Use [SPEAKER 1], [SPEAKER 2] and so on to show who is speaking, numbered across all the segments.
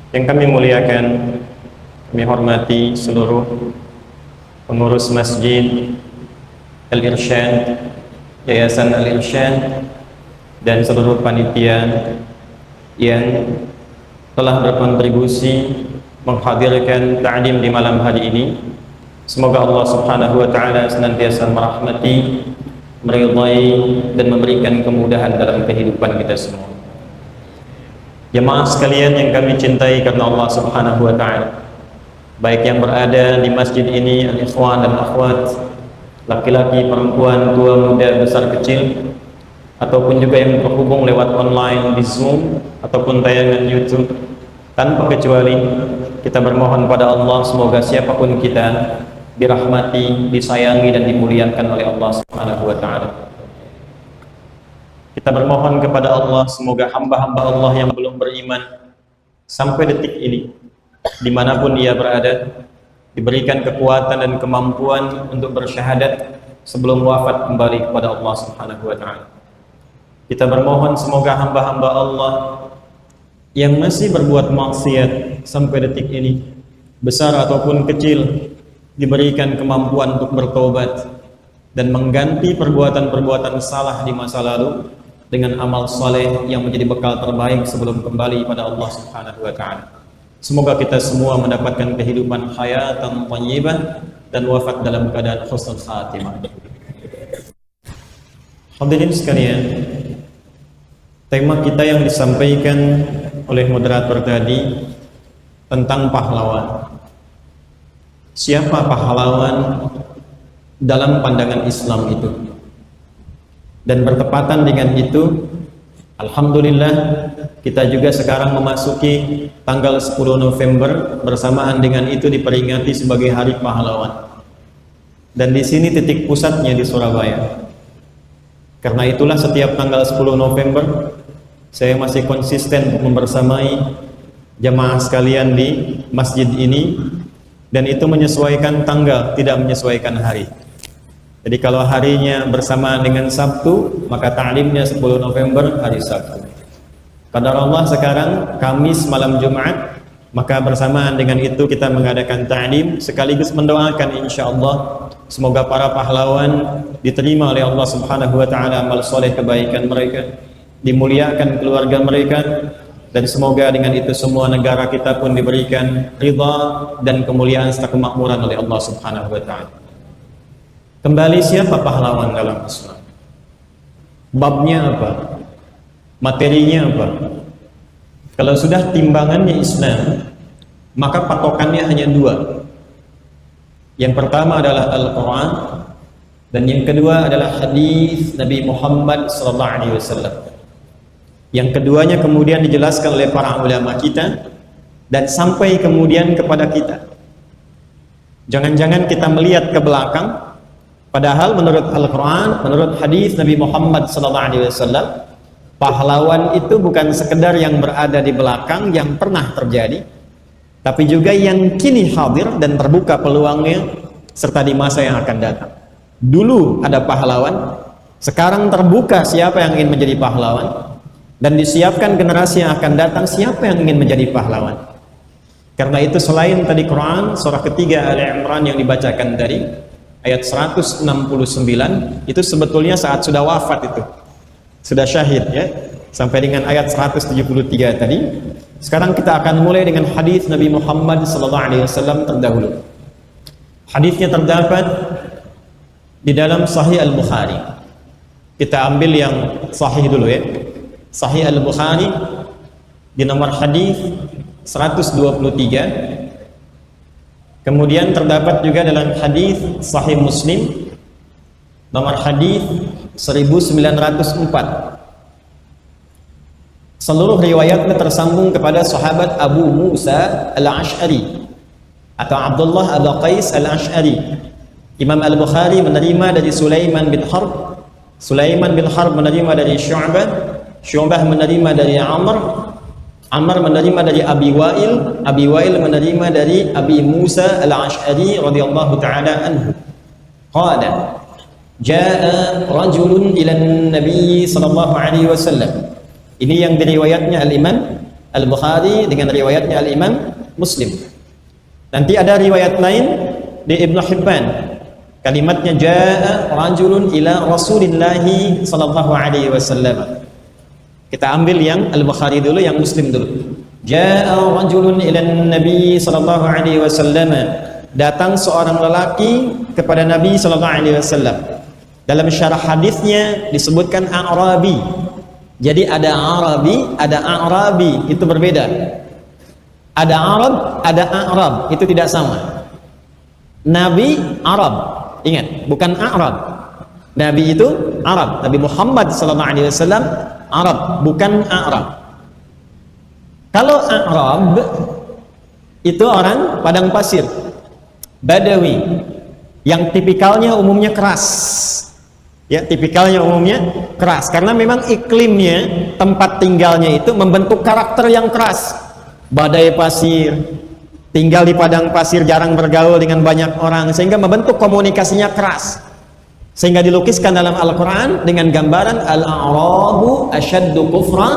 [SPEAKER 1] Yang kami muliakan, kami hormati seluruh pengurus Masjid Al-Irsyad, Yayasan Al-Irsyad, dan seluruh panitia yang telah berkontribusi menghadirkan ta'lim di malam hari ini. Semoga Allah Subhanahu wa taala senantiasa merahmati, meridai dan memberikan kemudahan dalam kehidupan kita semua. Jemaah sekalian yang kami cintai karena Allah Subhanahu wa taala, baik yang berada di masjid ini, al-ikhwan dan akhwat, laki-laki, perempuan, tua, muda, besar, kecil, ataupun juga yang terhubung lewat online di Zoom ataupun tayangan YouTube, tanpa kecuali kita bermohon pada Allah semoga siapapun kita dirahmati, disayangi dan dimuliakan oleh Allah Subhanahu wa taala. Kita bermohon kepada Allah semoga hamba-hamba Allah yang belum beriman sampai detik ini, dimanapun ia berada, diberikan kekuatan dan kemampuan untuk bersyahadat sebelum wafat kembali kepada Allah Subhanahu wa taala. Kita bermohon semoga hamba-hamba Allah yang masih berbuat maksiat sampai detik ini, besar ataupun kecil, diberikan kemampuan untuk bertobat dan mengganti perbuatan-perbuatan salah di masa lalu dengan amal saleh yang menjadi bekal terbaik sebelum kembali pada Allah Subhanahu wa taala. Semoga kita semua mendapatkan kehidupan hayatan thayyibah dan wafat dalam keadaan husnul khatimah. Hadirin sekalian, tema kita yang disampaikan oleh moderator tadi tentang pahlawan. Siapa pahlawan dalam pandangan Islam itu? Dan bertepatan dengan itu, alhamdulillah kita juga sekarang memasuki tanggal 10 November, bersamaan dengan itu diperingati sebagai Hari Pahlawan. Dan di sini titik pusatnya di Surabaya. Karena itulah setiap tanggal 10 November saya masih konsisten membersamai jamaah sekalian di masjid ini, dan itu menyesuaikan tanggal, tidak menyesuaikan hari. Jadi kalau harinya bersamaan dengan Sabtu, maka ta'limnya 10 November hari Sabtu. Qadar Allah sekarang Kamis malam Jumat, maka bersamaan dengan itu kita mengadakan ta'lim sekaligus mendoakan insyaallah semoga para pahlawan diterima oleh Allah Subhanahu wa taala amal soleh kebaikan mereka, dimuliakan keluarga mereka, dan semoga dengan itu semua negara kita pun diberikan ridha dan kemuliaan serta kemakmuran oleh Allah Subhanahu wa taala. Kembali, siapa pahlawan dalam Islam? Babnya apa? Materinya apa? Kalau sudah timbangannya Islam, maka patokannya hanya dua. Yang pertama adalah Al-Quran, dan yang kedua adalah hadis Nabi Muhammad SAW. Yang keduanya kemudian dijelaskan oleh para ulama kita dan sampai kemudian kepada kita. Jangan-jangan kita melihat ke belakang, padahal menurut Al-Quran, menurut hadis Nabi Muhammad SAW, pahlawan itu bukan sekedar yang berada di belakang yang pernah terjadi, tapi juga yang kini hadir dan terbuka peluangnya serta di masa yang akan datang. Dulu ada pahlawan, sekarang terbuka siapa yang ingin menjadi pahlawan, dan disiapkan generasi yang akan datang siapa yang ingin menjadi pahlawan. Karena itu selain tadi Quran surah ketiga Ali Imran yang dibacakan tadi ayat 169, itu sebetulnya saat sudah wafat, itu sudah syahid ya, sampai dengan ayat 173 tadi. Sekarang kita akan mulai dengan hadis Nabi Muhammad SAW terdahulu. Hadisnya terdapat di dalam Sahih Al-Bukhari. Kita ambil yang sahih dulu ya. Sahih Al-Bukhari di nomor hadis 123. Kemudian terdapat juga dalam hadis Sahih Muslim nomor hadis 1904. Seluruh riwayatnya tersambung kepada sahabat Abu Musa Al-Ash'ari atau Abdullah Abu Qais Al-Ash'ari. Imam Al-Bukhari menerima dari Sulaiman bin Harb, Sulaiman bin Harb menerima dari Syu'bah, Syu'bah menerima dari Amr, Amr menerima dari Abi Wa'il, Abi Wa'il menerima dari Abi Musa Al-Ash'ari radhiyallahu ta'ala anhu. Qala jaa rajulun ila Nabi sallallahu alaihi wasallam. Ini yang diriwayatnya Al-Imam Al-Bukhari dengan riwayatnya Al-Imam Muslim. Nanti ada riwayat lain di Ibnu Hibban. Kalimatnya jaa rajulun ila Rasulillahi sallallahu alaihi wasallam. Kita ambil yang Al-Bukhari dulu, yang Muslim dulu. Jaa rajulun ila Nabi sallallahu alaihi wasallam. Datang seorang lelaki kepada Nabi sallallahu alaihi wasallam. Dalam syarah hadisnya disebutkan A'rabi. Jadi ada Arabi, ada A'rabi, itu berbeda. Ada Arab, ada A'rab, itu tidak sama. Nabi Arab, ingat, bukan A'rab. Nabi itu Arab, Nabi Muhammad sallallahu alaihi wasallam Arab, bukan A'rab. Kalau A'rab itu orang padang pasir, Badawi, yang tipikalnya umumnya keras. Ya, tipikalnya umumnya keras karena memang iklimnya, tempat tinggalnya itu membentuk karakter yang keras. Badai pasir, tinggal di padang pasir, jarang bergaul dengan banyak orang, sehingga membentuk komunikasinya keras. Sehingga dilukiskan dalam Al-Quran dengan gambaran Al-A'rabu asyaddu kufra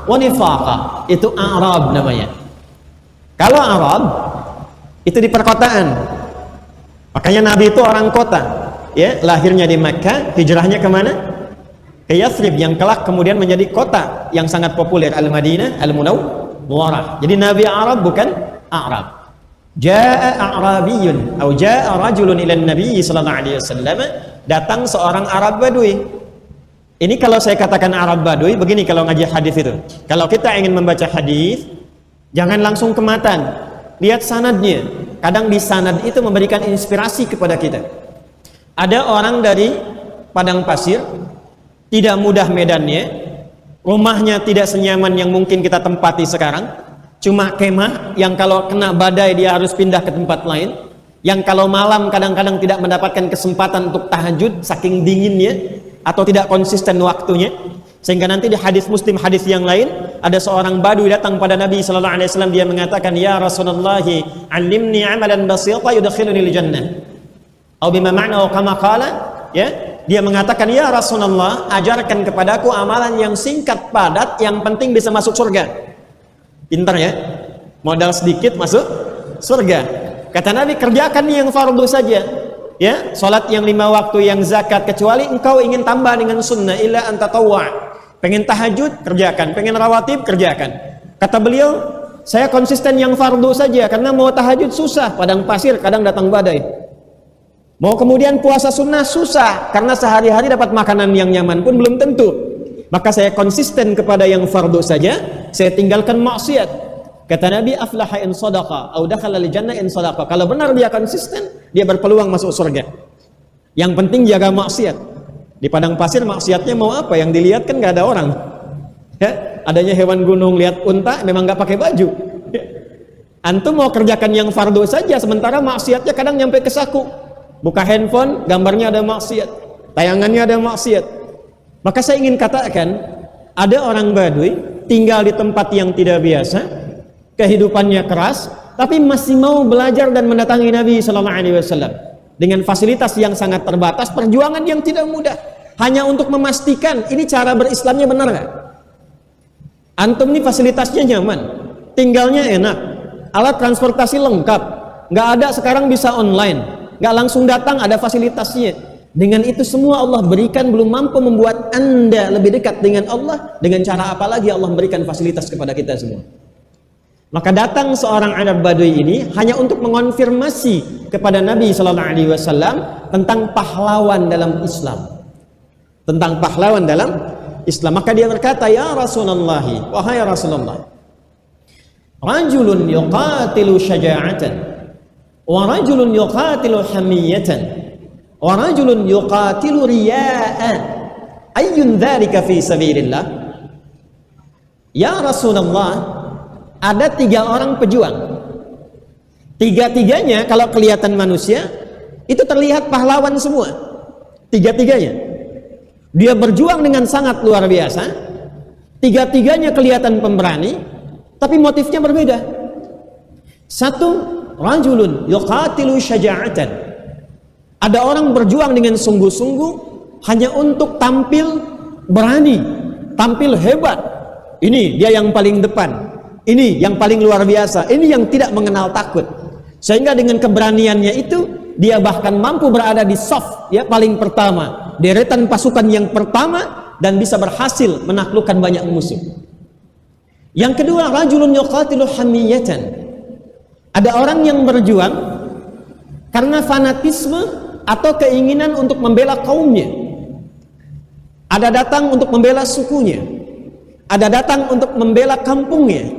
[SPEAKER 1] wa nifaqa. Itu A'rab namanya. Kalau Arab itu di perkotaan. Makanya Nabi itu orang kota. Ya, lahirnya di Makkah, hijrahnya kemana? Ke Yathrib, yang kelak kemudian menjadi kota yang sangat populer, Al-Madinah Al-Munawwarah. Jadi Nabi Arab, bukan A'rab. Jaa A'rabiyun atau jaa rajulun ila Nabi sallallahu alaihi wasallam. Datang seorang Arab Badui. Ini kalau saya katakan Arab Badui, begini kalau ngaji hadis itu. Kalau kita ingin membaca hadis, jangan langsung ke matan. Lihat sanadnya. Kadang di sanad itu memberikan inspirasi kepada kita. Ada orang dari padang pasir, tidak mudah medannya, rumahnya tidak senyaman yang mungkin kita tempati sekarang, cuma kemah yang kalau kena badai dia harus pindah ke tempat lain, yang kalau malam kadang-kadang tidak mendapatkan kesempatan untuk tahajud saking dinginnya atau tidak konsisten waktunya, sehingga nanti di hadis Muslim, hadis yang lain, ada seorang Badui datang pada Nabi sallallahu alaihi wasallam, dia mengatakan, "Ya Rasulullah, 'allimni 'amalan basita yudkhiluni al-jannah." Atau bima ma'na kama qala, ya, dia mengatakan, "Ya Rasulullah, ajarkan kepadaku amalan yang singkat padat yang penting bisa masuk surga." Pintar ya, modal sedikit masuk surga. Kata Nabi, kerjakan yang fardu saja, ya, salat yang 5 waktu, yang zakat, kecuali engkau ingin tambah dengan sunnah, illa anta tawwa. Pengen tahajud, kerjakan. Pengen rawatib, kerjakan. Kata beliau, saya konsisten yang fardu saja karena mau tahajud susah, padang pasir kadang datang badai. Mau kemudian puasa sunnah susah karena sehari-hari dapat makanan yang nyaman pun belum tentu. Maka saya konsisten kepada yang fardu saja, saya tinggalkan maksiat. Kata Nabi, aflaha in sadaqa au dakhala al-jannah in sadaqa. Kalau benar dia konsisten, dia berpeluang masuk surga. Yang penting jaga maksiat. Di padang pasir maksiatnya mau apa? Yang dilihat kan nggak ada orang. Ya, adanya hewan gunung, lihat unta memang nggak pakai baju. Ya. Antum mau kerjakan yang fardu saja, sementara maksiatnya kadang nyampe ke saku. Buka handphone, gambarnya ada maksiat, tayangannya ada maksiat. Maka saya ingin katakan, ada orang Badui tinggal di tempat yang tidak biasa, kehidupannya keras, tapi masih mau belajar dan mendatangi Nabi sallallahu alaihi wasallam dengan fasilitas yang sangat terbatas, perjuangan yang tidak mudah, hanya untuk memastikan ini cara berislamnya benar nggak? Antum ini fasilitasnya nyaman, tinggalnya enak, alat transportasi lengkap, nggak ada sekarang bisa online. Nggak langsung datang, ada fasilitasnya. Dengan itu semua Allah berikan, belum mampu membuat Anda lebih dekat dengan Allah. Dengan cara apa lagi Allah memberikan fasilitas kepada kita semua? Maka datang seorang Arab Badui ini hanya untuk mengonfirmasi kepada Nabi sallallahu alaihi wasallam tentang pahlawan dalam Islam. Tentang pahlawan dalam Islam. Maka dia berkata, "Ya Rasulullah, wahai Rasulullah, rajulun yuqatilu syaja'atan wa rajulun yuqatilu hamiyatan wa rajulun yuqatilu riya'an ayyun dzalika fi sabilillah." Ya Rasulullah, ada 3 orang pejuang. Tiga-tiganya kalau kelihatan manusia itu terlihat pahlawan semua. Tiga-tiganya dia berjuang dengan sangat luar biasa. Tiga-tiganya kelihatan pemberani, tapi motifnya berbeda. Satu, rajulun yuqatilu syaja'atan. Ada orang berjuang dengan sungguh-sungguh hanya untuk tampil berani, tampil hebat. Ini dia yang paling depan.
[SPEAKER 2] Ini yang paling luar biasa, ini yang tidak mengenal takut. Sehingga dengan keberaniannya itu, dia bahkan mampu berada di saf, ya, paling pertama, deretan pasukan yang pertama, dan bisa berhasil menaklukkan banyak musuh. Yang kedua, rajulun yuqatilu hamiyatan. Ada orang yang berjuang karena fanatisme atau keinginan untuk membela kaumnya. Ada datang untuk membela sukunya. Ada datang untuk membela kampungnya.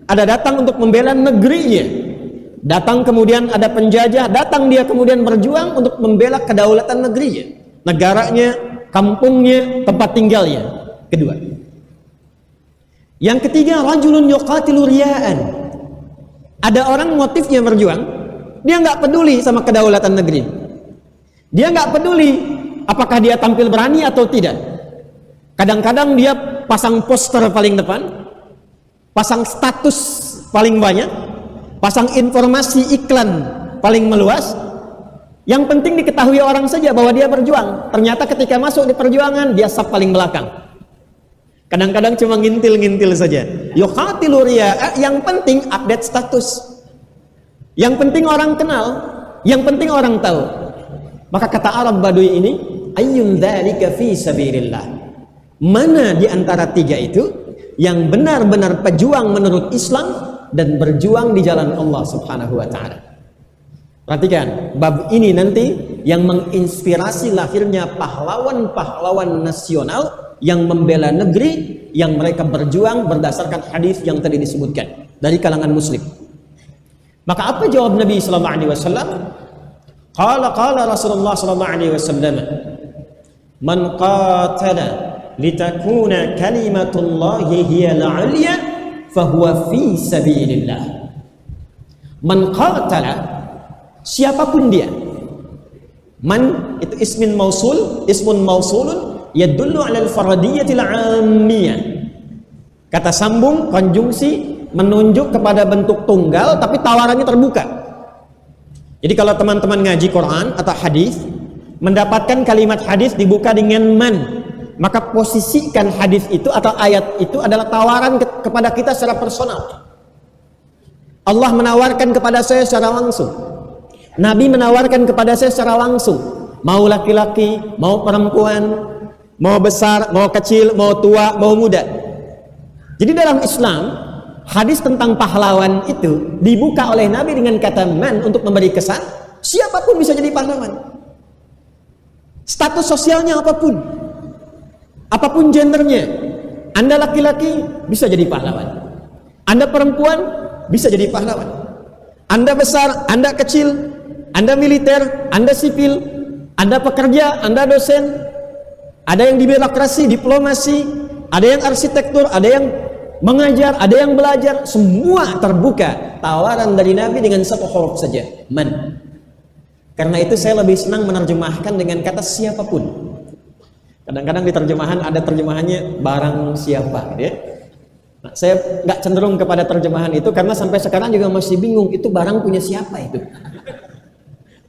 [SPEAKER 2] Ada datang untuk membela negerinya. Datang kemudian ada penjajah, datang dia kemudian berjuang untuk membela kedaulatan negerinya, negaranya, kampungnya, tempat tinggalnya. Kedua. Yang ketiga, rajulun yuqatilu riya'an. Ada orang motifnya berjuang, dia nggak peduli sama kedaulatan negeri. Dia nggak peduli apakah dia tampil berani atau tidak. Kadang-kadang dia pasang poster paling depan, pasang status paling banyak, pasang informasi iklan paling meluas. Yang penting diketahui orang saja bahwa dia berjuang. Ternyata ketika masuk di perjuangan, dia saf paling belakang. Kadang-kadang cuma ngintil-ngintil saja. Yuqatilu riya, yang penting update status. Yang penting orang kenal, yang penting orang tahu. Maka kata Arab Baduy ini, ayyun dzalika fi sabilillah. Mana di antara tiga itu yang benar-benar pejuang menurut Islam dan berjuang di jalan Allah Subhanahu wa taala. Perhatikan, bab ini nanti yang menginspirasi lahirnya pahlawan-pahlawan nasional yang membela negeri, yang mereka berjuang berdasarkan hadis yang tadi disebutkan dari kalangan muslim. Maka apa jawab Nabi sallallahu alaihi wasallam? Qala Rasulullah sallallahu alaihi wasallam, "Man qatala litakuna kalimatullahi hiyal 'ulya fahuwa fi sabilillah." Man qatala, siapapun dia. Man itu ismun mausulun yadullu 'ala al-faradiyatil 'ammiyah. Kata sambung, konjungsi, menunjuk kepada bentuk tunggal tapi tawarannya terbuka. Jadi kalau teman-teman ngaji Quran atau hadis mendapatkan kalimat hadis dibuka dengan man, maka posisikan hadis itu atau ayat itu adalah tawaran kepada kita secara personal. Allah menawarkan kepada saya secara langsung. Nabi menawarkan kepada saya secara langsung. Mau laki-laki, mau perempuan, mau besar, mau kecil, mau tua, mau muda. Jadi dalam Islam, hadis tentang pahlawan itu dibuka oleh Nabi dengan kata man untuk memberi kesan siapapun bisa jadi pahlawan. Status sosialnya apapun, apapun gendernya. Anda laki-laki bisa jadi pahlawan. Anda perempuan bisa jadi pahlawan. Anda besar, Anda kecil, Anda militer, Anda sipil, Anda pekerja, Anda dosen, ada yang di birokrasi, diplomasi, ada yang arsitektur, ada yang mengajar, ada yang belajar, semua terbuka tawaran dari Nabi dengan satu huruf saja, man. Karena itu saya lebih senang menerjemahkan dengan kata siapapun. Kadang-kadang di terjemahan ada terjemahannya barang siapa, gitu ya. Nah, saya nggak cenderung kepada terjemahan itu karena sampai sekarang juga masih bingung itu barang punya siapa itu.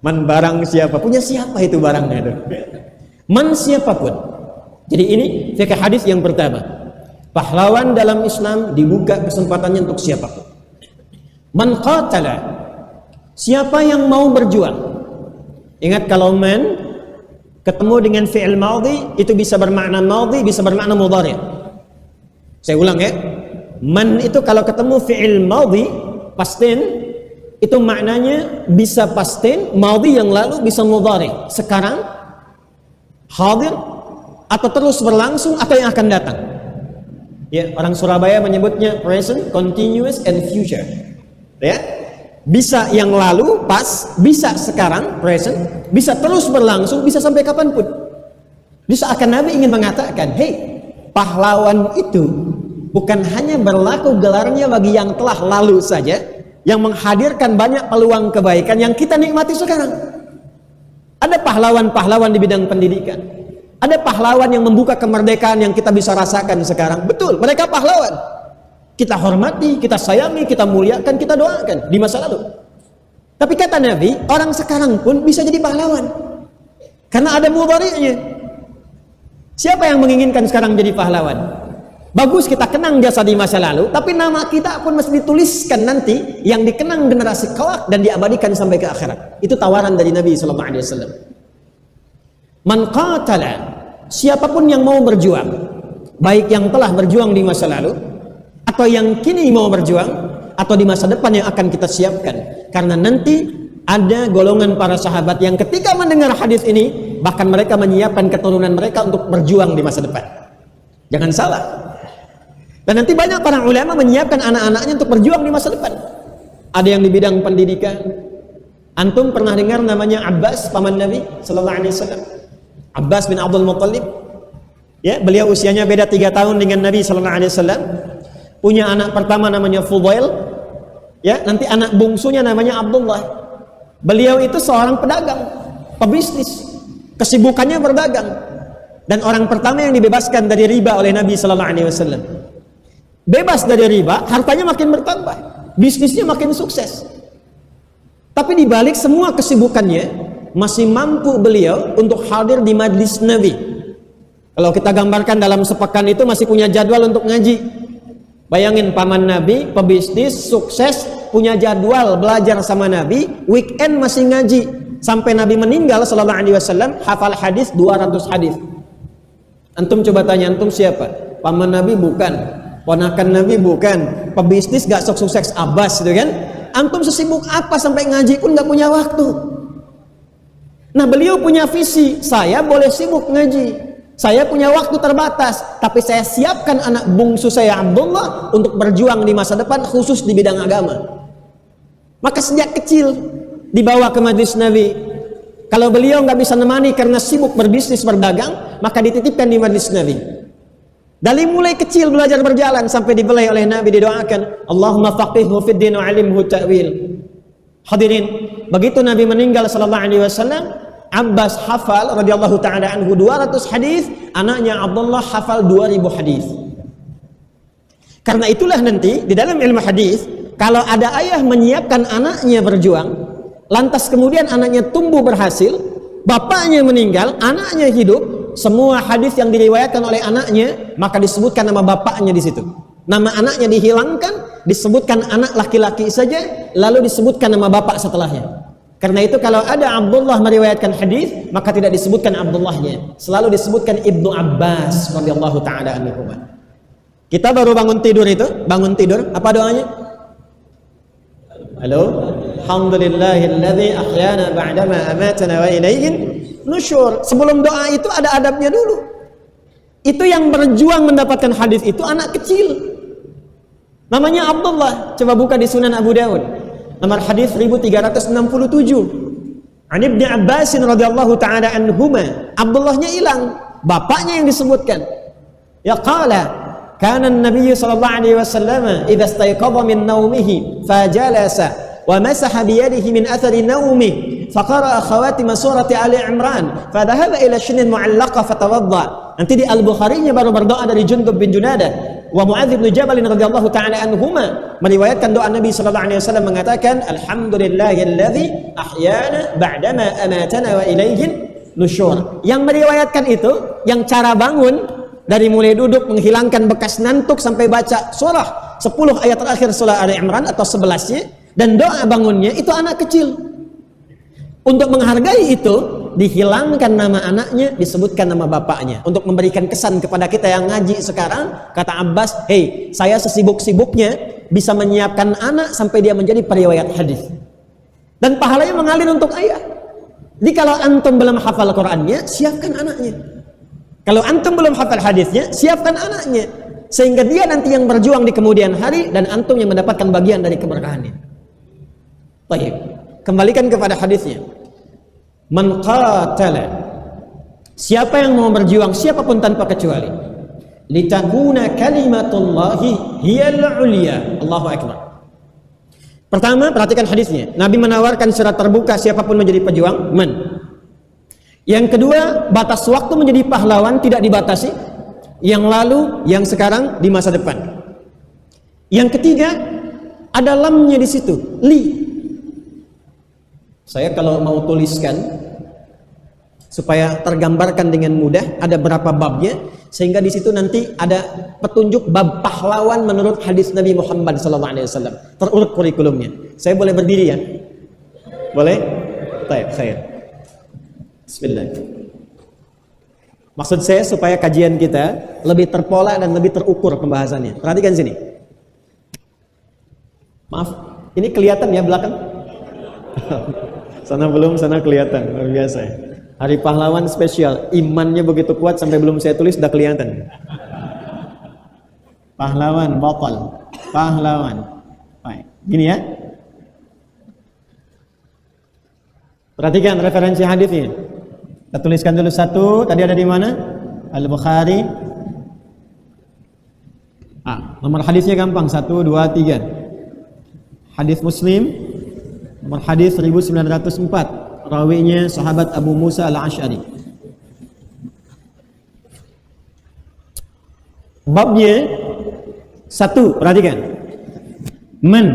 [SPEAKER 2] Man barang siapa, punya siapa itu barangnya itu. Man siapapun. Jadi ini fikih hadis yang pertama. Pahlawan dalam Islam dibuka kesempatannya untuk siapapun. Man qatala, siapa yang mau berjuang. Ingat kalau man ketemu dengan fi'il madhi itu bisa bermakna madhi, bisa bermakna mudhari'. Saya ulang ya. Man itu kalau ketemu fi'il madhi past tense itu maknanya bisa past tense, madhi yang lalu, bisa mudhari'. Sekarang, hadir, atau terus berlangsung atau yang akan datang. Ya, orang Surabaya menyebutnya present, continuous, and future. Ya, bisa yang lalu, pas, bisa sekarang, present, bisa terus berlangsung, bisa sampai kapanpun. Seakan Nabi ingin mengatakan, hey, pahlawan itu bukan hanya berlaku gelarnya bagi yang telah lalu saja, yang menghadirkan banyak peluang kebaikan yang kita nikmati sekarang. Ada pahlawan-pahlawan di bidang pendidikan. Ada pahlawan yang membuka kemerdekaan yang kita bisa rasakan sekarang. Betul, mereka pahlawan. Kita hormati, kita sayangi, kita muliakan, kita doakan di masa lalu. Tapi kata Nabi, orang sekarang pun bisa jadi pahlawan. Karena ada mudhari'nya. Siapa yang menginginkan sekarang jadi pahlawan? Bagus kita kenang jasa di masa lalu, tapi nama kita pun mesti dituliskan nanti yang dikenang generasi kelak dan diabadikan sampai ke akhirat. Itu tawaran dari Nabi SAW. Man qatala, siapapun yang mau berjuang, baik yang telah berjuang di masa lalu atau yang kini mau berjuang atau di masa depan yang akan kita siapkan. Karena nanti ada golongan para sahabat yang ketika mendengar hadis ini bahkan mereka menyiapkan keturunan mereka untuk berjuang di masa depan. Jangan salah. Dan nanti banyak para ulama menyiapkan anak-anaknya untuk berjuang di masa depan. Ada yang di bidang pendidikan. Antum pernah dengar namanya Abbas, paman Nabi sallallahu alaihi wasallam? Abbas bin Abdul Muttalib. Ya, beliau usianya beda 3 tahun dengan Nabi sallallahu alaihi wasallam. Punya anak pertama namanya Fudail. Ya, nanti anak bungsunya namanya Abdullah. Beliau itu seorang pedagang, pebisnis. Kesibukannya berdagang. Dan orang pertama yang dibebaskan dari riba oleh Nabi sallallahu alaihi wasallam. Bebas dari riba, hartanya makin bertambah, bisnisnya makin sukses. Tapi dibalik semua kesibukannya, masih mampu beliau untuk hadir di majlis Nabi. Kalau kita gambarkan dalam sepekan itu masih punya jadwal untuk ngaji. Bayangin paman Nabi, pebisnis, sukses, punya jadwal belajar sama Nabi, weekend masih ngaji. Sampai Nabi meninggal sallallahu alaihi wasallam, hafal hadis 200 hadis. Antum coba tanya, antum siapa? Paman Nabi bukan. Ponakan Nabi bukan, pebisnis gak sukses Abbas gitu kan. Antum sesibuk apa sampai ngaji pun gak punya waktu. Nah beliau punya visi, saya boleh sibuk ngaji, saya punya waktu terbatas, tapi saya siapkan anak bungsu saya Abdullah untuk berjuang di masa depan khusus di bidang agama. Maka sejak kecil dibawa ke majlis Nabi. Kalau beliau gak bisa nemani karena sibuk berbisnis berdagang, maka dititipkan di majlis Nabi. Dari mulai kecil belajar berjalan sampai dibelai oleh Nabi, didoakan Allahumma faqihhu fid din wa 'allimhu ta'wil. Hadirin, begitu Nabi meninggal sallallahu alaihi wasallam, Abbas hafal radhiyallahu taala anhu 200 hadis, anaknya Abdullah hafal 2000 hadis. Karena itulah nanti di dalam ilmu hadis, kalau ada ayah menyiapkan anaknya berjuang, lantas kemudian anaknya tumbuh berhasil, bapaknya meninggal, anaknya hidup, semua hadis yang diriwayatkan oleh anaknya maka disebutkan nama bapaknya di situ. Nama anaknya dihilangkan, disebutkan anak laki-laki saja, lalu disebutkan nama bapak setelahnya. Karena itu kalau ada Abdullah meriwayatkan hadis, maka tidak disebutkan Abdullahnya, selalu disebutkan Ibnu Abbas radhiyallahu taala anhu. Kita baru bangun tidur itu, bangun tidur, apa doanya? Halo, alhamdulillahilladzi ahyana ba'dama amatana wa ilaihin nusyur. Sebelum doa itu ada adabnya dulu. Itu yang berjuang mendapatkan hadis itu anak kecil. Namanya Abdullah. Coba buka di Sunan Abu Dawud. Nomor hadis 1367. An Ibnu Abbas radhiyallahu taala anhuma. Abdullahnya hilang, bapaknya yang disebutkan. Ya qala kana an-nabiy sallallahu alaihi wasallam idza istayqadha min naumihi fajalasa wa masaha bi yadihi min athari naumi faqara khawatim surati Ali Imran fadhahaba ila shinin mu'allaqa fatawadda. Nanti di Al-Bukhari-nya baru berdoa dari Jundub bin Junadah wa Muadz bin Jabal radhiyallahu taala anhuma meriwayatkan doa Nabi sallallahu alaihi wasallam mengatakan alhamdulillahilladzi ahyana ba'dama amatana wa ilaihin nusyur. Yang meriwayatkan itu yang cara bangun dari mulai duduk menghilangkan bekas ngantuk sampai baca surah 10 ayat terakhir surah Ali Imran atau 11-nya dan doa bangunnya itu anak kecil. Untuk menghargai itu dihilangkan nama anaknya, disebutkan nama bapaknya untuk memberikan kesan kepada kita yang ngaji sekarang. Kata Abbas, "Hei, saya sesibuk-sibuknya bisa menyiapkan anak sampai dia menjadi periwayat hadis." Dan pahalanya mengalir untuk ayah. Jadi kalau antum belum hafal Qur'annya, siapkan anaknya. Kalau antum belum hafal hadisnya, siapkan anaknya. Sehingga dia nanti yang berjuang di kemudian hari dan antum yang mendapatkan bagian dari keberkahannya. Baik, kembalikan kepada hadisnya. Man qatala, siapa yang mau berjuang, siapapun tanpa kecuali, litakuna kalimatullahi hiyal ulya. Allahu akbar. Pertama, perhatikan hadisnya. Nabi menawarkan secara terbuka siapapun menjadi pejuang, man. Yang kedua, batas waktu menjadi pahlawan tidak dibatasi. Yang lalu, yang sekarang, di masa depan. Yang ketiga, ada lamnya di situ, li. Saya kalau mau tuliskan supaya tergambarkan dengan mudah, ada berapa babnya. Sehingga di situ nanti ada petunjuk bab pahlawan menurut hadis Nabi Muhammad SAW. Terurut kurikulumnya. Saya boleh berdiri ya? Boleh? Baik, khair. Bismillah. Maksud saya supaya kajian kita lebih terpola dan lebih terukur pembahasannya. Perhatikan sini. Maaf, ini kelihatan ya belakang? Sana belum, sana kelihatan. Luar biasa ya. Hari pahlawan spesial. Imannya begitu kuat sampai belum saya tulis sudah kelihatan. Pahlawan, botol. Pahlawan. Baik. Gini ya. Perhatikan referensi hadisnya. Kita tuliskan dulu satu. Tadi ada di mana? Al-Bukhari. Nomor hadisnya gampang. 1, 2, 3. Hadis Muslim. Nomor hadis 1904. Rawinya sahabat Abu Musa Al-Asy'ari. Babnya 1. Perhatikan. Man.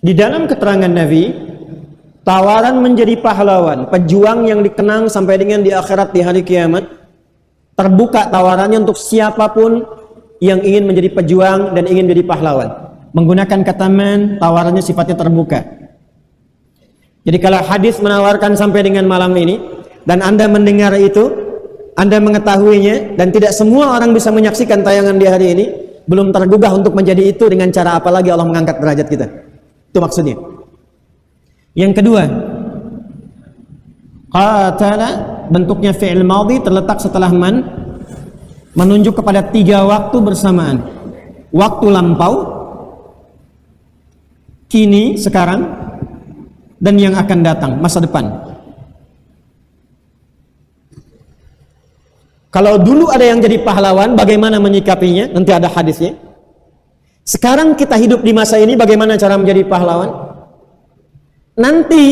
[SPEAKER 2] Di dalam keterangan Nabi, tawaran menjadi pahlawan, pejuang yang dikenang sampai dengan di akhirat di hari kiamat, terbuka tawarannya untuk siapapun yang ingin menjadi pejuang dan ingin menjadi pahlawan. Menggunakan kata man, tawarannya sifatnya terbuka. Jadi kalau hadis menawarkan sampai dengan malam ini, dan Anda mendengar itu, Anda mengetahuinya, dan tidak semua orang bisa menyaksikan tayangan di hari ini, belum tergugah untuk menjadi itu, dengan cara apa lagi Allah mengangkat derajat kita. Itu maksudnya. Yang kedua, qatala, bentuknya fi'il madhi terletak setelah man, menunjuk kepada 3 waktu bersamaan. Waktu lampau, kini, sekarang, dan yang akan datang, masa depan. Kalau dulu ada yang jadi pahlawan, bagaimana menyikapinya? Nanti ada hadisnya. Sekarang kita hidup di masa ini, bagaimana cara menjadi pahlawan? Nanti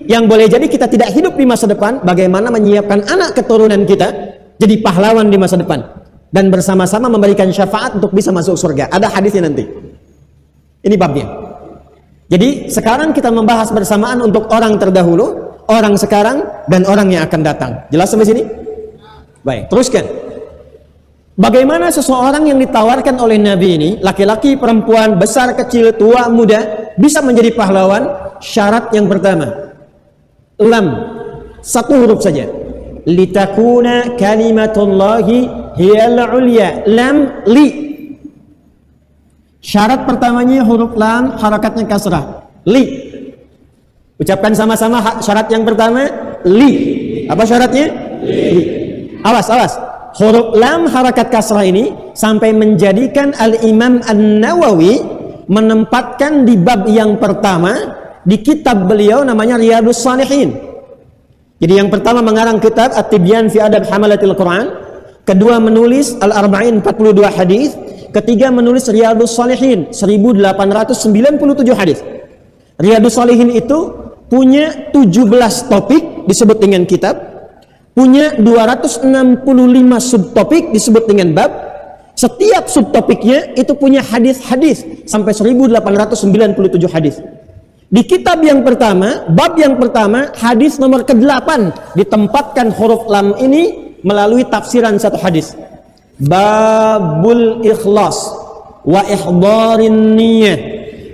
[SPEAKER 2] yang boleh jadi kita tidak hidup di masa depan, bagaimana menyiapkan anak keturunan kita jadi pahlawan di masa depan dan bersama-sama memberikan syafaat untuk bisa masuk surga. Ada hadisnya nanti. Ini babnya. Jadi sekarang kita membahas bersamaan untuk orang terdahulu, orang sekarang, dan orang yang akan datang. Jelas sampai sini? Baik, teruskan. Bagaimana seseorang yang ditawarkan oleh Nabi ini, laki-laki, perempuan, besar, kecil, tua, muda, bisa menjadi pahlawan? Syarat yang pertama, lam, 1 huruf saja. Litakuna kalimatullahi hiyal ulya. Lam, li. Syarat pertamanya huruf lam, harakatnya kasrah. Li. Ucapkan sama-sama syarat yang pertama, li. Apa syaratnya? Li. Awas, awas. Huruf lam harakat kasrah ini sampai menjadikan Al-Imam An-Nawawi menempatkan di bab yang pertama di kitab beliau namanya Riyadhus Shalihin. Jadi yang pertama mengarang kitab At-Tibyan fi Adab Hamalatil Quran, kedua menulis Al-Arba'in 42 hadis, ketiga menulis Riyadhus Shalihin 1897 hadis. Riyadhus Shalihin itu punya 17 topik disebut dengan kitab, punya 265 subtopik disebut dengan bab. Setiap subtopiknya itu punya hadis-hadis sampai 1897 hadis. Di kitab yang pertama, bab yang pertama, hadis nomor ke-8 ditempatkan huruf lam ini melalui tafsiran satu hadis. Babul ikhlas wa ihdarin niyyah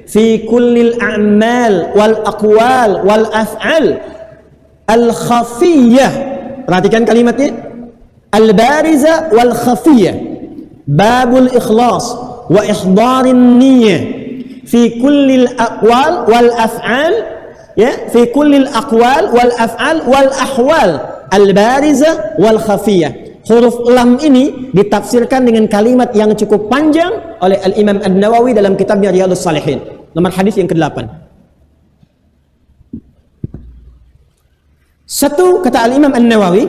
[SPEAKER 2] fi kullil a'mal wal aqwal wal af'al al khafiyyah. Perhatikan kalimatnya, al-bariza wal khafiyah. Babul ikhlas wa ihdarin niyyah fi kullil aqwal wal af'al, ya, fi kullil aqwal wal af'al wal ahwal al-bariza wal khafiyah. Huruf lam ini ditafsirkan dengan kalimat yang cukup panjang oleh Al-Imam An-Nawawi dalam kitabnya Riyadhus Shalihin. Nomor hadis yang ke-8. 1, kata Al-Imam An-Nawawi,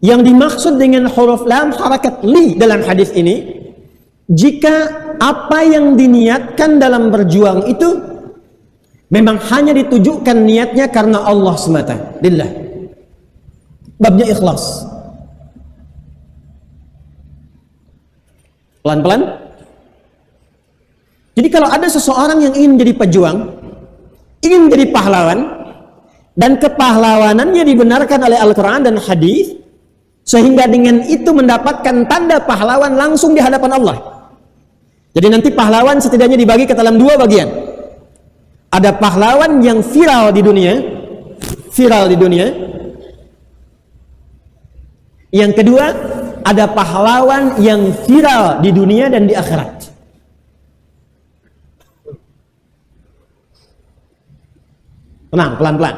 [SPEAKER 2] yang dimaksud dengan huruf lam harakat li dalam hadis ini, jika apa yang diniatkan dalam berjuang itu memang hanya ditujukan niatnya karena Allah semata, lillah. Babnya ikhlas. Pelan-pelan. Jadi kalau ada seseorang yang ingin menjadi pejuang, ingin menjadi pahlawan, dan kepahlawanannya dibenarkan oleh Al-Quran dan hadis, sehingga dengan itu mendapatkan tanda pahlawan langsung di hadapan Allah. Jadi nanti pahlawan setidaknya dibagi ke dalam dua bagian. Ada pahlawan yang viral di dunia. Yang kedua, ada pahlawan yang viral di dunia dan di akhirat. Tenang, pelan-pelan.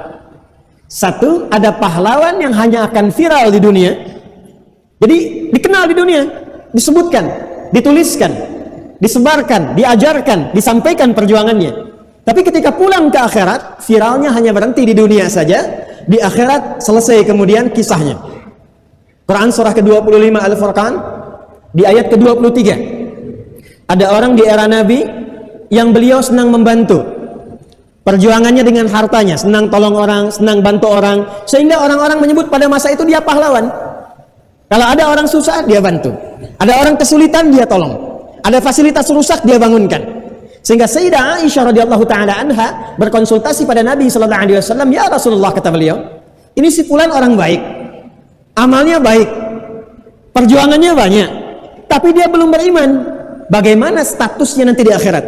[SPEAKER 2] Satu, ada pahlawan yang hanya akan viral di dunia. Jadi dikenal di dunia, disebutkan, dituliskan, disebarkan, diajarkan, disampaikan perjuangannya. Tapi ketika pulang ke akhirat, viralnya hanya berhenti di dunia saja. Di akhirat selesai kemudian kisahnya. Quran surah ke-25 Al-Furqan di ayat ke-23. Ada orang di era Nabi yang beliau senang membantu. Perjuangannya dengan hartanya, senang tolong orang, senang bantu orang, sehingga orang-orang menyebut pada masa itu dia pahlawan. Kalau ada orang susah, dia bantu. Ada orang kesulitan, dia tolong. Ada fasilitas rusak, dia bangunkan. Sehingga Sayyidah Aisyah radhiyallahu taala anha berkonsultasi pada Nabi sallallahu alaihi wasallam, "Ya Rasulullah," kata beliau, "ini si fulan orang baik. Amalnya baik. Perjuangannya banyak, tapi dia belum beriman. Bagaimana statusnya nanti di akhirat?"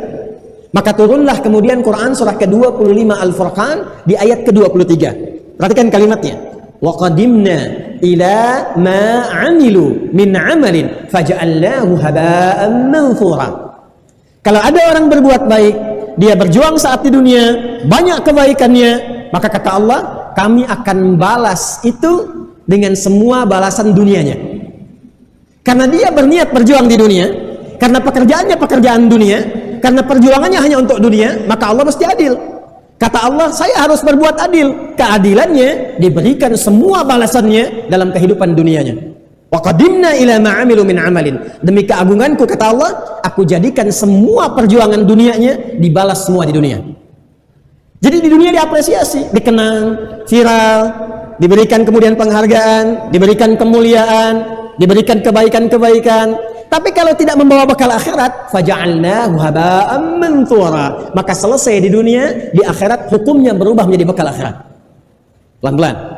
[SPEAKER 2] Maka turunlah kemudian Quran surah ke-25 Al-Furqan di ayat ke-23. Perhatikan kalimatnya. Wa qadimna ila ma 'amilu min 'amalin faja'alnahu haba'an manthura. Kalau ada orang berbuat baik, dia berjuang saat di dunia, banyak kebaikannya, maka kata Allah, kami akan balas itu dengan semua balasan dunianya. Karena dia berniat berjuang di dunia, karena pekerjaannya pekerjaan dunia, karena perjuangannya hanya untuk dunia, maka Allah mesti adil. Kata Allah, saya harus berbuat adil. Keadilannya diberikan semua balasannya dalam kehidupan dunianya. Wa qadimna ila ma 'amilu min 'amalin. Demi keagunganku, kata Allah, aku jadikan semua perjuangan dunianya dibalas semua di dunia. Jadi di dunia diapresiasi, dikenang, viral, diberikan kemudian penghargaan, diberikan kemuliaan, diberikan kebaikan-kebaikan. Tapi kalau tidak membawa bekal akhirat, faja'alnahu haba'an manthura, maka selesai di dunia, di akhirat hukumnya berubah menjadi bekal akhirat. Pelan-pelan.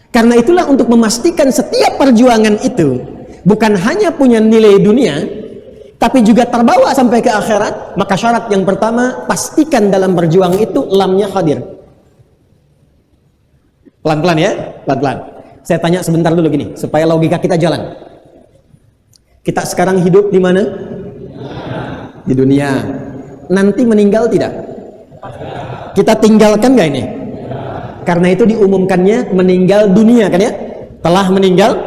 [SPEAKER 2] Karena itulah untuk memastikan setiap perjuangan itu bukan hanya punya nilai dunia, tapi juga terbawa sampai ke akhirat, maka syarat yang pertama, pastikan dalam berjuang itu lamnya hadir. Pelan-pelan ya, pelan-pelan. Saya tanya sebentar dulu gini, supaya logika kita jalan. Kita sekarang hidup di mana? Di dunia. Nanti meninggal tidak? Kita tinggalkan nggak ini? Karena itu diumumkannya meninggal dunia, kan ya? Telah meninggal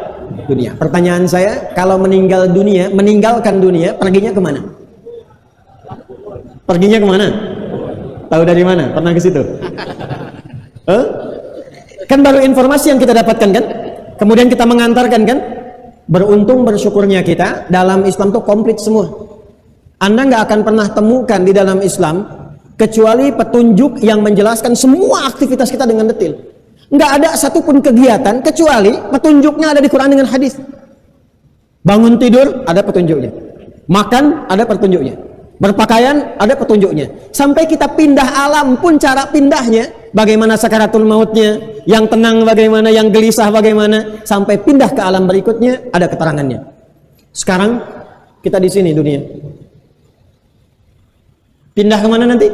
[SPEAKER 2] dunia. Pertanyaan saya, kalau meninggal dunia, meninggalkan dunia, perginya kemana? Perginya kemana? Tahu dari mana? Pernah ke situ? Kan baru informasi yang kita dapatkan kan? Kemudian kita mengantarkan kan? Beruntung bersyukurnya kita, dalam Islam itu komplit semua. Anda nggak akan pernah temukan di dalam Islam kecuali petunjuk yang menjelaskan semua aktivitas kita dengan detail. Nggak ada satupun kegiatan kecuali petunjuknya ada di Quran dengan hadis. Bangun tidur ada petunjuknya, makan ada petunjuknya, berpakaian ada petunjuknya. Sampai kita pindah alam pun cara pindahnya, bagaimana sakaratul mautnya, yang tenang bagaimana, yang gelisah bagaimana, sampai pindah ke alam berikutnya ada keterangannya. Sekarang kita di sini dunia. Pindah kemana nanti?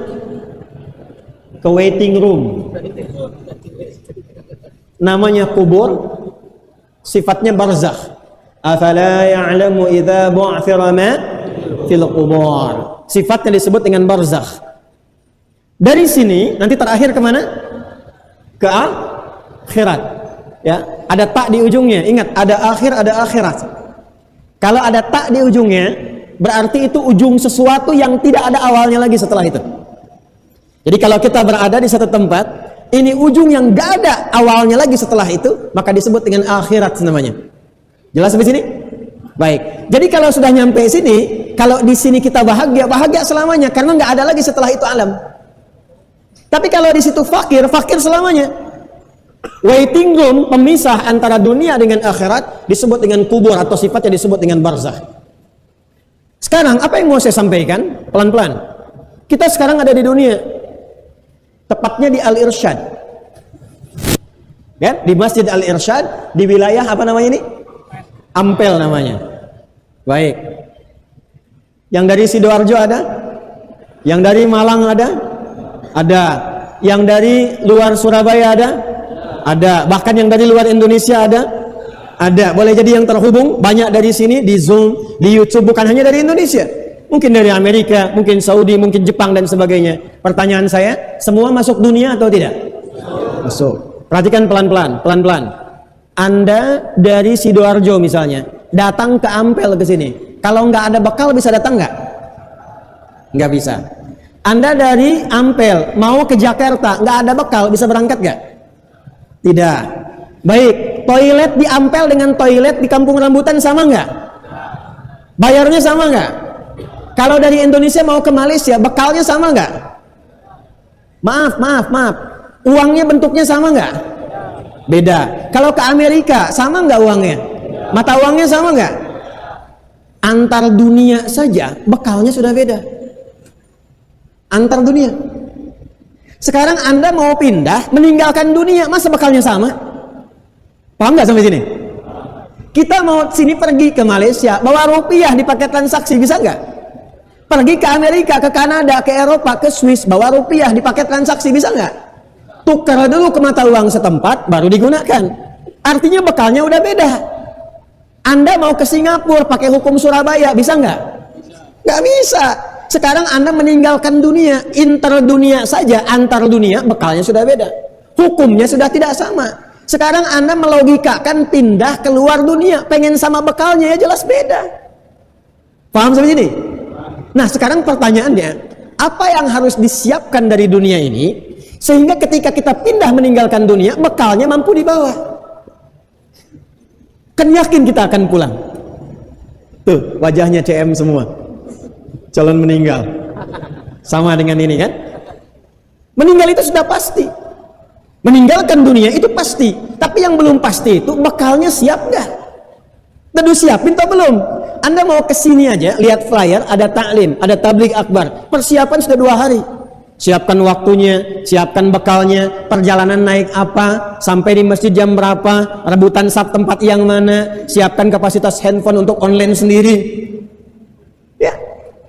[SPEAKER 2] Ke waiting room. Namanya kubur, sifatnya barzakh. Afala ya'lamu idza bu'thira ma fil qubur. Sifatnya disebut dengan barzakh. Dari sini nanti terakhir kemana? Ke akhirat. Ya, ada tak di ujungnya. Ingat, ada akhir, ada akhirat. Kalau ada tak di ujungnya, berarti itu ujung sesuatu yang tidak ada awalnya lagi setelah itu. Jadi kalau kita berada di satu tempat, ini ujung yang gak ada awalnya lagi setelah itu, maka disebut dengan akhirat namanya. Jelas sampai sini? Baik. Jadi kalau sudah nyampe sini, kalau di sini kita bahagia, bahagia selamanya, karena gak ada lagi setelah itu alam. Tapi kalau di situ fakir, fakir selamanya. Waiting room, pemisah antara dunia dengan akhirat, disebut dengan kubur atau sifatnya disebut dengan barzakh. Sekarang apa yang mau saya sampaikan? Pelan-pelan. Kita sekarang ada di dunia. Tepatnya di Al-Irsyad. Kan? Di Masjid Al-Irsyad di wilayah apa namanya ini? Ampel namanya. Baik. Yang dari Sidoarjo ada? Yang dari Malang ada? Ada. Yang dari luar Surabaya ada? Ada. Bahkan yang dari luar Indonesia ada? Ada. Boleh jadi yang terhubung banyak dari sini di Zoom, di YouTube, bukan hanya dari Indonesia. Mungkin dari Amerika, mungkin Saudi, mungkin Jepang dan sebagainya. Pertanyaan saya, semua masuk dunia atau tidak? Masuk. Perhatikan pelan-pelan, pelan-pelan. Anda dari Sidoarjo misalnya, datang ke Ampel ke sini. Kalau nggak ada bekal bisa datang nggak? Nggak bisa. Anda dari Ampel mau ke Jakarta, nggak ada bekal, bisa berangkat nggak? Tidak. Baik, toilet di Ampel dengan toilet di Kampung Rambutan sama nggak? Bayarnya sama nggak? Kalau dari Indonesia mau ke Malaysia, bekalnya sama nggak? Maaf. Uangnya bentuknya sama nggak? Beda. Kalau ke Amerika, sama nggak uangnya? Mata uangnya sama nggak? Antar dunia saja, bekalnya sudah beda. Antar dunia. Sekarang Anda mau pindah, meninggalkan dunia, masa bekalnya sama? Paham nggak sampai sini? Kita mau sini pergi ke Malaysia, bawa rupiah dipakai transaksi, bisa nggak? Pergi ke Amerika, ke Kanada, ke Eropa, ke Swiss, bawa rupiah dipakai transaksi, bisa nggak? Tukar dulu ke mata uang setempat, baru digunakan. Artinya bekalnya udah beda. Anda mau ke Singapura pakai hukum Surabaya, bisa nggak? Nggak bisa. Sekarang Anda meninggalkan dunia, interdunia saja, antar dunia, bekalnya sudah beda. Hukumnya sudah tidak sama. Sekarang Anda melogikakan pindah keluar dunia, pengen sama bekalnya ya jelas beda. Paham sampai sini? Nah sekarang pertanyaannya, apa yang harus disiapkan dari dunia ini, sehingga ketika kita pindah meninggalkan dunia, bekalnya mampu dibawa. Kan yakin kita akan pulang. Tuh wajahnya CM semua, calon meninggal. Sama dengan ini kan? Meninggal itu sudah pasti. Meninggalkan dunia itu pasti. Tapi yang belum pasti itu bekalnya siap nggak? Tentu siapin atau belum? Anda mau kesini aja, lihat flyer, ada taklim, ada tabligh akbar. Persiapan sudah 2 hari. Siapkan waktunya, siapkan bekalnya, perjalanan naik apa, sampai di masjid jam berapa, rebutan saf tempat yang mana, siapkan kapasitas handphone untuk online sendiri. Ya.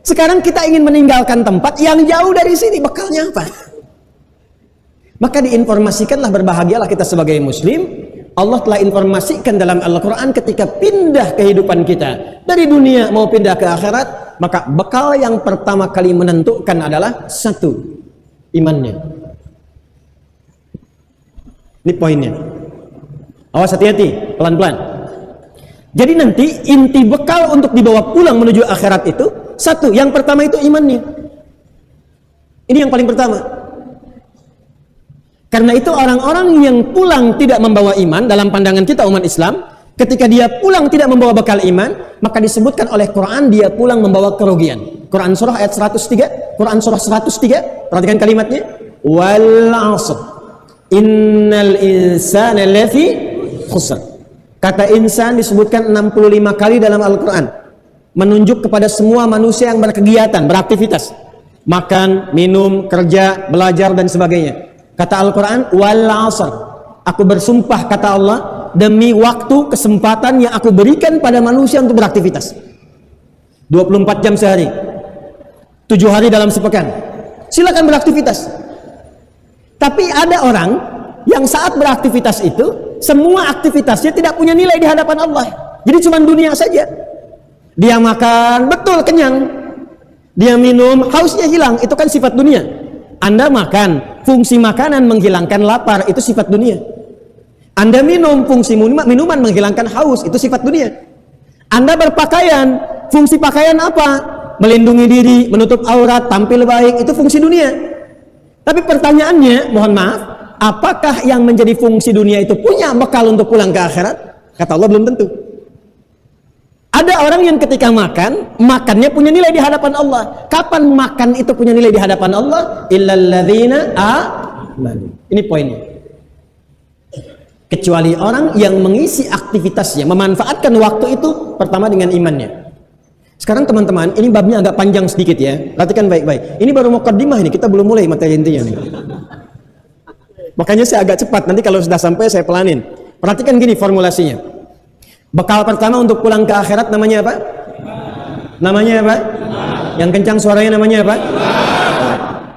[SPEAKER 2] Sekarang kita ingin meninggalkan tempat yang jauh dari sini, bekalnya apa? Maka diinformasikanlah, berbahagialah kita sebagai muslim. Allah telah informasikan dalam Al-Quran ketika pindah kehidupan kita dari dunia mau pindah ke akhirat, maka bekal yang pertama kali menentukan adalah 1, imannya. Ini poinnya. Awas, hati-hati, pelan-pelan. Jadi nanti inti bekal untuk dibawa pulang menuju akhirat itu 1, yang pertama itu imannya. Ini yang paling pertama. Karena itu orang-orang yang pulang tidak membawa iman, dalam pandangan kita umat Islam, ketika dia pulang tidak membawa bekal iman, maka disebutkan oleh Quran dia pulang membawa kerugian. Quran surah ayat 103, Quran surah 103, perhatikan kalimatnya, wal 'asr innal insana lafi khusr. Kata insan disebutkan 65 kali dalam Al-Quran, menunjuk kepada semua manusia yang berkegiatan, beraktivitas, makan, minum, kerja, belajar dan sebagainya. Kata Al-Quran, wal 'asr, aku bersumpah kata Allah demi waktu, kesempatan yang aku berikan pada manusia untuk beraktivitas 24 jam sehari, 7 hari dalam sepekan, silakan beraktivitas. Tapi ada orang yang saat beraktivitas itu semua aktivitasnya tidak punya nilai di hadapan Allah, jadi cuma dunia saja. Dia makan, betul kenyang, dia minum, hausnya hilang, itu kan sifat dunia. Anda makan, fungsi makanan menghilangkan lapar, itu sifat dunia. Anda minum, fungsi minuman menghilangkan haus, itu sifat dunia. Anda berpakaian, fungsi pakaian apa? Melindungi diri, menutup aurat, tampil baik, itu fungsi dunia. Tapi pertanyaannya, mohon maaf, apakah yang menjadi fungsi dunia itu punya bekal untuk pulang ke akhirat? Kata Allah, belum tentu. Ada orang yang ketika makan, makannya punya nilai di hadapan Allah. Kapan makan itu punya nilai di hadapan Allah? Illalladzina amanu. Ini poinnya. Kecuali orang yang mengisi aktivitasnya, memanfaatkan waktu itu pertama dengan imannya. Sekarang teman-teman, ini babnya agak panjang sedikit ya. Perhatikan baik-baik. Ini baru mukaddimah ini, kita belum mulai materi intinya nih. Makanya saya agak cepat, nanti kalau sudah sampai saya pelanin. Perhatikan gini formulasinya. Bekal pertama untuk pulang ke akhirat namanya apa? Namanya apa? Yang kencang suaranya namanya apa?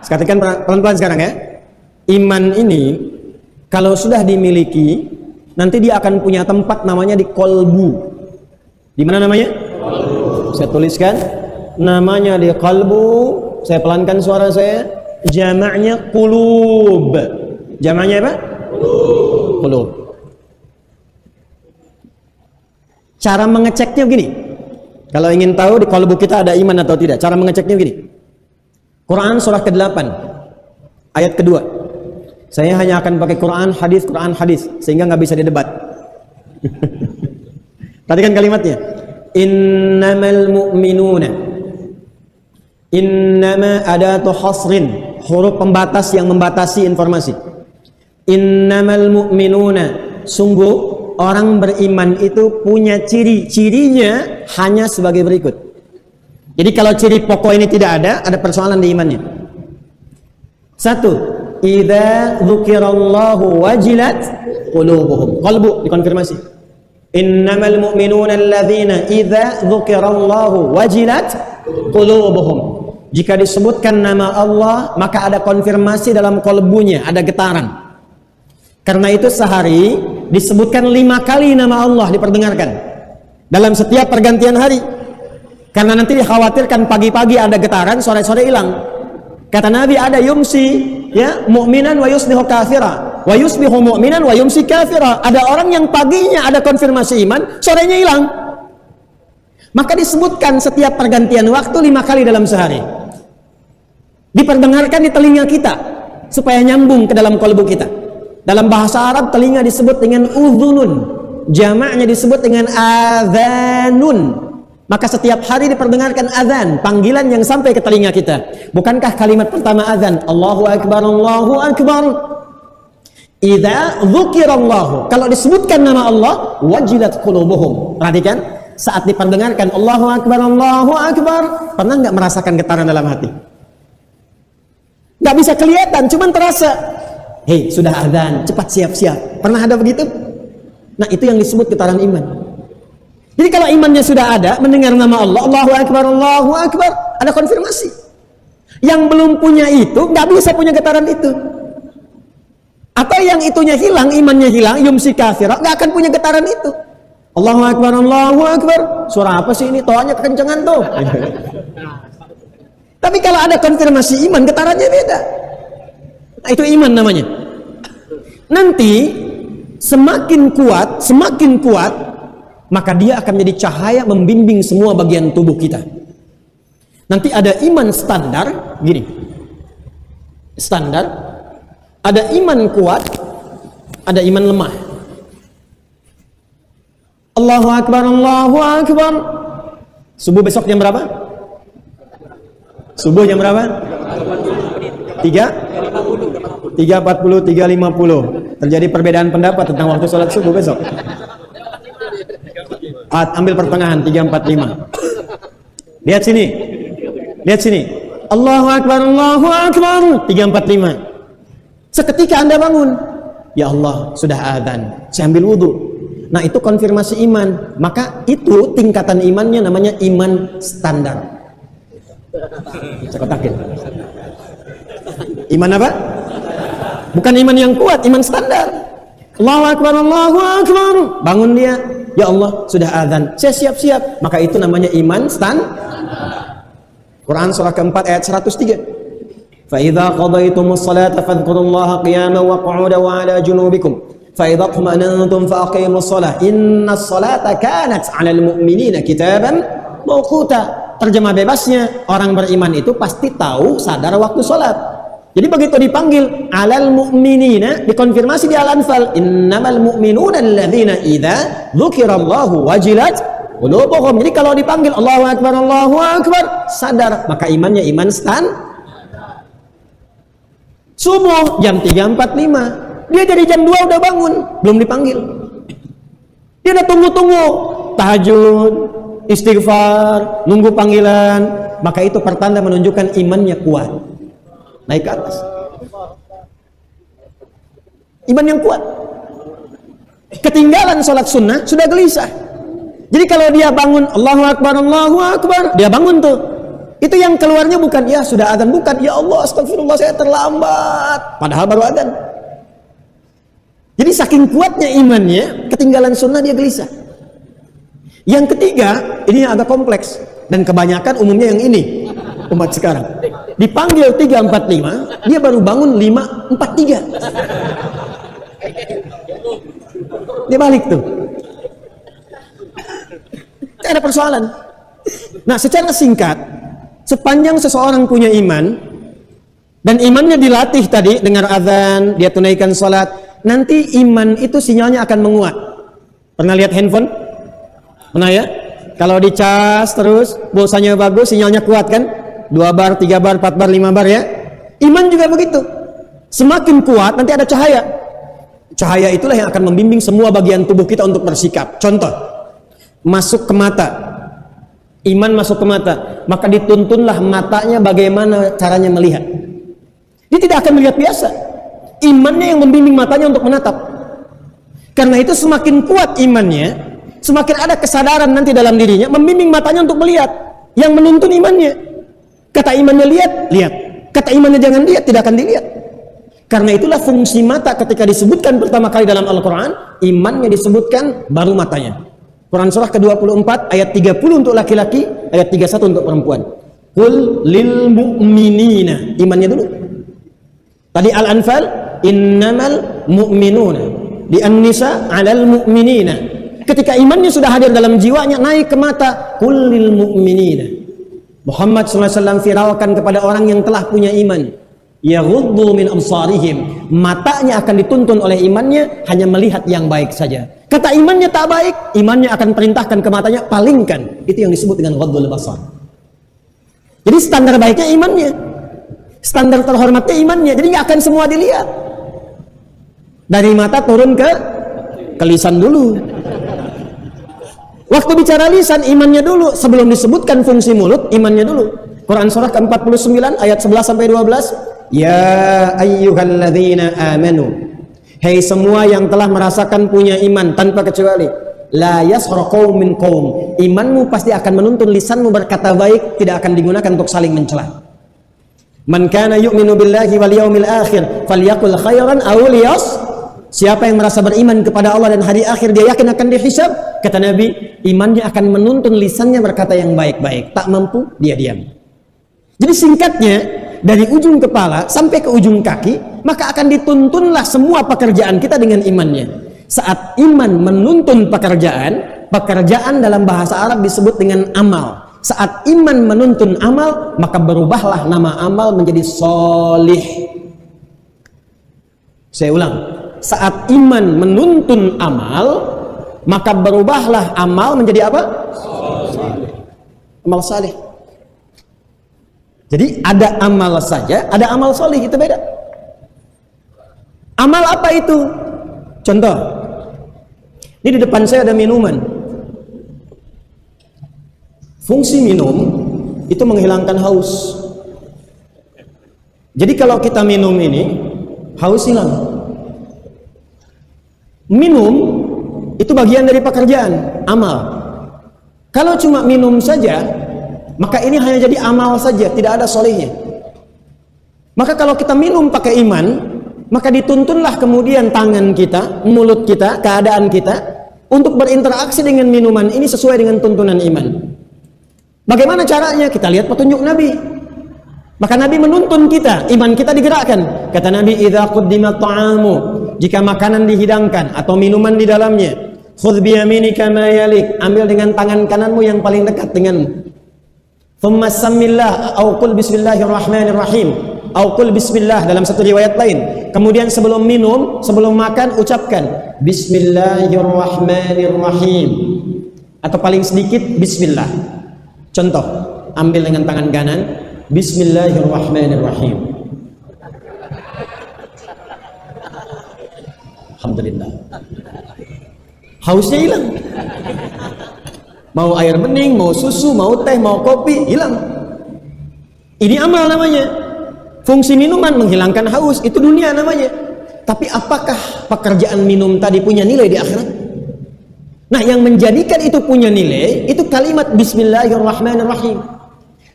[SPEAKER 2] Sekatikan pelan-pelan sekarang ya. Iman ini kalau sudah dimiliki, nanti dia akan punya tempat namanya di kolbu. Di mana namanya? Saya tuliskan namanya di kalbu. Saya pelankan suara saya. Jamaknya qulub. Jamaknya apa? Qulub. Cara mengeceknya begini. Kalau ingin tahu di kalbu kita ada iman atau tidak, cara mengeceknya begini. Quran surah ke-8 ayat kedua. Saya hanya akan pakai Quran hadis sehingga nggak bisa didebat. Perhatikan kalimatnya. Innamal mu'minuna. Innama adatu hasrin, huruf pembatas yang membatasi informasi. Innamal mu'minuna, sungguh orang beriman itu punya ciri-cirinya hanya sebagai berikut. Jadi kalau ciri pokok ini tidak ada persoalan di imannya. Satu, idza dzukirallahu wajilat qulubuhum. Qalbu dikonfirmasi. Innamal mu'minuna alladzina idza dzukirallahu wajilat qulubuhum. Jika disebutkan nama Allah, maka ada konfirmasi dalam kalbunya, ada getaran. Karena itu sehari disebutkan 5 kali nama Allah diperdengarkan dalam setiap pergantian hari. Karena nanti dikhawatirkan pagi-pagi ada getaran, sore-sore hilang. Kata Nabi ada yumsi ya mu'minan wa yusbihu kafira, wa yusbihu mu'minan wa yumsi kafira. Ada orang yang paginya ada konfirmasi iman, sorenya hilang. Maka disebutkan setiap pergantian waktu 5 kali dalam sehari. Diperdengarkan di telinga kita supaya nyambung ke dalam kalbu kita. Dalam bahasa Arab telinga disebut dengan udhunun, jamaknya disebut dengan adhanun. Maka setiap hari diperdengarkan azan, panggilan yang sampai ke telinga kita. Bukankah kalimat pertama azan, Allahu Akbar, Allahu Akbar. Idza dzukirallahu, kalau disebutkan nama Allah, wajilat qulubuhum. Perhatikan, saat diperdengarkan Allahu Akbar, Allahu Akbar, pernah nggak merasakan getaran dalam hati? Nggak bisa kelihatan, cuman terasa. Hei, sudah azan, cepat siap-siap. Pernah ada begitu? Nah, itu yang disebut getaran iman. Jadi kalau imannya sudah ada, mendengar nama Allah, Allahu Akbar, ada konfirmasi. Yang belum punya itu, nggak bisa punya getaran itu. Atau yang itunya hilang, imannya hilang, yumsi kafira, nggak akan punya getaran itu. Allahu Akbar. Suara apa sih ini? Toanya kekencangan tuh. Tapi kalau ada konfirmasi iman, getarannya beda. Nah, itu iman namanya. Nanti semakin kuat, maka dia akan menjadi cahaya membimbing semua bagian tubuh kita. Nanti ada iman standar, gini. Standar, ada iman kuat, ada iman lemah. Allahu Akbar. Subuh besok jam berapa? Subuh jam berapa? 3:40, 3:50. Terjadi perbedaan pendapat tentang waktu sholat subuh besok. Ambil pertengahan 3:45. Lihat sini. Allahu Akbar 3:45. Seketika Anda bangun, ya Allah sudah adzan, saya ambil wudu. Nah, itu konfirmasi iman. Maka itu tingkatan imannya namanya iman standar. Saya kotakin. Iman apa? Bukan iman yang kuat, iman standar. Allahu Akbar. Bangun dia, ya Allah sudah adzan, saya siap-siap. Maka itu namanya iman standar. Quran surah keempat ayat 103. Fa idza qadaytumus salata fadhkurullaha qiyaman wa qu'udan wa 'ala junubikum. Fa idza tuma'nantum fa aqimus shalah. Innas salata kanat 'alal mu'minina kitaban mawquta. Terjemah bebasnya, orang beriman itu pasti tahu, sadar waktu salat. Jadi begitu dipanggil 'alal mu'minina, dikonfirmasi di Al-Anfal, innamal mu'minuna alladzina idza dzukirallahu wajilat qulubuhum. Jadi kalau dipanggil Allahu Akbar, sadar, maka imannya iman standar. Subuh jam 3:45, dia dari jam 2 udah bangun, belum dipanggil. Dia udah tunggu-tunggu, tahajud, istighfar, nunggu panggilan. Maka itu pertanda menunjukkan imannya kuat, naik ke atas. Iman yang kuat. Ketinggalan sholat sunnah, sudah gelisah. Jadi kalau dia bangun, Allahu Akbar, dia bangun tuh. Itu yang keluarnya bukan, ya sudah adzan, bukan, ya Allah, astagfirullah saya terlambat. Padahal baru adzan. Jadi saking kuatnya imannya, ketinggalan sunnah dia gelisah. Yang ketiga, ini yang agak kompleks. Dan kebanyakan umumnya yang ini, umat sekarang. Dipanggil 3.45, dia baru bangun 5.43. Dia balik tuh. Tidak ada persoalan. Nah, secara singkat, sepanjang seseorang punya iman dan imannya dilatih tadi, dengar azan, dia tunaikan salat, nanti iman itu sinyalnya akan menguat. Pernah lihat handphone? Pernah ya? Kalau dicas terus, pulsanya bagus, sinyalnya kuat kan? 2 bar, 3 bar, 4 bar, 5 bar ya. Iman juga begitu. Semakin kuat nanti ada cahaya. Cahaya itulah yang akan membimbing semua bagian tubuh kita untuk bersikap. Contoh, masuk ke mata. Iman masuk ke mata, maka dituntunlah matanya bagaimana caranya melihat. Dia tidak akan melihat biasa. Imannya yang membimbing matanya untuk menatap. Karena itu semakin kuat imannya, semakin ada kesadaran nanti dalam dirinya membimbing matanya untuk melihat. Yang menuntun imannya. Kata imannya lihat, lihat. Kata imannya jangan lihat, tidak akan dilihat. Karena itulah fungsi mata ketika disebutkan pertama kali dalam Al-Quran, imannya disebutkan baru matanya. Quran surah ke-24 ayat 30 untuk laki-laki, ayat 31 untuk perempuan. Qul lil mu'minina, imannya dulu. Tadi Al-Anfal, innamal mu'minuna. Di An-Nisa, alal mu'minina. Ketika imannya sudah hadir dalam jiwanya, naik ke mata. Qul lil mu'minina. Muhammad SAW viralkan kepada orang yang telah punya iman. Yaghuddu min absarihim, matanya akan dituntun oleh imannya hanya melihat yang baik saja. Kata imannya tak baik, imannya akan perintahkan ke matanya palingkan. Itu yang disebut dengan ghaddul basar. Jadi standar baiknya imannya, standar terhormatnya imannya. Jadi nggak akan semua dilihat. Dari mata turun ke lisan dulu. Waktu bicara lisan, imannya dulu. Sebelum disebutkan fungsi mulut, imannya dulu. Quran surah ke-49 ayat 11 sampai 12. Ya ayyuhalladzina amanu, hei semua yang telah merasakan punya iman tanpa kecuali, la yaskhar qaumin qaum, imanmu pasti akan menuntun lisanmu berkata baik, tidak akan digunakan untuk saling mencela. Man kana yu'minu billahi wal yaumil akhir falyaqul khairan aw liyas. Siapa yang merasa beriman kepada Allah dan hari akhir, dia yakin akan dihisab. Kata Nabi, imannya akan menuntun lisannya berkata yang baik-baik. Tak mampu, dia diam. Jadi singkatnya, dari ujung kepala sampai ke ujung kaki, maka akan dituntunlah semua pekerjaan kita dengan imannya. Saat iman menuntun pekerjaan, pekerjaan dalam bahasa Arab disebut dengan amal. Saat iman menuntun amal, maka berubahlah nama amal menjadi solih. Saya ulang, saat iman menuntun amal, maka berubahlah amal menjadi apa? Solih. Amal salih. Jadi ada amal saja, ada amal solih, itu beda. Amal apa itu? Contoh, ini di depan saya ada minuman. Fungsi minum itu menghilangkan haus. Jadi kalau kita minum ini, haus hilang. Minum itu bagian dari pekerjaan, amal. Kalau cuma minum saja, maka ini hanya jadi amal saja, tidak ada solehnya. Maka kalau kita minum pakai iman, maka dituntunlah kemudian tangan kita, mulut kita, keadaan kita untuk berinteraksi dengan minuman ini sesuai dengan tuntunan iman. Bagaimana caranya? Kita lihat petunjuk Nabi. Maka Nabi menuntun kita, iman kita digerakkan. Kata Nabi, idza quddimat ta'amu, jika makanan dihidangkan atau minuman di dalamnya, khudh bi yaminika ma yalik, ambil dengan tangan kananmu yang paling dekat denganmu. Thumma samillah au qul bismillahirrahmanirrahim au qul bismillah dalam satu riwayat lain. Kemudian sebelum minum, sebelum makan ucapkan bismillahirrahmanirrahim atau paling sedikit bismillah. Contoh, ambil dengan tangan kanan bismillahirrahmanirrahim. Alhamdulillah. Hausnya hilang. Mau air bening, mau susu, mau teh, mau kopi, hilang. Ini amal namanya. Fungsi minuman menghilangkan haus, itu dunia namanya. Tapi apakah pekerjaan minum tadi punya nilai di akhirat? Nah, yang menjadikan itu punya nilai itu kalimat Bismillahirrahmanirrahim.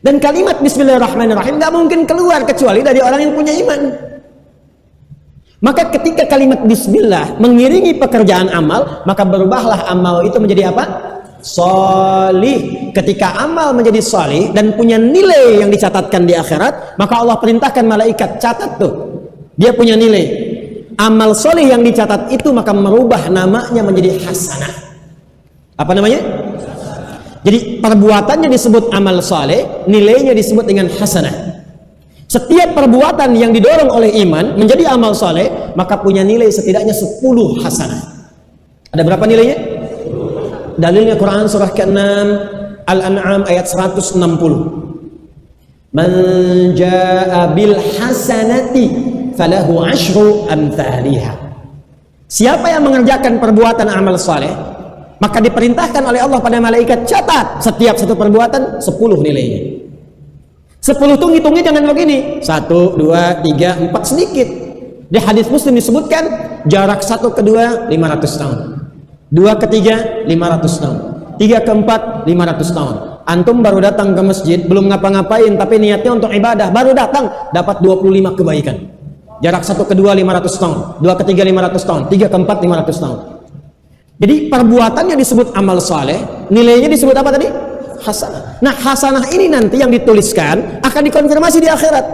[SPEAKER 2] Dan kalimat Bismillahirrahmanirrahim gak mungkin keluar kecuali dari orang yang punya iman. Maka ketika kalimat Bismillah mengiringi pekerjaan amal, maka berubahlah amal itu menjadi apa? Salih. Ketika amal menjadi salih dan punya nilai yang dicatatkan di akhirat, maka Allah perintahkan malaikat, catat tuh, dia punya nilai. Amal salih yang dicatat itu maka merubah namanya menjadi hasanah. Apa namanya? Jadi perbuatannya disebut amal saleh, nilainya disebut dengan hasanah. Setiap perbuatan yang didorong oleh iman menjadi amal saleh, maka punya nilai setidaknya 10 hasanah. Ada berapa nilainya? Dalilnya Quran surah ke-6 Al-An'am ayat 160. Man jaa'a bil hasanati falahu 'asyru amthaliha. Siapa yang mengerjakan perbuatan amal saleh, maka diperintahkan oleh Allah pada malaikat, catat setiap satu perbuatan 10 nilainya. 10 itu ngitungnya jangan begini 1, 2, 3, 4 sedikit. Di hadis Muslim disebutkan jarak 1 ke 2 500 tahun, 2 ke 3 500 tahun, 3 ke 4 500 tahun. Antum baru datang ke masjid, belum ngapa-ngapain tapi niatnya untuk ibadah, baru datang dapat 25 kebaikan. Jarak 1 ke 2 500 tahun, 2 ke 3 500 tahun, 3 ke 4 500 tahun. Jadi perbuatannya disebut amal saleh, nilainya disebut apa tadi? Hasanah. Nah, hasanah ini nanti yang dituliskan akan dikonfirmasi di akhirat.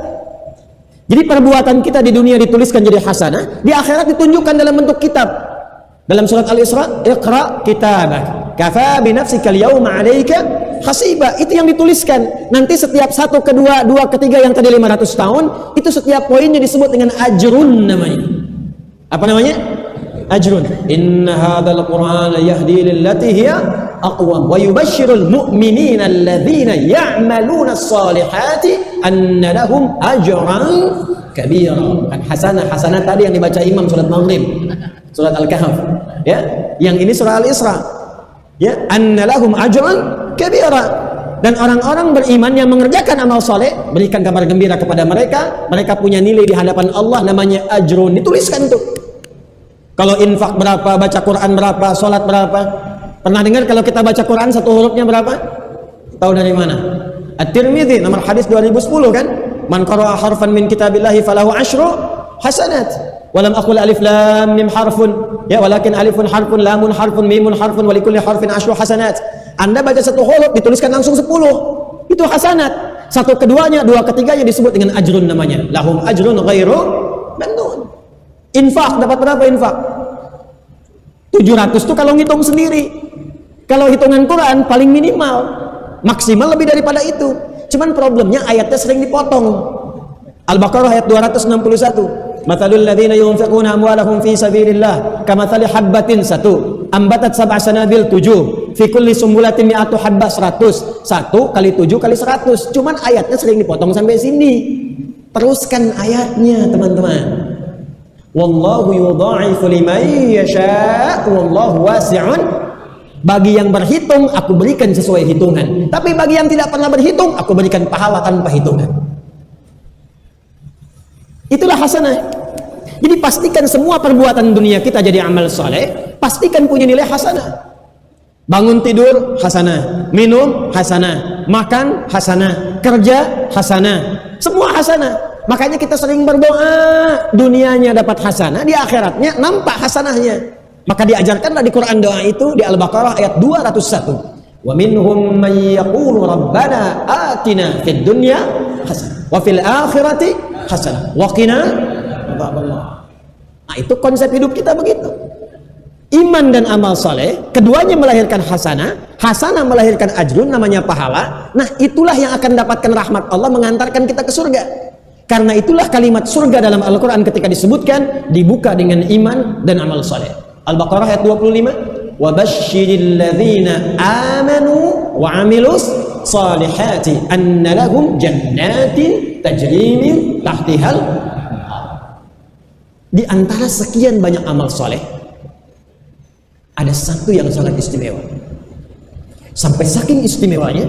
[SPEAKER 2] Jadi perbuatan kita di dunia dituliskan jadi hasanah, di akhirat ditunjukkan dalam bentuk kitab. Dalam surat Al-Isra, Iqra kitabak, kafa bi nafsika al-yawma 'alaika hasiba. Itu yang dituliskan. Nanti setiap 1 ke 2, 2 ke 3 yang tadi 500 tahun, itu setiap poinnya disebut dengan ajrun namanya. Apa namanya? Ajrun. Inna hadzal qur'ana yahdi lillati hiya aqwam wa yubashshirul mu'minina alladhina ya'maluna as-salihati anna lahum ajran kabira. Kan hasanah tadi yang dibaca imam salat maghrib, surat Al-Kahf, ya. Yang ini surah Al-Isra, ya, anna lahum ajran kabira. Dan orang-orang beriman yang mengerjakan amal soleh, berikan kabar gembira kepada mereka, mereka punya nilai di hadapan Allah namanya ajrun. Dituliskan tuh. Kalau infak berapa, baca Quran berapa, sholat berapa. Pernah dengar kalau kita baca Quran satu hurufnya berapa? Tahu dari mana? At-Tirmidzi nomor hadis 2010 kan? Man qara'a harfan min kitabillahi falahu 'asyru hasanat. Walam aqul alif lam mim harfun, ya, walakin alifun harfun, lamun harfun, mimun harfun, wa likulli harfin 'asyru hasanat. Anda baca satu huruf dituliskan langsung 10. Itu hasanat. Satu keduanya, 2 ketiganya disebut dengan ajrun namanya. Lahum ajrun ghairu mamnun. Infak dapat berapa infak? 700 tuh kalau ngitung sendiri. Kalau hitungan Quran paling minimal, maksimal lebih daripada itu. Cuman problemnya ayatnya sering dipotong. Al-Baqarah ayat 261. Mathalul ladzina yunfiquna amwalahum fi sabilillah kamathali habbatin 1 ambatat sab'a sanabil 7 fi kulli sumbulatin mi'atu habbah 100. 1 kali 7 kali 100. Cuman ayatnya sering dipotong sampai sini. Teruskan ayatnya, teman-teman. Wallahu yudha'ifu liman yasha' wallahu wasi'un. Bagi yang berhitung aku berikan sesuai hitungan, tapi bagi yang tidak pernah berhitung aku berikan pahala tanpa hitungan. Itulah hasanah. Jadi pastikan semua perbuatan dunia kita jadi amal soleh, pastikan punya nilai hasanah. Bangun tidur hasanah, minum hasanah, makan hasanah, kerja hasanah, semua hasanah. Makanya kita sering berdoa, dunianya dapat hasanah, di akhiratnya nampak hasanahnya. Maka diajarkanlah di Quran doa itu di Al-Baqarah ayat 201. Wa minhum man yaqulu rabbana atina fid dunya hasanah wa fil akhirati hasanah wa qina adzabannar. Nah, itu konsep hidup kita begitu. Iman dan amal saleh, keduanya melahirkan hasanah, hasanah melahirkan ajrun namanya pahala. Nah, itulah yang akan dapatkan rahmat Allah mengantarkan kita ke surga. Karena itulah kalimat surga dalam Al-Quran ketika disebutkan dibuka dengan iman dan amal saleh. Al-Baqarah ayat 25. Wa basyiril ladzina amanu wa 'amilus salihati anna lahum jannatin tajri min tahtihal. Di antara sekian banyak amal saleh ada satu yang sangat istimewa. Sampai saking istimewanya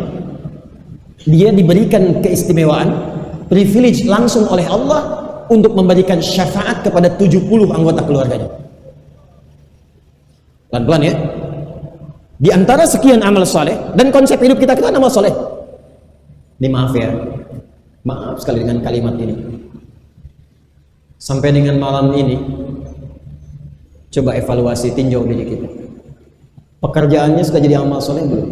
[SPEAKER 2] dia diberikan keistimewaan, privilege langsung oleh Allah untuk memberikan syafaat kepada 70 anggota keluarganya. Pelan-pelan ya. Di antara sekian amal soleh, dan konsep hidup kita kan amal soleh. Ini maaf ya, maaf sekali dengan kalimat ini. Sampai dengan malam ini, coba evaluasi, tinjau diri kita. Pekerjaannya sudah jadi amal soleh belum?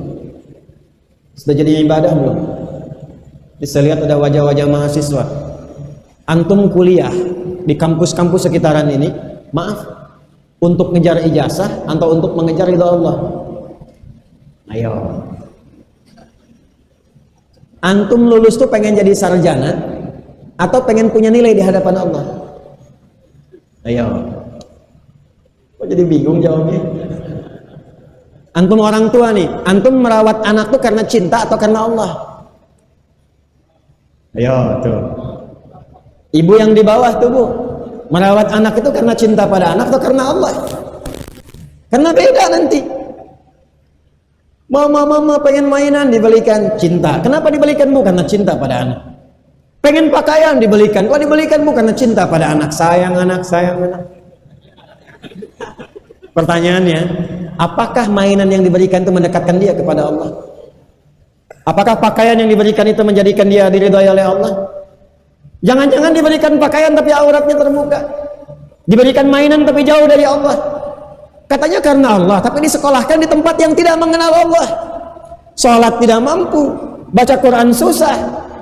[SPEAKER 2] Sudah jadi ibadah belum? Bisa lihat ada wajah-wajah mahasiswa. Antum kuliah di kampus-kampus sekitaran ini, maaf, untuk ngejar ijazah atau untuk mengejar ridha Allah? Ayo. Antum lulus tuh pengen jadi sarjana atau pengen punya nilai di hadapan Allah? Ayo. Kok jadi bingung jawabnya? Antum orang tua nih, antum merawat anak tuh karena cinta atau karena Allah? Ayo tuh. Ibu yang di bawah tuh Bu, merawat anak itu karena cinta pada anak atau karena Allah? Karena beda nanti. Mama pengen mainan dibelikan cinta. Kenapa dibelikan Bu? Karena cinta pada anak. Pengen pakaian dibelikan. Kok dibelikan Bu? Karena cinta pada anak. Sayang anak, sayang anak. Pertanyaannya, apakah mainan yang diberikan itu mendekatkan dia kepada Allah? Apakah pakaian yang diberikan itu menjadikan dia diridhai oleh Allah? Jangan-jangan diberikan pakaian tapi auratnya terbuka. Diberikan mainan tapi jauh dari Allah. Katanya karena Allah, tapi disekolahkan di tempat yang tidak mengenal Allah. Sholat tidak mampu, baca Quran susah.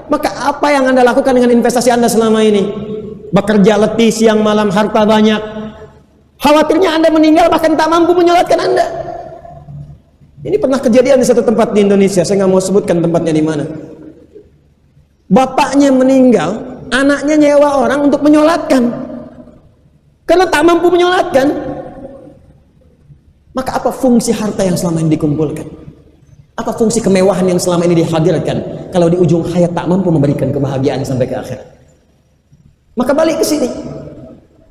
[SPEAKER 2] Maka apa yang Anda lakukan dengan investasi Anda selama ini? Bekerja letih siang malam, harta banyak. Khawatirnya Anda meninggal bahkan tak mampu menyolatkan Anda. Ini pernah kejadian di satu tempat di Indonesia, saya nggak mau sebutkan tempatnya di mana. Bapaknya meninggal, anaknya nyewa orang untuk menyolatkan. Karena tak mampu menyolatkan. Maka apa fungsi harta yang selama ini dikumpulkan? Apa fungsi kemewahan yang selama ini dihadirkan kalau di ujung hayat tak mampu memberikan kebahagiaan sampai ke akhirat? Maka balik ke sini.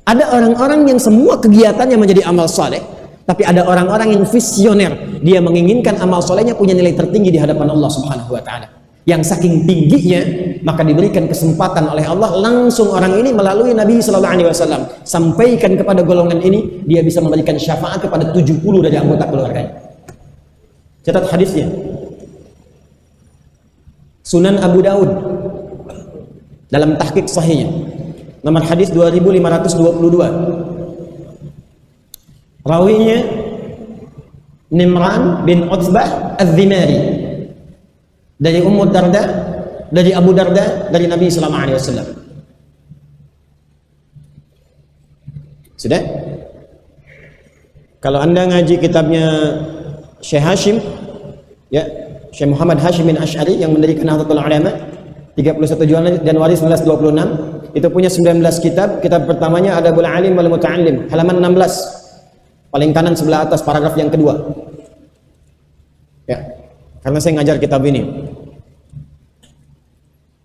[SPEAKER 2] Ada orang-orang yang semua kegiatannya menjadi amal soleh, tapi ada orang-orang yang visioner. Dia menginginkan amal solehnya punya nilai tertinggi di hadapan Allah Subhanahu wa Ta'ala. Yang saking tingginya, maka diberikan kesempatan oleh Allah langsung orang ini melalui Nabi Sallallahu Alaihi Wasallam sampaikan kepada golongan ini, dia bisa memberikan syafaat kepada 70 dari anggota keluarganya. Catat hadisnya. Sunan Abu Daud dalam tahqiq sahihnya, nomor hadis 2522. Rawinya Nimran bin Utsbah Az-Zimari. Dari Ummu Darda, dari Abu Darda, dari Nabi Sallallahu Alaihi Wasallam. Sudah? Kalau Anda ngaji kitabnya Syekh Hashim, ya, Syekh Muhammad Hashim bin Asy'ari yang mendirikan Nahdlatul Ulama, 31 Januari 1926, itu punya 19 kitab. Kitab pertamanya Adabul Alim wal Muta'allim, halaman 16, paling kanan sebelah atas, paragraf yang kedua. Ya. Karena saya ngajar kitab ini.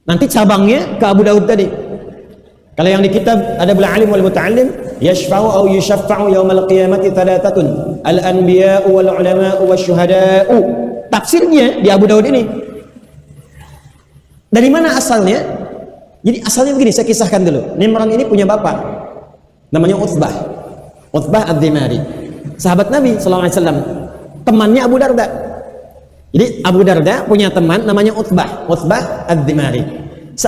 [SPEAKER 2] Nanti cabangnya ke Abu Daud tadi. Kalau yang di kitab Adabul Alim wal Muta'allim, yashfa'u aw yushaffa'u yaumal qiyamati thalathatun, al-anbiya'u wal ulama'u wasyuhada'u. Tafsirnya di Abu Daud ini. Dari mana asalnya? Jadi asalnya begini, saya kisahkan dulu. Nimran ini punya bapak. Namanya Utsbah. Utsbah Az-Zimari. Sahabat Nabi sallallahu alaihi wasallam. Temannya Abu Darda. Jadi Abu Darda punya teman namanya Utsbah Az-Zimari.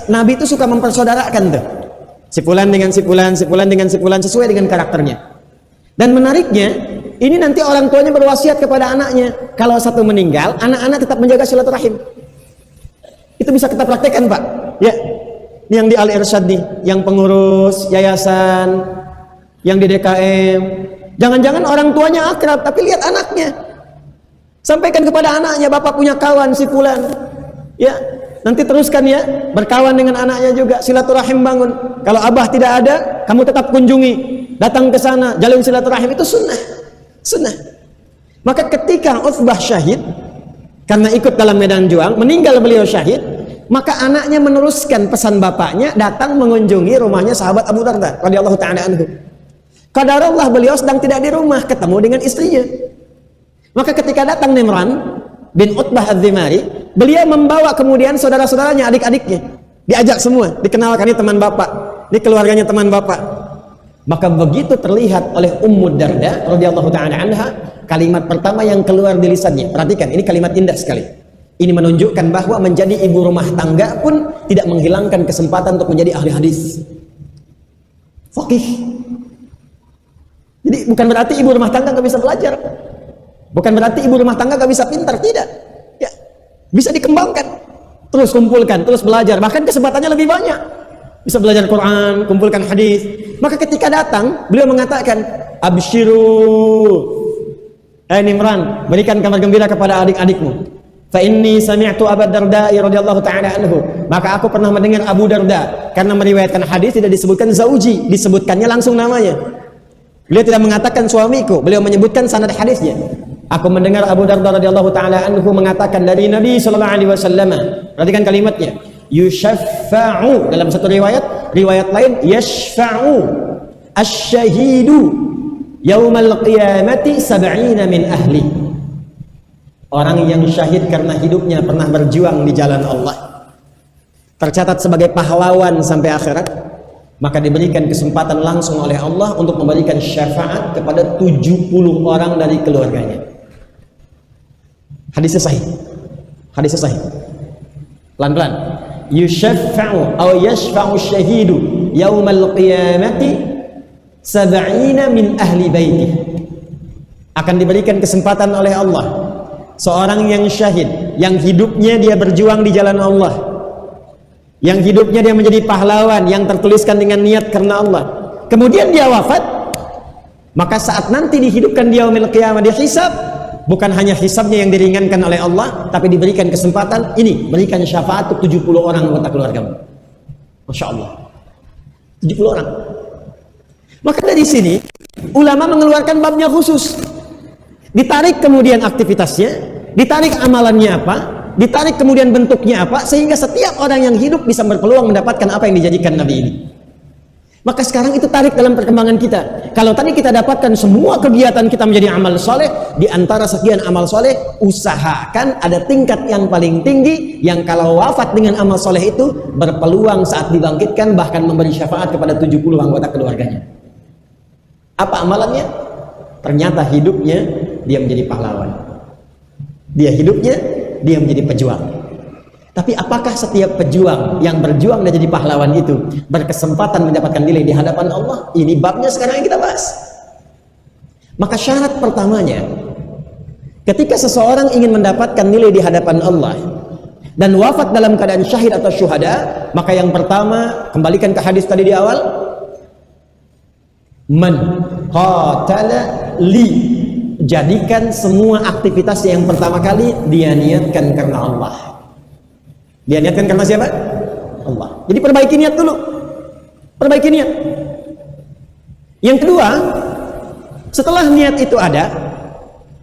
[SPEAKER 2] Nabi itu suka mempersaudarakan tuh. Sipulan dengan sipulan, sipulan dengan sipulan sesuai dengan karakternya. Dan menariknya, ini nanti orang tuanya berwasiat kepada anaknya. Kalau satu meninggal, anak-anak tetap menjaga silaturahim. Itu bisa kita praktekkan, Pak. Ya. Ini yang di Al-Irsyad nih, yang pengurus yayasan, yang di DKM. Jangan-jangan orang tuanya akrab, tapi lihat anaknya. Sampaikan kepada anaknya, bapak punya kawan si fulan. Ya, nanti teruskan ya, berkawan dengan anaknya juga, silaturahim bangun. Kalau abah tidak ada, kamu tetap kunjungi, datang ke sana, jalin silaturahim, itu sunnah. Sunnah. Maka ketika Utsbah syahid, karena ikut dalam medan juang, meninggal beliau syahid, maka anaknya meneruskan pesan bapaknya, datang mengunjungi rumahnya sahabat Abu Darda radhiyallahu ta'ala anhu. Qadarullah beliau sedang tidak di rumah, ketemu dengan istrinya. Maka ketika datang Nimran bin Utsbah Az-Zimari, beliau membawa kemudian saudara-saudaranya, adik-adiknya, diajak semua, dikenalkan ini teman bapak. Ini keluarganya teman bapak. Maka begitu terlihat oleh Ummu Darda radhiyallahu taala anha, kalimat pertama yang keluar di lisannya. Perhatikan, ini kalimat indah sekali. Ini menunjukkan bahwa menjadi ibu rumah tangga pun tidak menghilangkan kesempatan untuk menjadi ahli hadis. Faqih. Jadi bukan berarti ibu rumah tangga nggak bisa belajar. Bukan berarti ibu rumah tangga nggak bisa pintar, tidak. Ya, bisa dikembangkan. Terus kumpulkan, terus belajar. Bahkan kesempatannya lebih banyak. Bisa belajar Quran, kumpulkan hadis. Maka ketika datang, beliau mengatakan, "Absyiru, Nimran, berikan kabar gembira kepada adik-adikmu. Fa inni sami'tu Abu Darda radhiyallahu taala anhu." Maka aku pernah mendengar Abu Darda, karena meriwayatkan hadis tidak disebutkan zauji, disebutkannya langsung namanya. Beliau tidak mengatakan suamiku, beliau menyebutkan sanad hadisnya. Aku mendengar Abu Darda radhiyallahu taala anhu mengatakan dari Nabi sallallahu alaihi wasallam. Perhatikan kalimatnya. Yushaffa'u, dalam satu riwayat lain yashfa'u asy-syahidu yaumal qiyamati 70 min ahli. Orang yang syahid karena hidupnya pernah berjuang di jalan Allah, tercatat sebagai pahlawan sampai akhirat, maka diberikan kesempatan langsung oleh Allah untuk memberikan syafaat kepada 70 orang dari keluarganya. Hadisnya sahih. Hadisnya sahih. Pelan-pelan. Yushaffa'u atau yashfa'u syahidu yaumal qiyamati 70 min ahli baiti. Akan diberikan kesempatan oleh Allah seorang yang syahid, yang hidupnya dia berjuang di jalan Allah, yang hidupnya dia menjadi pahlawan, yang tertuliskan dengan niat karena Allah, kemudian dia wafat, maka saat nanti dihidupkan di yaumil qiyamah, dihisab, bukan hanya hisabnya yang diringankan oleh Allah, tapi diberikan kesempatan ini, berikan syafaat untuk 70 orang anggota keluargamu. Masya Allah, 70 orang. Maka dari sini ulama mengeluarkan babnya khusus, ditarik kemudian aktivitasnya, ditarik amalannya apa, ditarik kemudian bentuknya apa, sehingga setiap orang yang hidup bisa berpeluang mendapatkan apa yang dijadikan Nabi ini. Maka sekarang itu tarik dalam perkembangan kita. Kalau tadi kita dapatkan semua kegiatan kita menjadi amal soleh, di antara sekian amal soleh, usahakan ada tingkat yang paling tinggi, yang kalau wafat dengan amal soleh itu berpeluang saat dibangkitkan bahkan memberi syafaat kepada 70 anggota keluarganya. Apa amalannya? Ternyata hidupnya dia menjadi pahlawan. Dia hidupnya dia menjadi pejuang. Tapi apakah setiap pejuang yang berjuang dan jadi pahlawan itu berkesempatan mendapatkan nilai di hadapan Allah? Ini babnya sekarang yang kita bahas. Maka syarat pertamanya, ketika seseorang ingin mendapatkan nilai di hadapan Allah dan wafat dalam keadaan syahid atau syuhada, maka yang pertama, kembalikan ke hadis tadi di awal, man qatala li, jadikan semua aktivitas yang pertama kali dia niatkan karena Allah. Dia niatkan karena siapa? Allah. Jadi perbaiki niat dulu. Perbaiki niat. Yang kedua, setelah niat itu ada,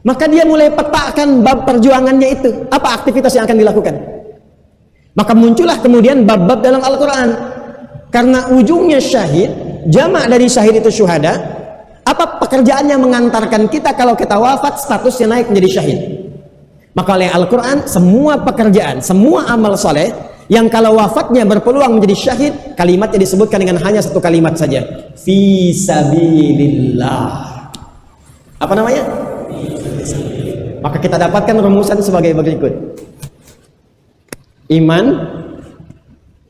[SPEAKER 2] maka dia mulai petakan bab perjuangannya itu. Apa aktivitas yang akan dilakukan? Maka muncullah kemudian bab-bab dalam Al-Quran. Karena ujungnya syahid, jamak dari syahid itu syuhada. Apa pekerjaan yang mengantarkan kita kalau kita wafat statusnya naik menjadi syahid? Maka oleh Al-Quran, semua pekerjaan, semua amal soleh yang kalau wafatnya berpeluang menjadi syahid, kalimatnya disebutkan dengan hanya satu kalimat saja, fi sabilillah. Apa namanya? Maka kita dapatkan rumusan sebagai berikut. Iman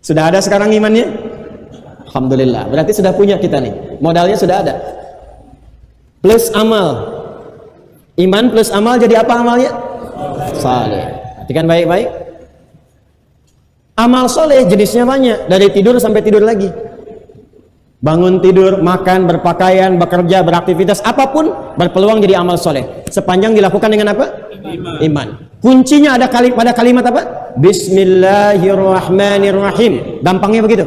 [SPEAKER 2] sudah ada sekarang imannya? Alhamdulillah, berarti sudah punya kita nih, modalnya sudah ada. Plus amal, iman plus amal jadi apa amalnya? Saleh. Perhatikan baik-baik. Amal soleh jenisnya banyak, dari tidur sampai tidur lagi. Bangun tidur, makan, berpakaian, bekerja, beraktivitas, apapun berpeluang jadi amal soleh. Sepanjang dilakukan dengan apa? Iman. Kuncinya ada pada kalimat apa? Bismillahirrahmanirrahim. Gampangnya begitu.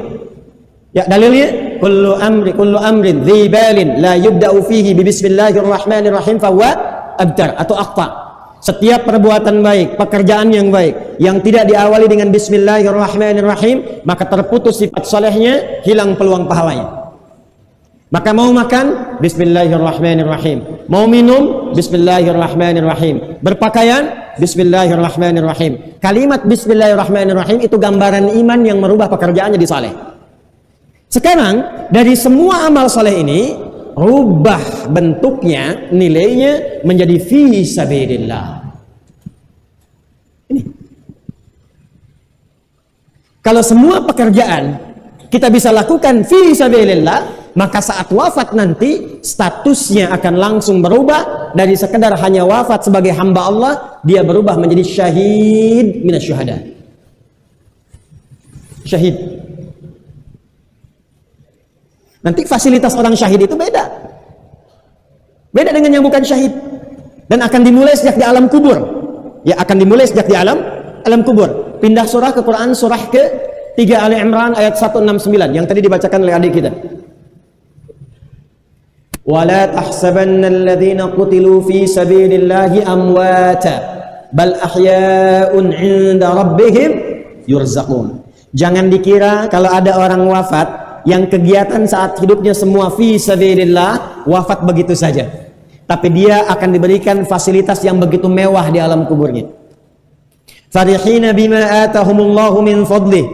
[SPEAKER 2] Ya, dalilnya kullu amrin dzibalin la yubda'u fihi bi bismillahirrahmanirrahim fahuwa abtar atau aqta. Setiap perbuatan baik, pekerjaan yang baik yang tidak diawali dengan bismillahirrahmanirrahim, maka terputus sifat solehnya, hilang peluang pahalanya. Maka mau makan, bismillahirrahmanirrahim. Mau minum, bismillahirrahmanirrahim. Berpakaian, bismillahirrahmanirrahim. Kalimat bismillahirrahmanirrahim itu gambaran iman yang merubah pekerjaannya di saleh. Sekarang dari semua amal soleh ini, rubah bentuknya, nilainya menjadi fi sabilillah. Ini. Kalau semua pekerjaan kita bisa lakukan fi sabilillah, maka saat wafat nanti statusnya akan langsung berubah dari sekedar hanya wafat sebagai hamba Allah, dia berubah menjadi syahid minasyuhada. Syahid. Nanti fasilitas orang syahid itu beda. Beda dengan yang bukan syahid. Dan akan dimulai sejak di alam kubur. Ya, akan dimulai sejak di alam kubur. Pindah surah ke Quran, surah ke 3 Ali Imran ayat 169 yang tadi dibacakan oleh adik kita. وَلَا تَحْسَبَنَّ الَّذِينَ قُتِلُوا فِي سَبِيلِ اللَّهِ أَمْوَاتًا بَلْ أَحْيَاءٌ عِندَ رَبِّهِمْ يُرْزَقُونَ. Jangan dikira kalau ada orang wafat yang kegiatan saat hidupnya semua fi sabilillah, wafat begitu saja. Tapi dia akan diberikan fasilitas yang begitu mewah di alam kuburnya. Farihina bima atahumullahu min fadlih.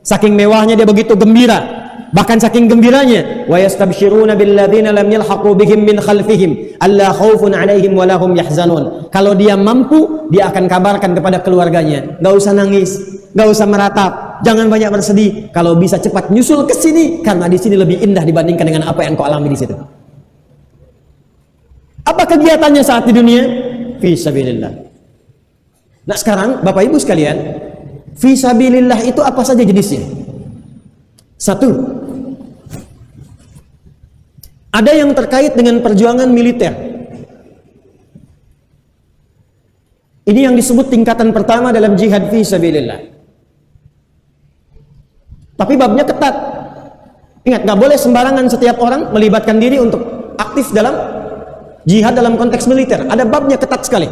[SPEAKER 2] Saking mewahnya dia begitu gembira. Bahkan saking gembiranya, wa yastabshiruna billadzina lam yalhaqu bihim min khalfihim alla khaufun 'alaihim wa lahum yahzanun. Kalau dia mampu, dia akan kabarkan kepada keluarganya, enggak usah nangis, enggak usah meratap, jangan banyak bersedih. Kalau bisa cepat nyusul ke sini karena di sini lebih indah dibandingkan dengan apa yang kau alami di situ. Apa kegiatannya saat di dunia? Fi sabilillah. Nah, sekarang Bapak Ibu sekalian, fi sabilillah itu apa saja jenisnya? Satu, ada yang terkait dengan perjuangan militer. Ini yang disebut tingkatan pertama dalam jihad fi sabilillah. Tapi babnya ketat. Ingat, nggak boleh sembarangan setiap orang melibatkan diri untuk aktif dalam jihad dalam konteks militer. Ada babnya ketat sekali.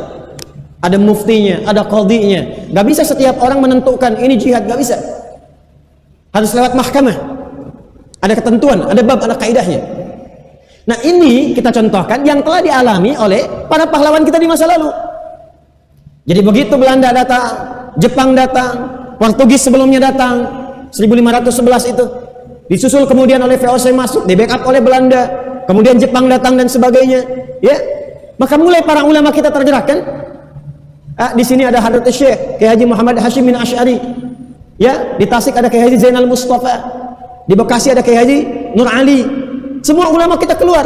[SPEAKER 2] Ada muftinya, ada qadhinya. Nggak bisa setiap orang menentukan ini jihad, nggak bisa. Harus lewat mahkamah. Ada ketentuan, ada bab, ada kaidahnya. Nah, ini kita contohkan yang telah dialami oleh para pahlawan kita di masa lalu. Jadi begitu Belanda datang, Jepang datang, Portugis sebelumnya datang, 1511 itu. Disusul kemudian oleh VOC masuk, di backup oleh Belanda, kemudian Jepang datang dan sebagainya. Ya, maka mulai para ulama kita tergerak kan. Di sini ada Hadrat Syekh Kiai Haji Muhammad Hashim bin Asy'ari. Ya, di Tasik ada Kiai Haji Zainal Mustafa, di Bekasi ada Kiai Haji Nur Ali. Semua ulama kita keluar.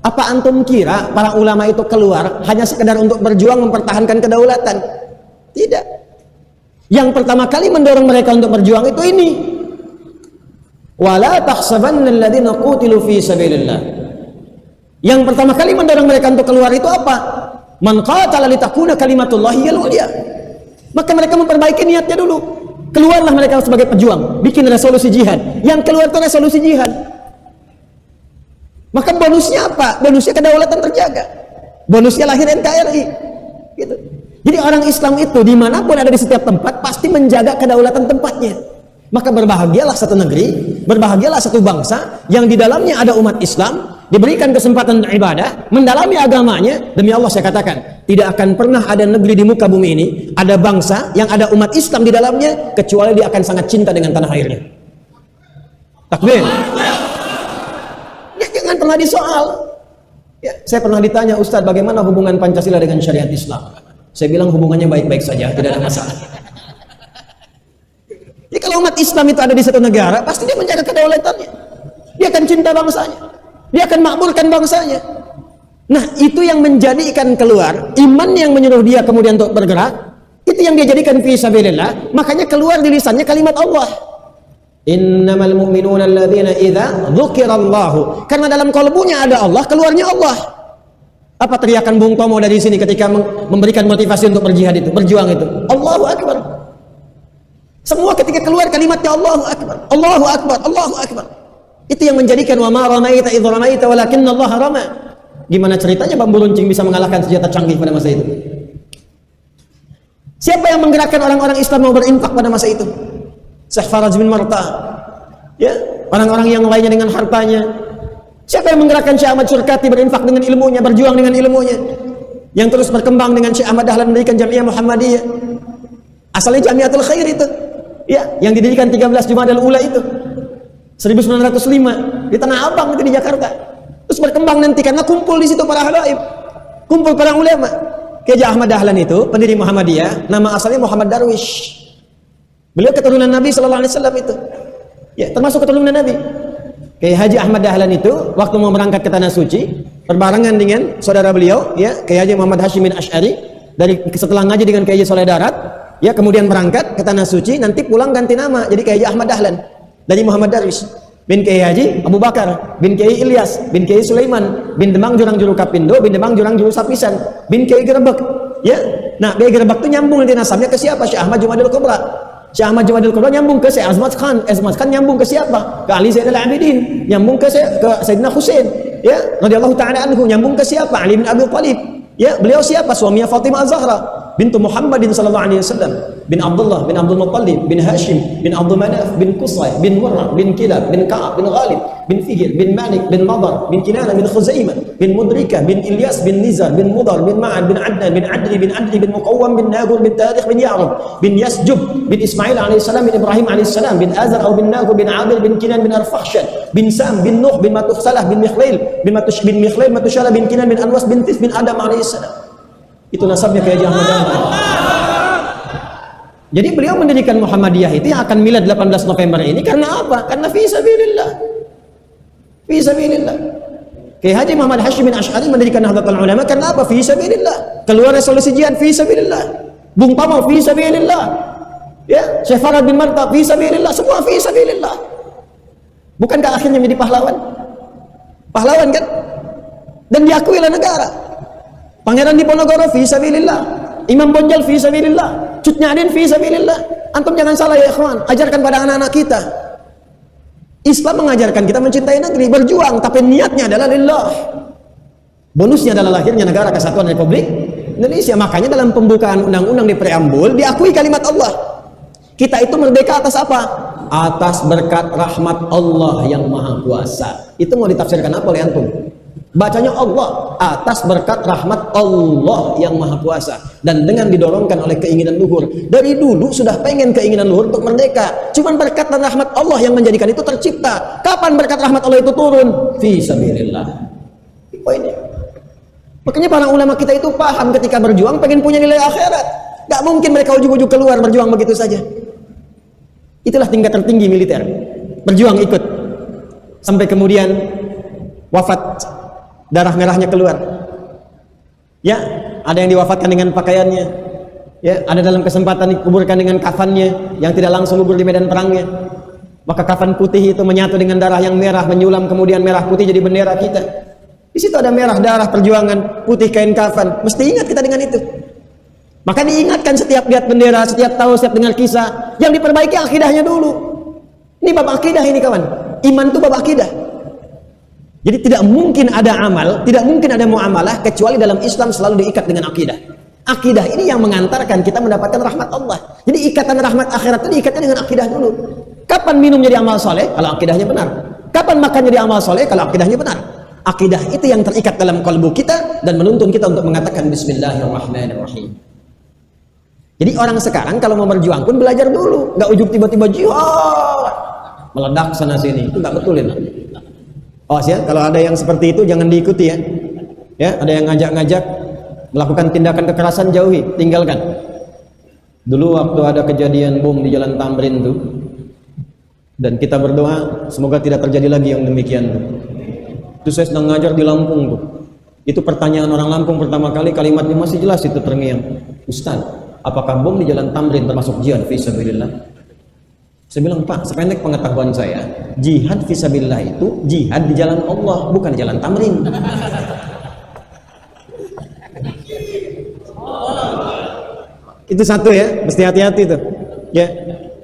[SPEAKER 2] Apa antum kira para ulama itu keluar hanya sekedar untuk berjuang mempertahankan kedaulatan? Tidak. Yang pertama kali mendorong mereka untuk berjuang itu ini. Wala tahsabanna alladziina qutilu fi sabilillah. Yang pertama kali mendorong mereka untuk keluar itu apa? Man qatala litakuna kalimatullahi yal ulya. Maka mereka memperbaiki niatnya dulu. Keluarlah mereka sebagai pejuang, bikin resolusi jihad. Yang keluar itu resolusi jihad. Maka bonusnya apa? Bonusnya kedaulatan terjaga. Bonusnya lahir NKRI. Gitu. Jadi orang Islam itu dimanapun ada di setiap tempat pasti menjaga kedaulatan tempatnya. Maka berbahagialah satu negeri, berbahagialah satu bangsa yang di dalamnya ada umat Islam, diberikan kesempatan beribadah, mendalami agamanya. Demi Allah saya katakan, tidak akan pernah ada negeri di muka bumi ini, ada bangsa yang ada umat Islam di dalamnya, kecuali dia akan sangat cinta dengan tanah airnya. Takbir. Ya, jangan pernah disoal. Ya, saya pernah ditanya, Ustadz, bagaimana hubungan Pancasila dengan syariat Islam? Saya bilang hubungannya baik-baik saja, tidak ada masalah. Jadi kalau umat Islam itu ada di satu negara, pasti dia menjaga kedaulatannya. Dia akan cinta bangsanya. Dia akan makmurkan bangsanya. Nah, itu yang menjadikan keluar, iman yang menyuruh dia kemudian untuk bergerak, itu yang dia jadikan fi sabilillah. Makanya keluar di lisannya kalimat Allah. Innamal mu'minuna alladzina idza dzukirallahu. Karena dalam kalbunya ada Allah, keluarnya Allah. Apa teriakan Bung Tomo dari sini ketika memberikan motivasi untuk berjihad itu, berjuang itu? Allahu Akbar. Semua ketika keluar kalimatnya Allahu Akbar, Allahu Akbar, Allahu Akbar. Itu yang menjadikan wa ma ramaita idz ramaita walakinna Allah rama. Gimana ceritanya bambu runcing bisa mengalahkan senjata canggih pada masa itu? Siapa yang menggerakkan orang-orang Islam mau berinfak pada masa itu? Syekh Faraj bin Marta. Ya, orang-orang yang lainnya dengan hartanya. Siapa yang menggerakkan Syekh Ahmad Surkati berinfak dengan ilmunya, berjuang dengan ilmunya? Yang terus berkembang dengan Syekh Ahmad Dahlan mendirikan Jamiah Muhammadiyah. Asalnya Jamiatul Khair itu. Ya, yang didirikan 13 Jumadal Ula itu. 1905 di Tanah Abang itu di Jakarta. Terus berkembang nanti karena kumpul di situ para habaib, kumpul para ulama. Kiai Ahmad Dahlan itu pendiri Muhammadiyah, nama asalnya Muhammad Darwish. Beliau keturunan Nabi sallallahu alaihi wasallam itu. Ya, termasuk keturunan Nabi. Kiai Haji Ahmad Dahlan itu waktu mau berangkat ke Tanah Suci, berbarengan dengan saudara beliau, ya, Kiai Haji Muhammad Hashim bin Asy'ari, setelah ngaji dengan Kiai Haji Soleh Darat, ya, kemudian berangkat ke Tanah Suci, nanti pulang ganti nama jadi Kiai Haji Ahmad Dahlan dari Muhammad Darwish bin Kiai Haji Abu Bakar bin Kiai Ilyas bin Kiai Sulaiman bin Demang Jurang Juru Kapindo bin Demang Jurang Juru Sapisan bin Kiai Gerebek, ya. Nah, Kiai Gerebek itu nyambung nanti nasabnya ke siapa? Syekh Ahmad Jumadil Kubra. Syekh Ahmad Jumadil Kubra nyambung ke Syekh Azmat Khan. Azmat Khan nyambung ke siapa? Ke Ali Zainal Abidin. Nyambung ke Sayyidina Husain, ya, radhiyallahu taala anhu. Nyambung ke siapa? Ali bin Abi Thalib. Ya, beliau siapa? Suaminya Fatimah Az-Zahra bintu Muhammadin sallallahu alaihi wasallam, bin Abdullah bin Abdul Muttalib bin Hashim bin Abdul Manaf bin Qusay bin Murrah bin Kilab bin Ka'ab bin Ghalib bin Fihr bin Malik bin Madar bin Kinana bin Khuzaimah bin Mudrika bin Ilyas bin Nizar bin Mudar bin Ma'ad bin Adnan bin Adli bin Muqawwam bin Nagur bin Tarikh bin Ya'rub bin Yasjub bin Ismail alaihi salam bin Ibrahim alaihi salam bin Azar atau bin Nagur bin Adil bin Kinan bin Arfakhshan bin Sam bin Nuh bin Matusalah bin Mikhlail bin Matushala bin Kinan bin Anwas bin Tis bin Adam alaihi salam. Itu nasabnya Kiai Haji Ahmad Dahlan. Jadi beliau mendirikan Muhammadiyah itu yang akan milad 18 November ini karena apa? Karena fi sabilillah. Fi sabilillah. Kiai Haji Muhammad Hashim bin Asy'ari mendirikan Nahdlatul Ulama karena apa? Fi sabilillah. Keluar resolusi jihad fi sabilillah. Bung Tomo fi sabilillah. Ya, Syekh Farad bin Marta fi sabilillah, semua fi sabilillah. Bukankah akhirnya menjadi pahlawan? Pahlawan kan? Dan diakui oleh negara. Pangeran Diponegoro fi sabilillah, Imam Bonjol fi sabilillah, Cut Nyadin fi sabilillah. Antum jangan salah ya ikhwan, ajarkan pada anak-anak kita. Islam mengajarkan kita mencintai negeri, berjuang, tapi niatnya adalah lillah. Bonusnya adalah lahirnya negara kesatuan Republik Indonesia. Makanya dalam pembukaan undang-undang di preambul diakui kalimat Allah. Kita itu merdeka atas apa? Atas berkat rahmat Allah yang Maha Kuasa. Itu mau ditafsirkan apa oleh antum? Bacanya Allah, atas berkat rahmat Allah yang Maha Kuasa, dan dengan didorongkan oleh keinginan luhur. Dari dulu sudah pengen keinginan luhur untuk merdeka, cuman berkat dan rahmat Allah yang menjadikan itu tercipta. Kapan berkat rahmat Allah itu turun? Fi sabilillah. Poinnya. Makanya para ulama kita itu paham ketika berjuang pengen punya nilai akhirat. Gak mungkin mereka ujuk-ujuk keluar berjuang begitu saja. Itulah tingkat tertinggi militer. Berjuang ikut sampai kemudian wafat. Darah merahnya keluar. Ya, ada yang diwafatkan dengan pakaiannya. Ya, ada dalam kesempatan dikuburkan dengan kafannya yang tidak langsung gugur di medan perangnya. Maka kafan putih itu menyatu dengan darah yang merah, menyulam kemudian merah putih jadi bendera kita. Di situ ada merah darah perjuangan, putih kain kafan. Mesti ingat kita dengan itu. Maka diingatkan setiap lihat bendera, setiap tahu, setiap dengar kisah. Yang diperbaiki akidahnya dulu. Ini bab akidah ini kawan. Iman itu bab akidah. Jadi tidak mungkin ada amal, tidak mungkin ada muamalah kecuali dalam Islam selalu diikat dengan akidah. Akidah ini yang mengantarkan kita mendapatkan rahmat Allah. Jadi ikatan rahmat akhirat itu diikatnya dengan akidah dulu. Kapan minum jadi amal soleh? Kalau akidahnya benar. Kapan makan jadi amal soleh? Kalau akidahnya benar. Akidah itu yang terikat dalam kalbu kita dan menuntun kita untuk mengatakan Bismillahirrahmanirrahim. Jadi orang sekarang kalau mau berjuang pun belajar dulu, nggak ujuk tiba-tiba jihad meledak sana sini, itu nggak betul ya. Awas ya, kalau ada yang seperti itu jangan diikuti ya. Ya, ada yang ngajak-ngajak melakukan tindakan kekerasan, jauhi, tinggalkan. Dulu waktu ada kejadian bom di Jalan Tamrin tuh, dan kita berdoa semoga tidak terjadi lagi yang demikian tuh. Itu saya sedang ngajar di Lampung tuh. Itu pertanyaan orang Lampung pertama kali, kalimatnya masih jelas itu terngiang. Ustaz, apakah bom di Jalan Tamrin termasuk jihad fi sabilillah? Saya bilang, Pak, sependek pengetahuan saya, jihad fisabilillah itu jihad di jalan Allah, bukan di jalan Tamrin. Itu satu ya, mesti hati-hati tuh. Ya,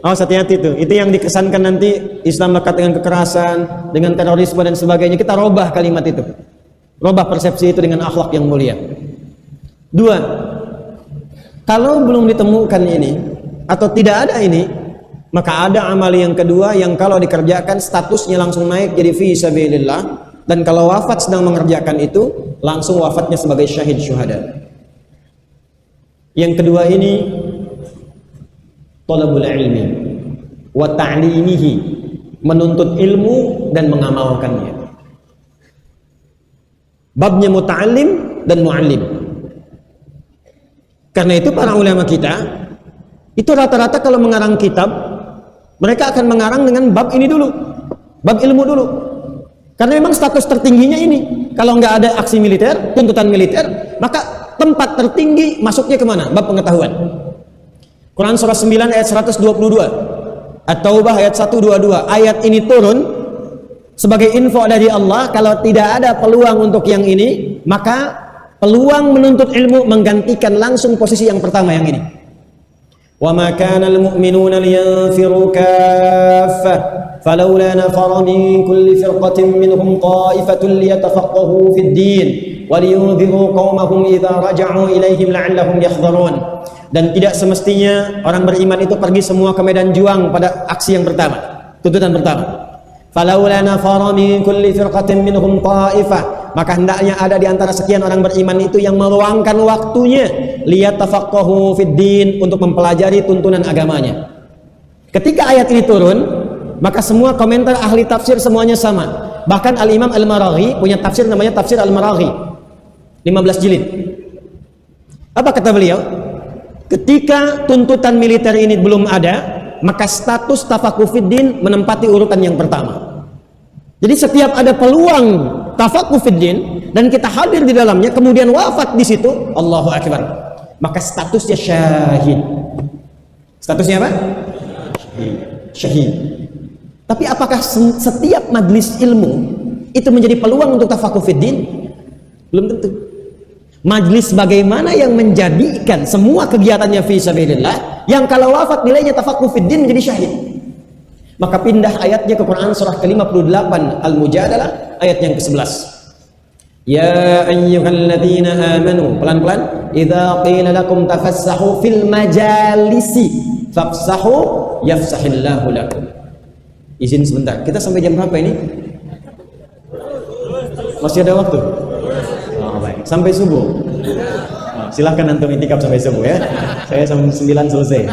[SPEAKER 2] awas hati-hati tuh. Itu yang dikesankan nanti Islam lekat dengan kekerasan, dengan terorisme dan sebagainya. Kita robah kalimat itu, robah persepsi itu dengan akhlak yang mulia. Dua, kalau belum ditemukan ini atau tidak ada ini, maka ada amal yang kedua yang kalau dikerjakan statusnya langsung naik jadi fi sabilillah, dan kalau wafat sedang mengerjakan itu langsung wafatnya sebagai syahid syuhada. Yang kedua ini talabul ilmi wa ta'limihi menuntut ilmu dan mengamalkannya. Babnya muta'allim dan mu'allim. Karena itu para ulama kita itu rata-rata kalau mengarang kitab, mereka akan mengarang dengan bab ini dulu, bab ilmu dulu. Karena memang status tertingginya ini. Kalau nggak ada aksi militer, tuntutan militer, maka tempat tertinggi masuknya kemana? Bab pengetahuan. Quran surah 9 ayat 122, At-Taubah ayat 122. Ayat ini turun sebagai info dari Allah. Kalau tidak ada peluang untuk yang ini, maka peluang menuntut ilmu menggantikan langsung posisi yang pertama yang ini. Wa ma kana al-mu'minuna liyanfiru kaffah falawla nafara min kulli firqatin minhum ta'ifatun liyatafaqahu fid din wa liyunziru qaumahum idza raja'u ilaihim la'allahum yahdharun. Dan tidak semestinya orang beriman itu pergi semua ke medan juang pada aksi yang pertama, tuntutan pertama. Falawla nafara min kulli firqatin minhum ta'ifah, maka hendaknya ada di antara sekian orang beriman itu yang meluangkan waktunya liyatafaqahu fid din, untuk mempelajari tuntunan agamanya. Ketika ayat ini turun, maka semua komentar ahli tafsir semuanya sama. Bahkan Al-Imam Al-Maraghi punya tafsir namanya Tafsir Al-Maraghi 15 jilid. Apa kata beliau? Ketika tuntutan militer ini belum ada, maka status tafaqquh fid din menempati urutan yang pertama. Jadi setiap ada peluang tafaqquh fid din dan kita hadir di dalamnya, kemudian wafat di situ, Allahu Akbar, maka statusnya syahid. Statusnya apa? Syahid. Tapi apakah setiap majlis ilmu itu menjadi peluang untuk tafaqquh fid din? Belum tentu. Majlis bagaimana yang menjadikan semua kegiatannya fi sabilillah, yang kalau wafat nilainya tafaqquh fid din menjadi syahid. Maka pindah ayatnya ke Quran surah ke-58 Al-Mujadalah ayat yang ke-11. Ya ayyuhalladzina amanu, pelan-pelan, idza qila lakum tafassahu fil majalisi fafsahu yafsahillahu lakum. Izin sebentar, kita sampai jam berapa ini? Masih ada waktu? Oh, baik. Sampai subuh. Oh, silahkan antum itikaf sampai subuh ya. Saya sampai 9 selesai.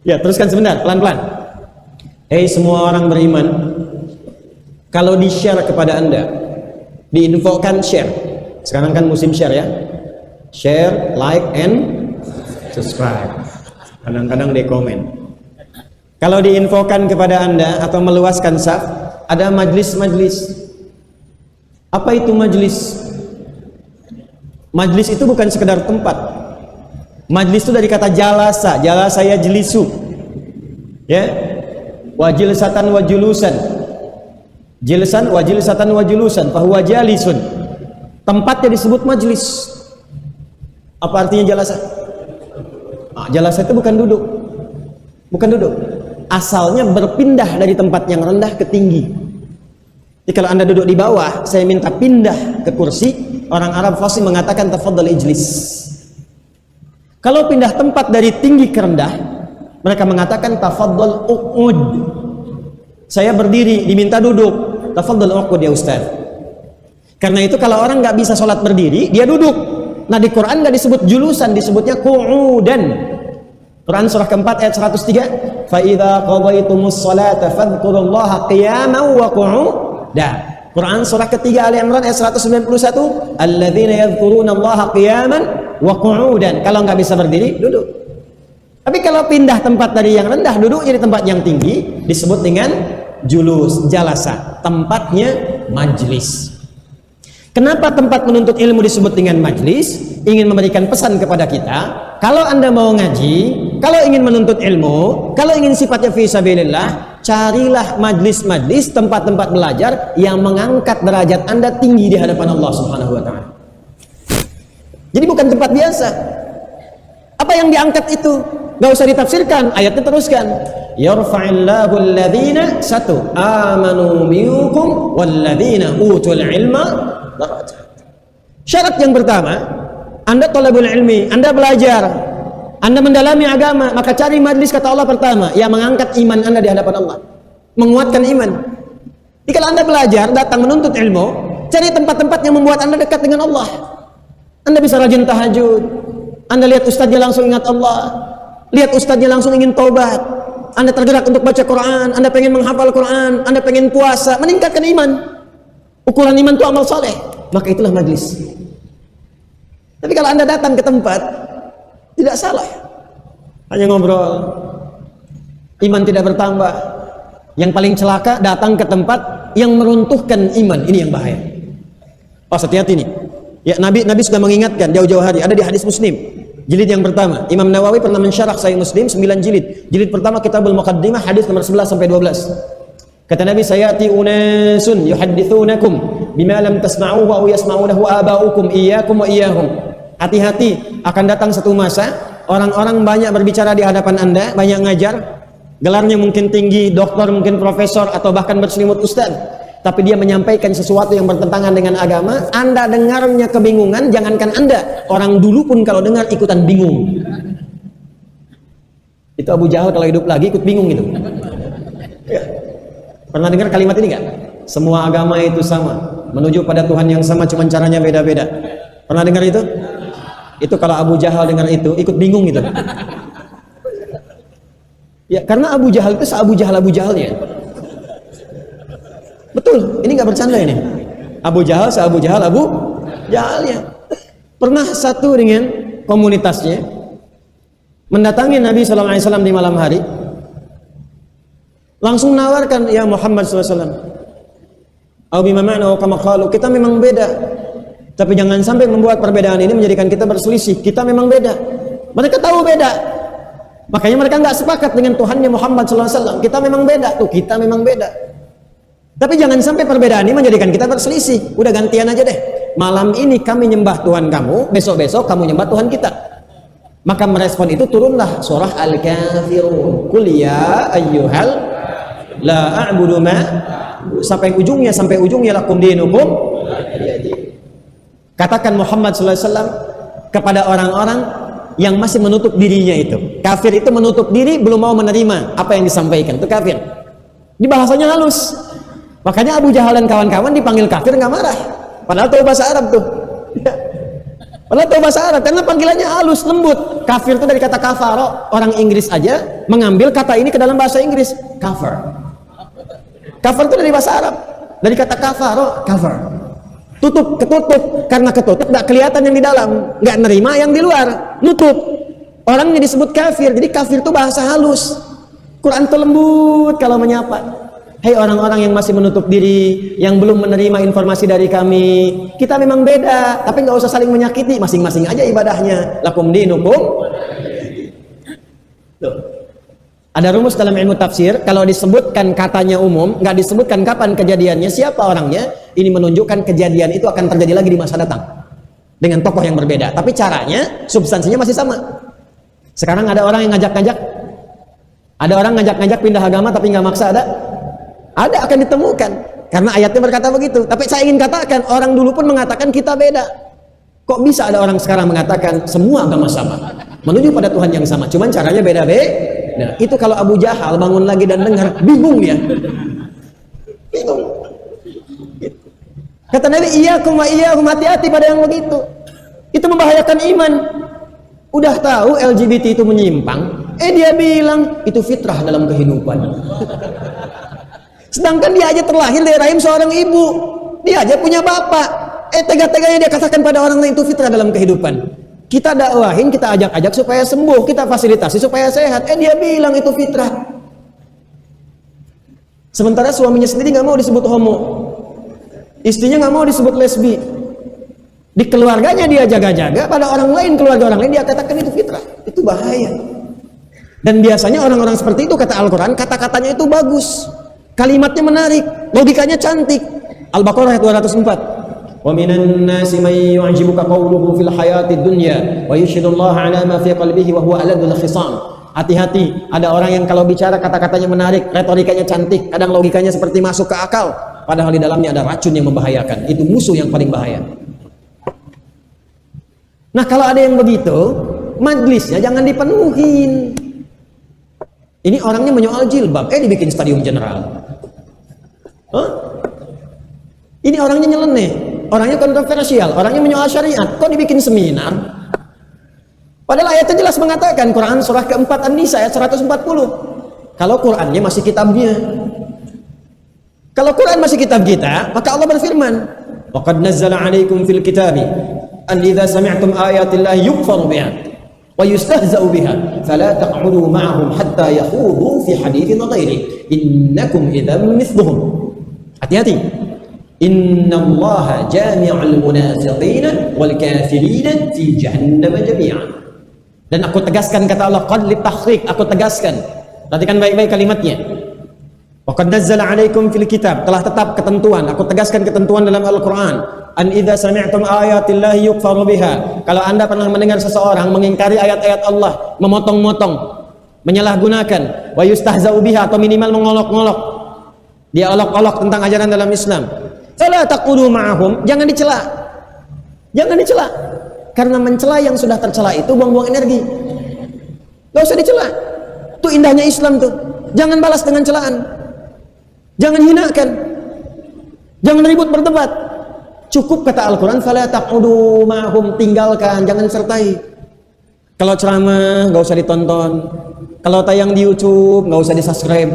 [SPEAKER 2] Ya, teruskan sebentar, pelan-pelan. Hei semua orang beriman, kalau di-share kepada Anda, diinfokan share. Sekarang kan musim share ya. Share, like, and subscribe. Kadang-kadang di komen. Kalau diinfokan kepada Anda atau meluaskan saf, ada majlis-majlis. Apa itu majlis? Majlis itu bukan sekedar tempat. Majlis itu dari kata jalasa, jalasa yajlisu. Ya. Wa jilsatan wa julusan. Jilsan wa jilsatan wa julusan, fa huwa jalisun. Tempatnya disebut majlis. Apa artinya jalasa? Jalasa itu bukan duduk. Bukan duduk. Asalnya berpindah dari tempat yang rendah ke tinggi. Jadi kalau Anda duduk di bawah, saya minta pindah ke kursi. Orang Arab fasih mengatakan tafaddal ijlis. Kalau pindah tempat dari tinggi ke rendah, mereka mengatakan tafaddal uqud. Saya berdiri diminta duduk, tafaddal uqud ya Ustaz. Karena itu kalau orang nggak bisa sholat berdiri, dia duduk. Nah di Quran nggak disebut julusan, disebutnya qu'udan. Quran surah keempat ayat 103, fa idza qadaytumus salata fadhkurullaha qiyaman wa qu'udan. Quran surah ketiga Ali Imran ayat 191, alladzina yadhkurunallaha qiyaman wa qu'udan. Kalau nggak bisa berdiri, duduk. Tapi kalau pindah tempat dari yang rendah duduk jadi tempat yang tinggi, disebut dengan julus, jalasa, tempatnya majlis. Kenapa tempat menuntut ilmu disebut dengan majlis? Ingin memberikan pesan kepada kita, kalau Anda mau ngaji, kalau ingin menuntut ilmu, kalau ingin sifatnya fi sabilillah, carilah majlis-majlis, tempat-tempat belajar yang mengangkat derajat Anda tinggi di hadapan Allah Subhanahu wa taala. Jadi bukan tempat biasa. Apa yang diangkat itu? Gak usah ditafsirkan, ayatnya teruskan. Yarfa'illahu alladhina satu amanu minkum walladhina utul ilma darajat. Syarat yang pertama, Anda thalabul ilmi, Anda belajar, Anda mendalami agama, maka cari majlis kata Allah pertama yang mengangkat iman Anda di hadapan Allah, menguatkan iman. Jadi kalau Anda belajar, datang menuntut ilmu, cari tempat-tempat yang membuat Anda dekat dengan Allah. Anda bisa rajin tahajud, Anda lihat ustadznya langsung ingat Allah, lihat ustadznya langsung ingin taubat, Anda tergerak untuk baca Quran, Anda pengen menghafal Quran, Anda pengen puasa, meningkatkan iman. Ukuran iman itu amal soleh, maka itulah majlis. Tapi kalau Anda datang ke tempat, tidak salah ya, hanya ngobrol, iman tidak bertambah. Yang paling celaka datang ke tempat yang meruntuhkan iman, ini yang bahaya. Oh, hati-hati nih. Ya, Nabi sudah mengingatkan jauh-jauh hari, ada di hadis Muslim jilid yang pertama. Imam Nawawi pernah mensyarah Sahih Muslim 9 jilid. Jilid pertama Kitabul Muqaddimah, hadis nomor 11 sampai 12. Kata Nabi, sayati unasun yuhaddithunakum bima lam tasma'uhu wa yasma'unahu aba'ukum iyyakum wa iyyahum. Hati-hati, akan datang satu masa orang-orang banyak berbicara di hadapan Anda, banyak ngajar, gelarnya mungkin tinggi, doktor, mungkin profesor, atau bahkan berselimut ustaz, tapi dia menyampaikan sesuatu yang bertentangan dengan agama. Anda dengarnya kebingungan, jangankan Anda, orang dulu pun kalau dengar ikutan bingung. Itu Abu Jahal kalau hidup lagi ikut bingung gitu. Ya. Pernah dengar kalimat ini nggak? Semua agama itu sama, menuju pada Tuhan yang sama, cuma caranya beda-beda. Pernah dengar itu? Itu kalau Abu Jahal dengar itu ikut bingung gitu. Ya, karena Abu Jahal itu Abu Jahalnya. Betul, ini nggak bercanda ini. Abu Jahal Jahalnya. Pernah satu dengan komunitasnya mendatangi Nabi SAW di malam hari, langsung menawarkan, ya Muhammad SAW, kita memang beda, tapi jangan sampai membuat perbedaan ini menjadikan kita berselisih. Kita memang beda. Mereka tahu beda, makanya mereka nggak sepakat dengan Tuhannya Muhammad SAW. Kita memang beda, tuh kita memang beda. Tapi jangan sampai perbedaan ini menjadikan kita berselisih. Udah gantian aja deh. Malam ini kami nyembah Tuhan kamu, besok-besok kamu nyembah Tuhan kita. Maka merespon itu turunlah surah Al-Kafirun. Qul ya ayyuhal la a'budu ma, sampai ujungnya lakum dinukum. Katakan Muhammad SAW kepada orang-orang yang masih menutup dirinya itu. Kafir itu menutup diri, belum mau menerima apa yang disampaikan. Itu kafir. Di bahasanya halus. Makanya Abu Jahal dan kawan-kawan dipanggil kafir nggak marah. Padahal tahu bahasa Arab tuh. Padahal tahu bahasa Arab, karena panggilannya halus, lembut. Kafir itu dari kata kafaro. Orang Inggris aja mengambil kata ini ke dalam bahasa Inggris. Cover. Cover itu dari bahasa Arab. Dari kata kafaro, cover. Tutup, ketutup. Karena ketutup nggak kelihatan yang di dalam, nggak nerima yang di luar. Nutup. Orangnya disebut kafir. Jadi kafir itu bahasa halus. Quran itu lembut kalau menyapa. Hei orang-orang yang masih menutup diri, yang belum menerima informasi dari kami, kita memang beda, tapi nggak usah saling menyakiti, masing-masing aja ibadahnya. Lakum dinukum. Tuh. Ada rumus dalam ilmu tafsir, kalau disebutkan katanya umum, nggak disebutkan kapan kejadiannya, siapa orangnya, ini menunjukkan kejadian itu akan terjadi lagi di masa datang dengan tokoh yang berbeda, tapi caranya, substansinya masih sama. Sekarang ada orang yang ngajak-ngajak pindah agama tapi nggak maksa, ada akan ditemukan, karena ayatnya berkata begitu. Tapi saya ingin katakan, orang dulu pun mengatakan kita beda. Kok bisa ada orang sekarang mengatakan semua agama sama, menuju pada Tuhan yang sama, cuman caranya beda-beda. Itu kalau Abu Jahal bangun lagi dan dengar, bingung ya, bingung. Kata Nabi, iyyakum wa iyyahum, hati-hati pada yang begitu. Itu membahayakan iman. Udah tahu LGBT itu menyimpang, dia bilang itu fitrah dalam kehidupan. Sedangkan dia aja terlahir dari rahim seorang ibu, dia aja punya bapak, tega-teganya dia katakan pada orang lain itu fitrah dalam kehidupan. Kita dakwahin, kita ajak-ajak supaya sembuh, kita fasilitasi supaya sehat, dia bilang itu fitrah. Sementara suaminya sendiri nggak mau disebut homo, istrinya nggak mau disebut lesbi, di keluarganya dia jaga-jaga, pada orang lain, keluarga orang lain dia katakan itu fitrah. Itu bahaya. Dan biasanya orang-orang seperti itu, kata Al-Quran, kata-katanya itu bagus, kalimatnya menarik, logikanya cantik. Al-Baqarah ayat 204. Wa minan nasi may yu'jibuka qawluhu fil hayatid dunya wa yashhadullaha ala ma fi qalbihi wa huwa aladul khisam. Hati-hati, ada orang yang kalau bicara kata-katanya menarik, retorikanya cantik, kadang logikanya seperti masuk ke akal, padahal di dalamnya ada racun yang membahayakan. Itu musuh yang paling bahaya. Nah, kalau ada yang begitu, majlisnya jangan dipenuhin. Ini orangnya menyoal jilbab, dibikin stadium general. Ini orangnya nyeleneh, orangnya kontroversial, orangnya menyoal syariat, kok dibikin seminar? Padahal ayatnya jelas mengatakan, Quran surah keempat An-Nisa ayat 140. Kalau Qurannya masih kitabnya. Kalau Quran masih kitab kita, maka Allah berfirman, "Wa qad nazzala 'alaikum fil kitabi an idza sami'tum ayatillahi yukfaru biha wa yustahza'u biha fala taq'udu ma'ahum hatta yakhudu fi haditsin ghairi innakum idzan mithluhum." Hati-hati. Innallaha jami'ul munafiqina wal kafirina fi jahannam jami'an. Dan aku tegaskan, kata Allah, qad litahqiq, aku tegaskan. Perhatikan baik-baik kalimatnya. Wa qad nazzala 'alaikum fil kitab, telah tetap ketentuan, aku tegaskan ketentuan dalam Al-Qur'an. An idza sami'tum ayatillahi yukfaru biha. Kalau Anda pernah mendengar seseorang mengingkari ayat-ayat Allah, memotong-motong, menyalahgunakan, wa yustahza'u biha, atau minimal mengolok-ngolok, dia olok-olok tentang ajaran dalam Islam, fala taqudu ma'ahum, jangan dicela. Jangan dicela. Karena mencela yang sudah tercela itu buang-buang energi. Gak usah dicela. Itu indahnya Islam tuh. Jangan balas dengan celaan. Jangan hinakan. Jangan ribut berdebat. Cukup kata Al-Quran, fala taqudu ma'hum, tinggalkan, jangan sertai. Kalau ceramah gak usah ditonton. Kalau tayang di YouTube gak usah di-subscribe.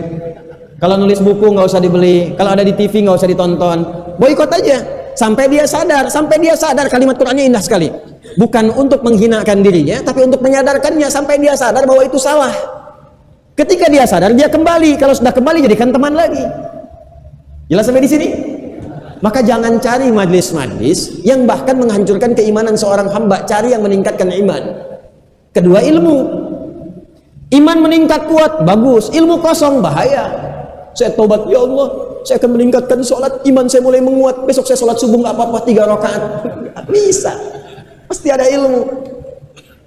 [SPEAKER 2] Kalau nulis buku gak usah dibeli. Kalau ada di TV gak usah ditonton. Boikot aja sampai dia sadar. Sampai dia sadar. Kalimat Qurannya indah sekali. Bukan untuk menghinakan dirinya, tapi untuk menyadarkannya sampai dia sadar bahwa itu salah. Ketika dia sadar, dia kembali. Kalau sudah kembali, jadikan teman lagi. Jelas sampai di sini? Maka jangan cari majlis-majlis yang bahkan menghancurkan keimanan seorang hamba. Cari yang meningkatkan iman. Kedua, ilmu. Iman meningkat kuat, bagus. Ilmu kosong, bahaya. Saya tobat, ya Allah, saya akan meningkatkan sholat, iman saya mulai menguat. Besok saya sholat subuh nggak apa-apa 3 rakaat. Nggak bisa. Pasti ada ilmu.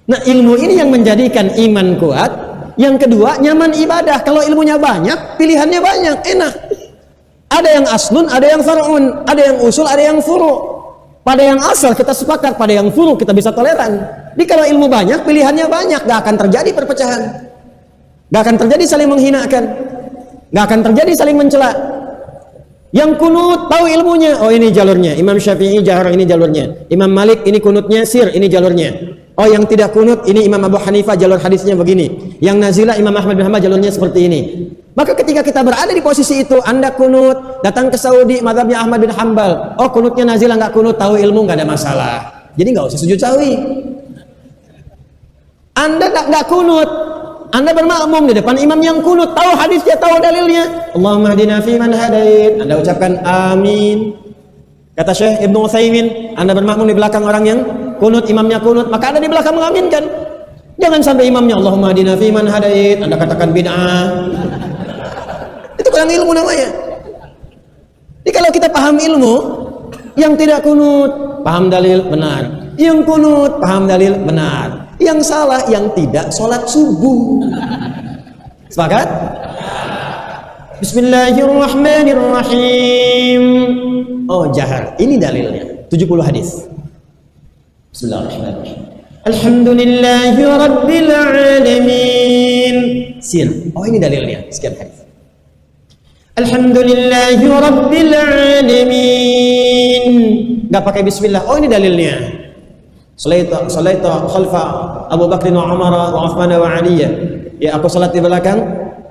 [SPEAKER 2] Nah, ilmu ini yang menjadikan iman kuat. Yang kedua, nyaman ibadah. Kalau ilmunya banyak, pilihannya banyak, enak. Ada yang aslun, ada yang far'un, ada yang usul, ada yang furu'. Pada yang asal kita sepakat, pada yang furu' kita bisa toleran. Jadi kalau ilmu banyak, pilihannya banyak, gak akan terjadi perpecahan. Gak akan terjadi saling menghinakan. Gak akan terjadi saling mencela. Yang kunut tahu ilmunya, oh ini jalurnya. Imam Syafi'i jahar, ini jalurnya. Imam Malik ini kunutnya sir, ini jalurnya. Oh yang tidak kunut, ini Imam Abu Hanifah jalur hadisnya begini. Yang nazilah Imam Ahmad bin Hanbal jalurnya seperti ini. Maka ketika kita berada di posisi itu, Anda kunut, datang ke Saudi, mazhabnya Ahmad bin Hanbal. Oh kunutnya nazilah, nggak kunut, tahu ilmu, nggak ada masalah. Jadi nggak usah sujud sawi. Anda nggak kunut, Anda bermakmum di depan imam yang kunut, tahu hadisnya, tahu dalilnya. Allahumma hdina fi man hadait. Anda ucapkan amin. Kata Syekh Ibnu Utsaimin, Anda bermakmum di belakang orang yang kunut, imamnya kunut, maka Anda di belakang mengaminkan. Jangan sampai imamnya Allahumma hdina fi man hadait, Anda katakan bid'ah. Itu kurang ilmu namanya. Jadi kalau kita paham ilmu, yang tidak kunut paham dalil benar, yang kunut paham dalil benar, yang salah yang tidak sholat subuh. Sepakat? Bismillahirrahmanirrahim. Oh jahar, ini dalilnya 70 hadis. Bismillahirrahmanirrahim. Alhamdulillahi rabbil alamin. Sir. Oh ini dalilnya, sekian hadis. Alhamdulillahi rabbil alamin. Enggak pakai bismillah. Oh ini dalilnya. Salaita khalfa Abu Bakr wa Umar wa Uthman wa Ali. Ya aku salat di belakang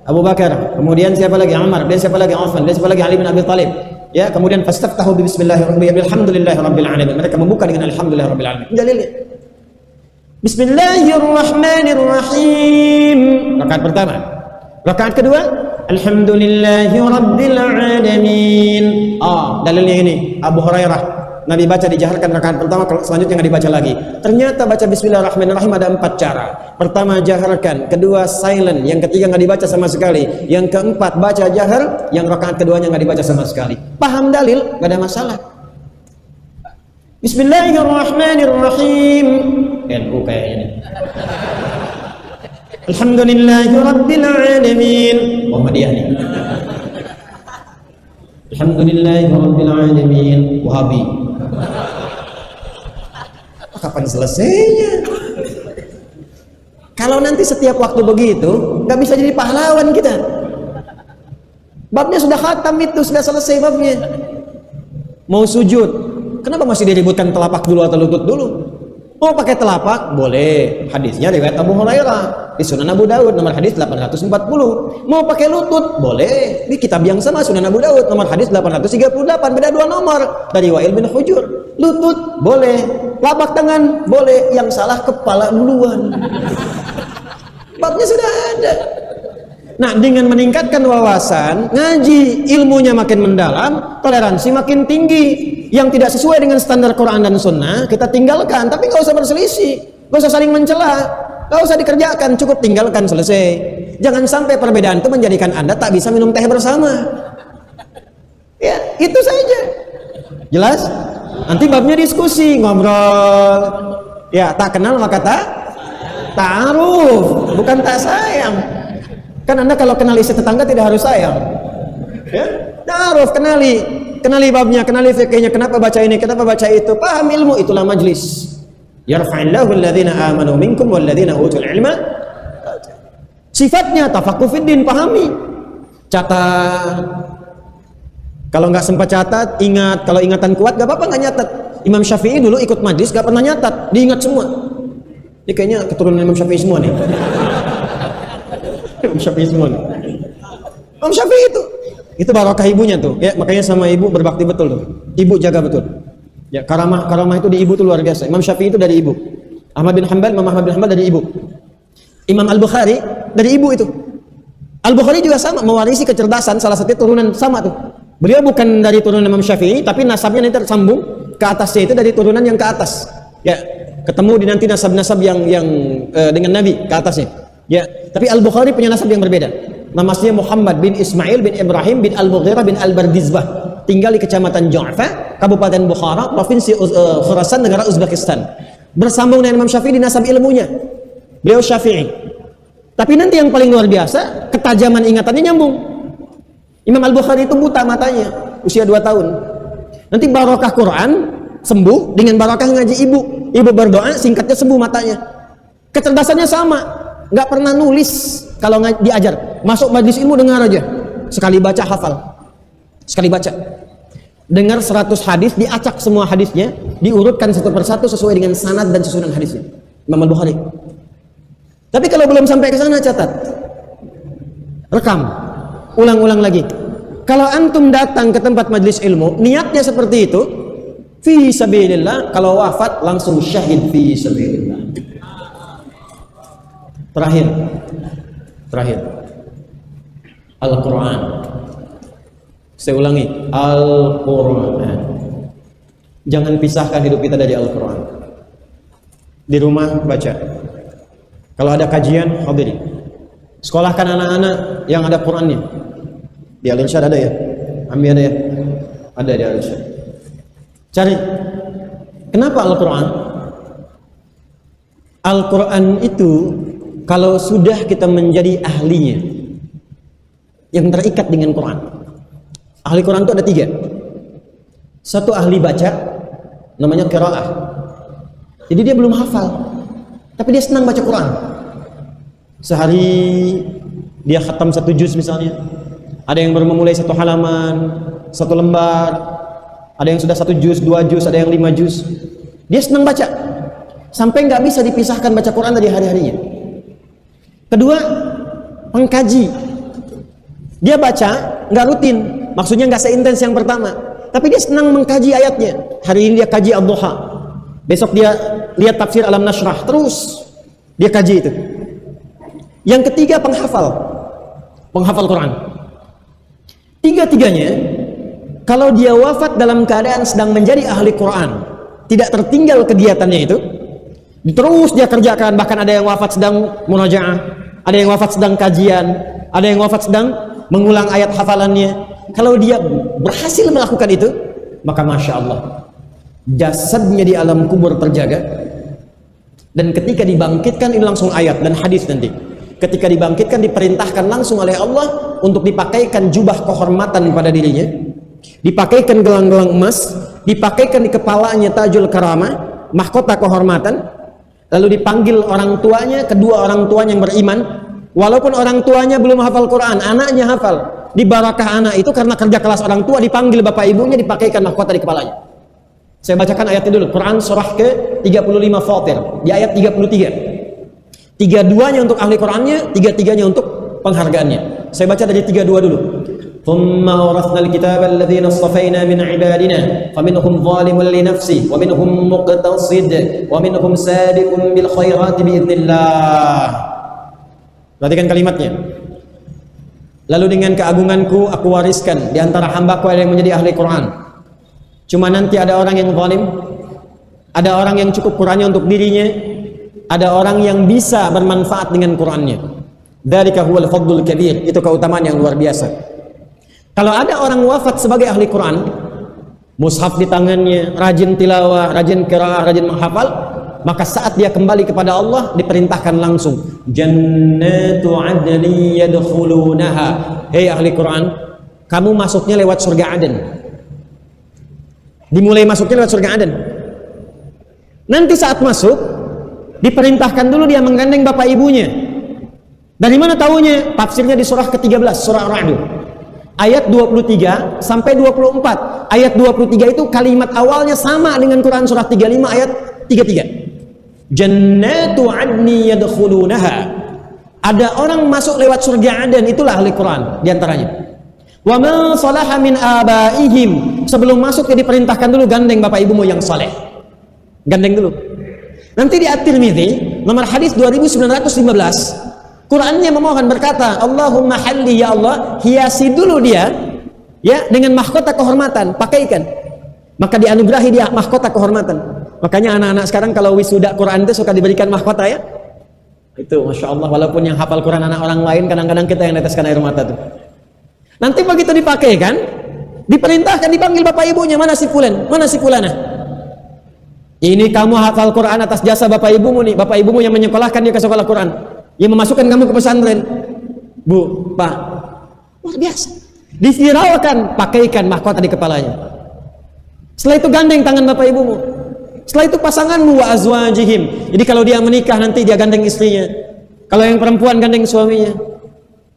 [SPEAKER 2] Abu Bakar, kemudian siapa lagi? Umar, dan siapa lagi? Uthman, dan siapa lagi? Ali bin Abi Thalib. Ya, kemudian fastaftahu bi bismillahirrahmanirrahim. Alhamdulillahirabbil alamin. Mereka membuka dengan alhamdulillahirabbil alamin. Dalilnya. Bismillahirrahmanirrahim. Rakaat pertama. Rakaat kedua, alhamdulillahirabbil alamin. Oh, dalilnya ini Abu Hurairah. Nabi baca dijaharkan rakaat pertama, selanjutnya nggak dibaca lagi. Ternyata baca bismillahirrahmanirrahim ada 4 cara. Pertama jaharkan, kedua silent, yang ketiga nggak dibaca sama sekali, yang keempat baca jahar, yang rakaat keduanya nggak dibaca sama sekali. Paham dalil, nggak ada masalah. Bismillahirrahmanirrahim. NU kayaknya ini. Alhamdulillahirabbil alamin. Muhammadiyah nih. Alhamdulillahirabbil alamin. Wahabi. Kapan selesainya? Kalau nanti setiap waktu begitu, nggak bisa jadi pahlawan kita. Babnya sudah khatam itu, sudah selesai babnya. Mau sujud, kenapa masih diributkan telapak dulu atau lutut dulu? Mau pakai telapak? Boleh. Hadisnya riwayat Abu Hurairah di Sunan Abu Daud nomor hadis 840. Mau pakai lutut? Boleh. Di kitab yang sama Sunan Abu Daud nomor hadis 838, beda 2 nomor dari Wa'il bin Hujur. Lutut boleh, telapak tangan boleh, yang salah kepala duluan. Babnya sudah ada. Nah, dengan meningkatkan wawasan, ngaji, ilmunya makin mendalam, toleransi makin tinggi. Yang tidak sesuai dengan standar Quran dan Sunnah, kita tinggalkan. Tapi nggak usah berselisih, nggak usah saling mencela, nggak usah dikerjakan, cukup tinggalkan, selesai. Jangan sampai perbedaan itu menjadikan Anda tak bisa minum teh bersama. Ya, itu saja. Jelas? Nanti babnya diskusi, ngobrol. Ya, tak kenal maka ta'aruf, bukan tak sayang. Kan Anda kalau kenal isi tetangga tidak harus sayang. Ya, ta'aruf, kenali babnya, kenali fikihnya, kenapa baca ini, kenapa baca itu, paham ilmu, itulah majlis. Yarfa'illahu alladhina amanu minkum walladhina utul ilma. Sifatnya tafaqquh fiddin, pahami. Catat. Kalau nggak sempat catat, ingat. Kalau ingatan kuat, nggak apa-apa nggak nyatat. Imam Syafi'i dulu ikut majlis, nggak pernah nyatat, diingat semua. Ini kayaknya keturunan Imam Syafi'i semua nih. Imam Syafi'i semua nih. Imam Syafi'i itu barokah ibunya tuh. Ya, makanya sama ibu berbakti betul tuh. Ibu jaga betul. Ya, karamah itu di ibu tuh luar biasa. Imam Syafi'i itu dari ibu. Imam Ahmad bin Hanbal dari ibu. Imam Al-Bukhari dari ibu itu. Al-Bukhari juga sama, mewarisi kecerdasan, salah satu turunan sama tuh. Beliau bukan dari turunan Imam Syafi'i, tapi nasabnya nanti tersambung ke atasnya itu dari turunan yang ke atas. Ya, ketemu di nanti nasab-nasab yang dengan Nabi ke atasnya. Ya, tapi Al-Bukhari punya nasab yang berbeda. Namanya Muhammad bin Ismail bin Ibrahim bin Al-Mughirah bin Al-Bardizbah. Tinggal di Kecamatan Ju'fa, Kabupaten Bukhara, Provinsi Khurasan, negara Uzbekistan. Bersambung dengan Imam Syafi'i di nasab ilmunya. Beliau Syafi'i. Tapi nanti yang paling luar biasa, ketajaman ingatannya nyambung. Imam Al-Bukhari itu buta matanya, usia 2 tahun. Nanti barokah Quran sembuh dengan barokah ngaji ibu. Ibu berdoa, singkatnya sembuh matanya. Kecerdasannya sama, nggak pernah nulis kalau diajar. Masuk majlis ilmu dengar aja, sekali baca hafal, sekali baca. Dengar 100 hadis, diacak semua hadisnya, diurutkan satu persatu sesuai dengan sanad dan susunan hadisnya. Imam Al-Bukhari. Tapi kalau belum sampai ke sana, catat, rekam, ulang-ulang lagi. Kalau antum datang ke tempat majlis ilmu, niatnya seperti itu, fi sabilillah, kalau wafat langsung syahid fi sabilillah. Terakhir. Al-Quran. Saya ulangi, Al-Quran. Jangan pisahkan hidup kita dari Al-Quran. Di rumah baca. Kalau ada kajian, hadiri. Sekolahkan anak-anak yang ada Qurannya. Di Al-Irsyad ada ya? Ambil ada ya? Ada di Al-Irsyad. Cari. Kenapa Al-Quran? Al-Quran itu kalau sudah kita menjadi ahlinya, yang terikat dengan Quran. Ahli Quran itu ada 3. Satu ahli baca, namanya qiraah. Jadi dia belum hafal, tapi dia senang baca Quran. Sehari dia khatam 1 juz misalnya. Ada yang baru memulai 1 halaman, 1 lembar. Ada yang sudah 1 juz, 2 juz, ada yang 5 juz. Dia senang baca, sampai nggak bisa dipisahkan baca Quran dari hari-harinya. Kedua, pengkaji. Dia baca nggak rutin, maksudnya nggak seintens yang pertama, tapi dia senang mengkaji ayatnya. Hari ini dia kaji Ad-Duha, besok dia lihat tafsir Alam Nashrah, terus dia kaji itu. Yang ketiga, penghafal Quran. Tiga-tiganya, kalau dia wafat dalam keadaan sedang menjadi ahli Quran, tidak tertinggal kegiatannya itu, terus dia kerjakan. Bahkan ada yang wafat sedang munajaah, ada yang wafat sedang kajian, ada yang wafat sedang mengulang ayat hafalannya. Kalau dia berhasil melakukan itu, maka Masya Allah, jasadnya di alam kubur terjaga. Dan ketika dibangkitkan, ini langsung ayat dan hadis nanti. Ketika dibangkitkan, diperintahkan langsung oleh Allah untuk dipakaikan jubah kehormatan pada dirinya, dipakaikan gelang-gelang emas, dipakaikan di kepalanya tajul karamah, mahkota kehormatan. Lalu dipanggil orang tuanya, kedua orang tuanya yang beriman, walaupun orang tuanya belum hafal Quran, anaknya hafal. Di barakah anak itu karena kerja keras orang tua, dipanggil bapak ibunya, dipakaikan mahkota di kepalanya. Saya bacakan ayatnya dulu. Quran surah ke-35 Fatir di ayat 33. 32-nya untuk ahli Qurannya, 33-nya untuk penghargaannya. Saya baca dari 32 dulu. ثم أورثنا الكتاب الذين اصطفينا من عبادنا فمنهم ظالم لنفسه ومنهم مقتصد ومنهم سابق بالخيرات بإذن الله. Perhatikan kalimatnya. Lalu dengan keagunganku aku wariskan di antara hambaku yang menjadi ahli Quran. Cuma nanti ada orang yang zalim, ada orang yang cukup Qurannya untuk dirinya, ada orang yang bisa bermanfaat dengan Qurannya. Dzalika huwal fadlul kabir. Itu keutamaan yang luar biasa. Kalau ada orang wafat sebagai ahli Quran, mushaf di tangannya, rajin tilawah, rajin qiraah, rajin menghafal, maka saat dia kembali kepada Allah diperintahkan langsung jannatu adni yadkhulunaha. Hei ahli Quran, kamu masuknya lewat surga Aden. Dimulai masuknya lewat surga Aden. Nanti saat masuk diperintahkan dulu dia menggandeng bapak ibunya. Dari mana tahunya? Tafsirnya di surah ke-13, surah Ar-Ra'd. Ayat 23 sampai 24. Ayat 23 itu kalimat awalnya sama dengan Quran surah 35 ayat 33. Jannatu adni yadkhulunaha. Ada orang masuk lewat surga Aden, itulah ahli Quran di antaranya. Wa man salaha min abaihim. Sebelum masuk dia diperintahkan dulu gandeng bapak ibumu yang saleh. Gandeng dulu. Nanti di At-Tirmidzi nomor hadis 2915 Qurannya memohon berkata, Allahumma halli ya Allah, hiasi dulu dia ya dengan mahkota kehormatan, pakaikan. Maka dianugerahi dia mahkota kehormatan. Makanya anak-anak sekarang kalau wisuda Quran itu suka diberikan mahkota ya. Itu Masya Allah, walaupun yang hafal Quran anak orang lain, kadang-kadang kita yang neteskan air mata tuh. Nanti begitu dipakaikan, diperintahkan dipanggil bapak ibunya, mana si fulan, mana si fulana. Ini kamu hafal Quran atas jasa bapak ibumu nih, bapak ibumu yang menyekolahkan dia ke sekolah Quran, yang memasukkan kamu ke pesantren. Bu, Pak, luar biasa. Disiralkan, pakaikan mahkota di kepalanya. Setelah itu gandeng tangan bapak ibumu. Setelah itu pasanganmu wa azwajihim. Jadi kalau dia menikah nanti dia gandeng istrinya. Kalau yang perempuan gandeng suaminya.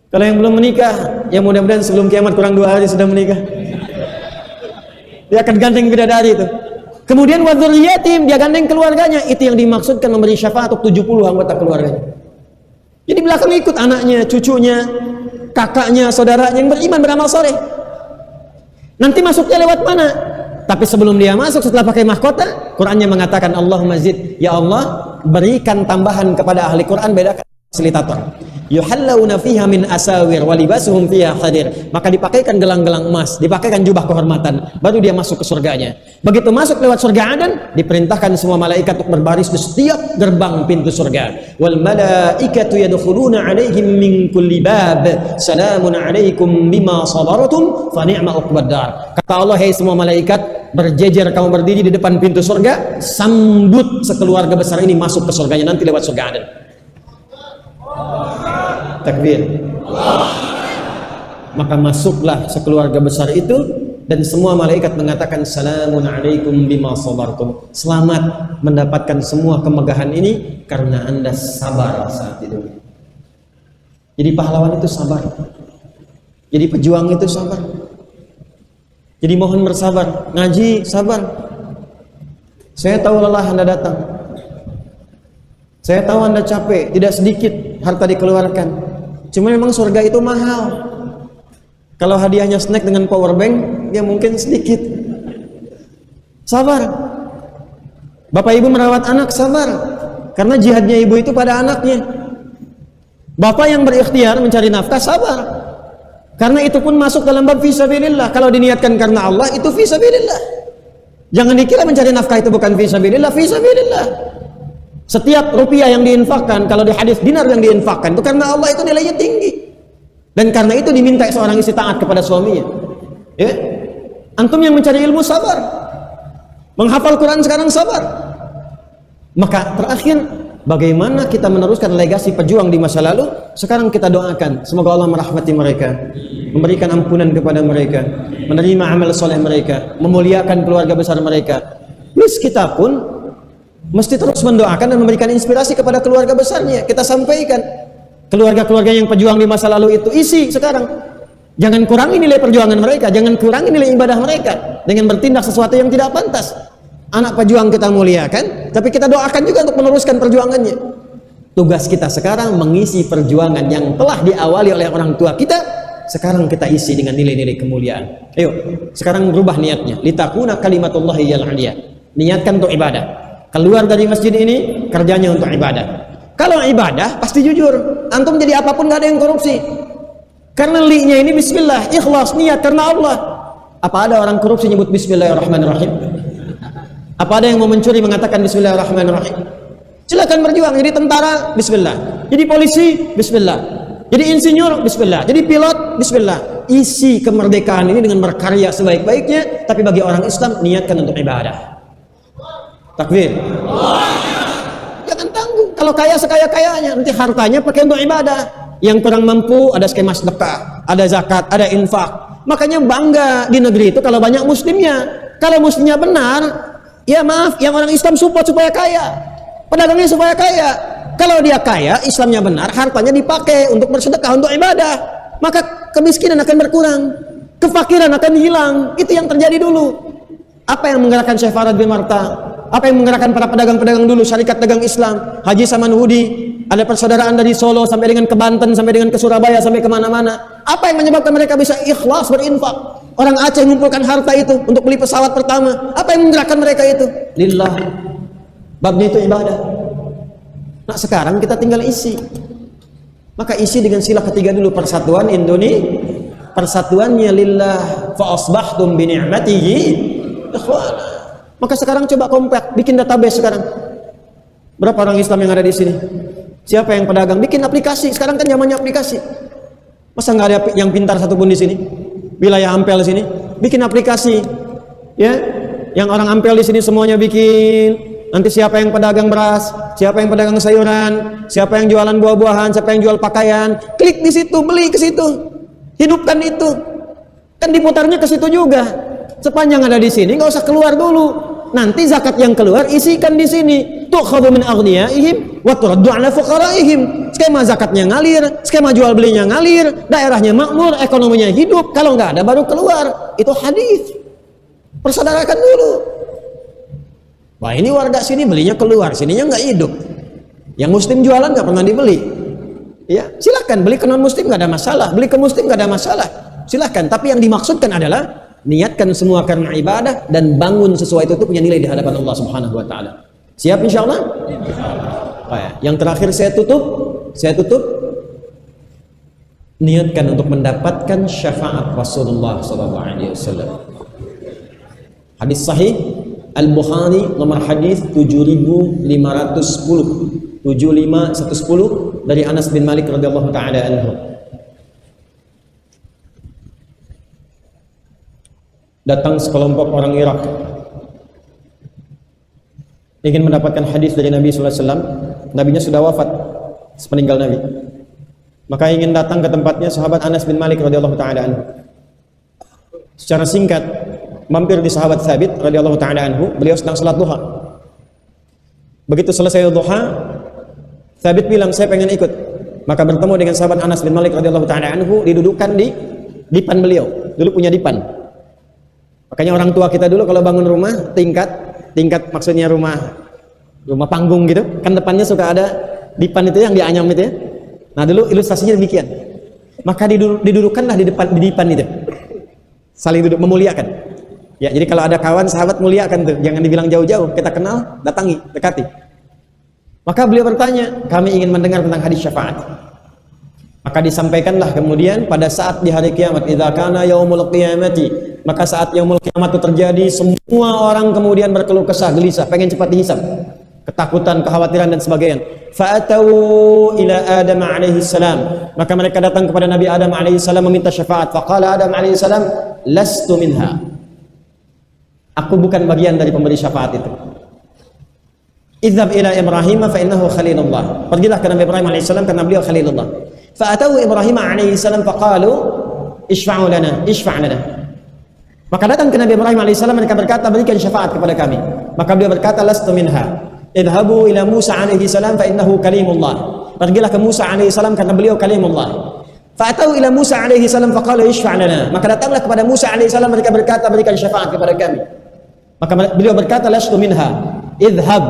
[SPEAKER 2] Kalau yang belum menikah, ya mudah-mudahan sebelum kiamat kurang 2 hari sudah menikah. Dia akan gandeng bidadari itu. Kemudian wa dzurriyyatim, dia gandeng keluarganya. Itu yang dimaksudkan memberi syafaat untuk 70 anggota keluarganya. Jadi belakang ikut anaknya, cucunya, kakaknya, saudaranya yang beriman beramal soleh. Nanti masuknya lewat mana? Tapi sebelum dia masuk setelah pakai mahkota, Qurannya mengatakan Allahumma zid, ya Allah berikan tambahan kepada ahli Quran, bedakan fasilitator. Yuhallawna fiha min asawir wa libasuhum fiha hadir. Maka dipakaikan gelang-gelang emas, dipakaikan jubah kehormatan, baru dia masuk ke surganya. Begitu masuk lewat surga Aden, diperintahkan semua malaikat untuk berbaris di setiap gerbang pintu surga. Wal malaikatu yadkhuluna alaihim min kulli bab. Salamun alaikum bima sabartum fa ni'ma uqbad dar. Kata Allah, hai semua malaikat, berjejer kamu berdiri di depan pintu surga, sambut sekeluarga besar ini masuk ke surganya nanti lewat surga Aden. Takbir. Maka masuklah sekeluarga besar itu dan semua malaikat mengatakan salamun alaikum bima sabartum. Selamat mendapatkan semua kemegahan ini karena Anda sabar saat itu. Jadi pahlawan itu sabar. Jadi pejuang itu sabar. Jadi mohon bersabar, ngaji sabar. Saya tahu lelah Anda datang. Saya tahu Anda capek, tidak sedikit harta dikeluarkan. Cuma memang surga itu mahal. Kalau hadiahnya snack dengan power bank, ya mungkin sedikit. Sabar. Bapak ibu merawat anak, sabar. Karena jihadnya ibu itu pada anaknya. Bapak yang berikhtiar mencari nafkah, sabar. Karena itu pun masuk dalam bab fisabilillah. Kalau diniatkan karena Allah, itu fisabilillah. Jangan dikira mencari nafkah itu bukan fisabilillah, fisabilillah. Setiap rupiah yang diinfakkan, kalau di hadis dinar yang diinfakkan, itu karena Allah itu nilainya tinggi. Dan karena itu diminta seorang istri taat kepada suaminya. Ya? Antum yang mencari ilmu sabar. Menghafal Quran sekarang sabar. Maka terakhir, bagaimana kita meneruskan legasi pejuang di masa lalu? Sekarang kita doakan, semoga Allah merahmati mereka, memberikan ampunan kepada mereka, menerima amal soleh mereka, memuliakan keluarga besar mereka. Plus kita pun mesti terus mendoakan dan memberikan inspirasi kepada keluarga besarnya. Kita sampaikan keluarga-keluarga yang pejuang di masa lalu itu isi sekarang. Jangan kurangi nilai perjuangan mereka, jangan kurangi nilai ibadah mereka dengan bertindak sesuatu yang tidak pantas. Anak pejuang kita muliakan, tapi kita doakan juga untuk meneruskan perjuangannya. Tugas kita sekarang mengisi perjuangan yang telah diawali oleh orang tua kita, sekarang kita isi dengan nilai-nilai kemuliaan. Ayo, sekarang berubah niatnya. Litakuna kalimatullahi yal 'aliyah. Niatkan untuk ibadah. Keluar dari masjid ini, kerjanya untuk ibadah. Kalau ibadah, pasti jujur. Antum jadi apapun gak ada yang korupsi. Karena li-nya ini bismillah, ikhlas, niat karena Allah. Apa ada orang korupsi nyebut bismillahirrahmanirrahim? Apa ada yang mau mencuri mengatakan bismillahirrahmanirrahim? Silakan berjuang. Jadi tentara, bismillah. Jadi polisi, bismillah. Jadi insinyur, bismillah. Jadi pilot, bismillah. Isi kemerdekaan ini dengan berkarya sebaik-baiknya, tapi bagi orang Islam, niatkan untuk ibadah. Takbir. Jangan tanggung. Kalau kaya sekaya-kayanya, nanti hartanya pakai untuk ibadah. Yang kurang mampu, ada skema sedekah, ada zakat, ada infak. Makanya bangga di negeri itu kalau banyak muslimnya. Kalau muslimnya benar, ya maaf, yang orang Islam support supaya kaya. Pedagangnya supaya kaya. Kalau dia kaya, Islamnya benar, hartanya dipakai untuk bersedekah, untuk ibadah. Maka kemiskinan akan berkurang. Kefakiran akan hilang. Itu yang terjadi dulu. Apa yang menggerakkan Syekh Farad bin Marta? Apa yang menggerakkan para pedagang-pedagang dulu, syarikat dagang Islam, Haji Saman Hudi, ada persaudaraan dari Solo sampai dengan ke Banten, sampai dengan ke Surabaya, sampai kemana-mana. Apa yang menyebabkan mereka bisa ikhlas berinfak? Orang Aceh mengumpulkan harta itu untuk beli pesawat pertama. Apa yang menggerakkan mereka itu? Lillah. Babnya itu ibadah. Nah sekarang kita tinggal isi. Maka isi dengan sila ketiga dulu, persatuan Indonesia. Persatuannya lillah, fa asbahtum bi ni'matihi ikhwana. Maka sekarang coba kompak, bikin database sekarang. Berapa orang Islam yang ada di sini? Siapa yang pedagang? Bikin aplikasi. Sekarang kan zamannya aplikasi. Masa nggak ada yang pintar satupun di sini? Wilayah Ampel sini, bikin aplikasi. Ya, yang orang Ampel di sini semuanya bikin. Nanti siapa yang pedagang beras, siapa yang pedagang sayuran, siapa yang jualan buah-buahan, siapa yang jual pakaian, klik di situ, beli ke situ, hidupkan itu. Kan diputarnya ke situ juga. Sepanjang ada di sini, nggak usah keluar dulu. Nanti zakat yang keluar isikan di sini. Tu'khadhu min aghniyaihim wa turaddu 'ala fuqaraihim. Skema zakatnya ngalir, skema jual belinya ngalir, daerahnya makmur, ekonominya hidup. Kalau nggak ada baru keluar. Itu hadis. Persaudarakan dulu. Wah ini warga sini belinya keluar, sininya nggak hidup. Yang muslim jualan nggak pernah dibeli. Ya silakan beli ke non muslim nggak ada masalah, beli ke muslim nggak ada masalah. Silakan. Tapi yang dimaksudkan adalah niatkan semua karena ibadah dan bangun sesuai itu punya nilai di hadapan Allah Subhanahu wa taala. Siap insyaallah? Yang terakhir saya tutup niatkan untuk mendapatkan syafaat Rasulullah sallallahu alaihi wasallam. Hadis sahih Al-Bukhari nomor hadis 7510 75110 dari Anas bin Malik radhiyallahu taala anhu. Datang sekelompok orang Irak ingin mendapatkan hadis dari Nabi sallallahu alaihi wasallam. Nabinya sudah wafat sepeninggal Nabi. Maka ingin datang ke tempatnya sahabat Anas bin Malik radhiyallahu taala anhu. Secara singkat mampir di sahabat Thabit radhiyallahu taala anhu, beliau sedang salat duha. Begitu selesai duha, Thabit bilang saya pengen ikut. Maka bertemu dengan sahabat Anas bin Malik radhiyallahu taala anhu, didudukan di dipan beliau. Dulu punya dipan. Makanya orang tua kita dulu kalau bangun rumah tingkat maksudnya rumah panggung gitu, kan depannya suka ada dipan itu yang dianyam itu ya. Nah dulu ilustrasinya demikian. Maka didudukkanlah di dipan itu, saling duduk memuliakan. Ya jadi kalau ada kawan sahabat muliakan tuh, jangan dibilang jauh-jauh, kita kenal datangi, dekati. Maka beliau bertanya, kami ingin mendengar tentang hadis syafaat. Maka disampaikanlah kemudian pada saat di hari kiamat, idza kana yaumul qiyamati, maka saat yaumul kiamat itu terjadi, semua orang kemudian berkeluh kesah, gelisah, pengen cepat dihisab, ketakutan, kekhawatiran dan sebagainya. Fa'atau ila Adam alaihi salam, maka mereka datang kepada Nabi Adam alaihi salam meminta syafaat. Faqala Adam alaihi salam, lastu minha, aku bukan bagian dari pemberi syafaat itu. Idhab ila Ibrahim fa innahu khalilullah, pergilah ke Nabi Ibrahim alaihi salam karena beliau khalilullah. Fa'atau Ibrahim alaihi salam faqalu ishfa'u lana, ishfa' lana. Maka datang ke Nabi Ibrahim AS, mereka berkata berikan syafaat kepada kami. Maka beliau berkata lastu minha, idhabu ila Musa AS fa innahu kalimullah, pergilah ke Musa AS karena beliau kalimullah. Fa'atau ila Musa AS faqala ishfa' lana, maka datanglah kepada Musa AS, mereka berkata berikan syafaat kepada kami. Maka beliau berkata, lastu minha, idhhab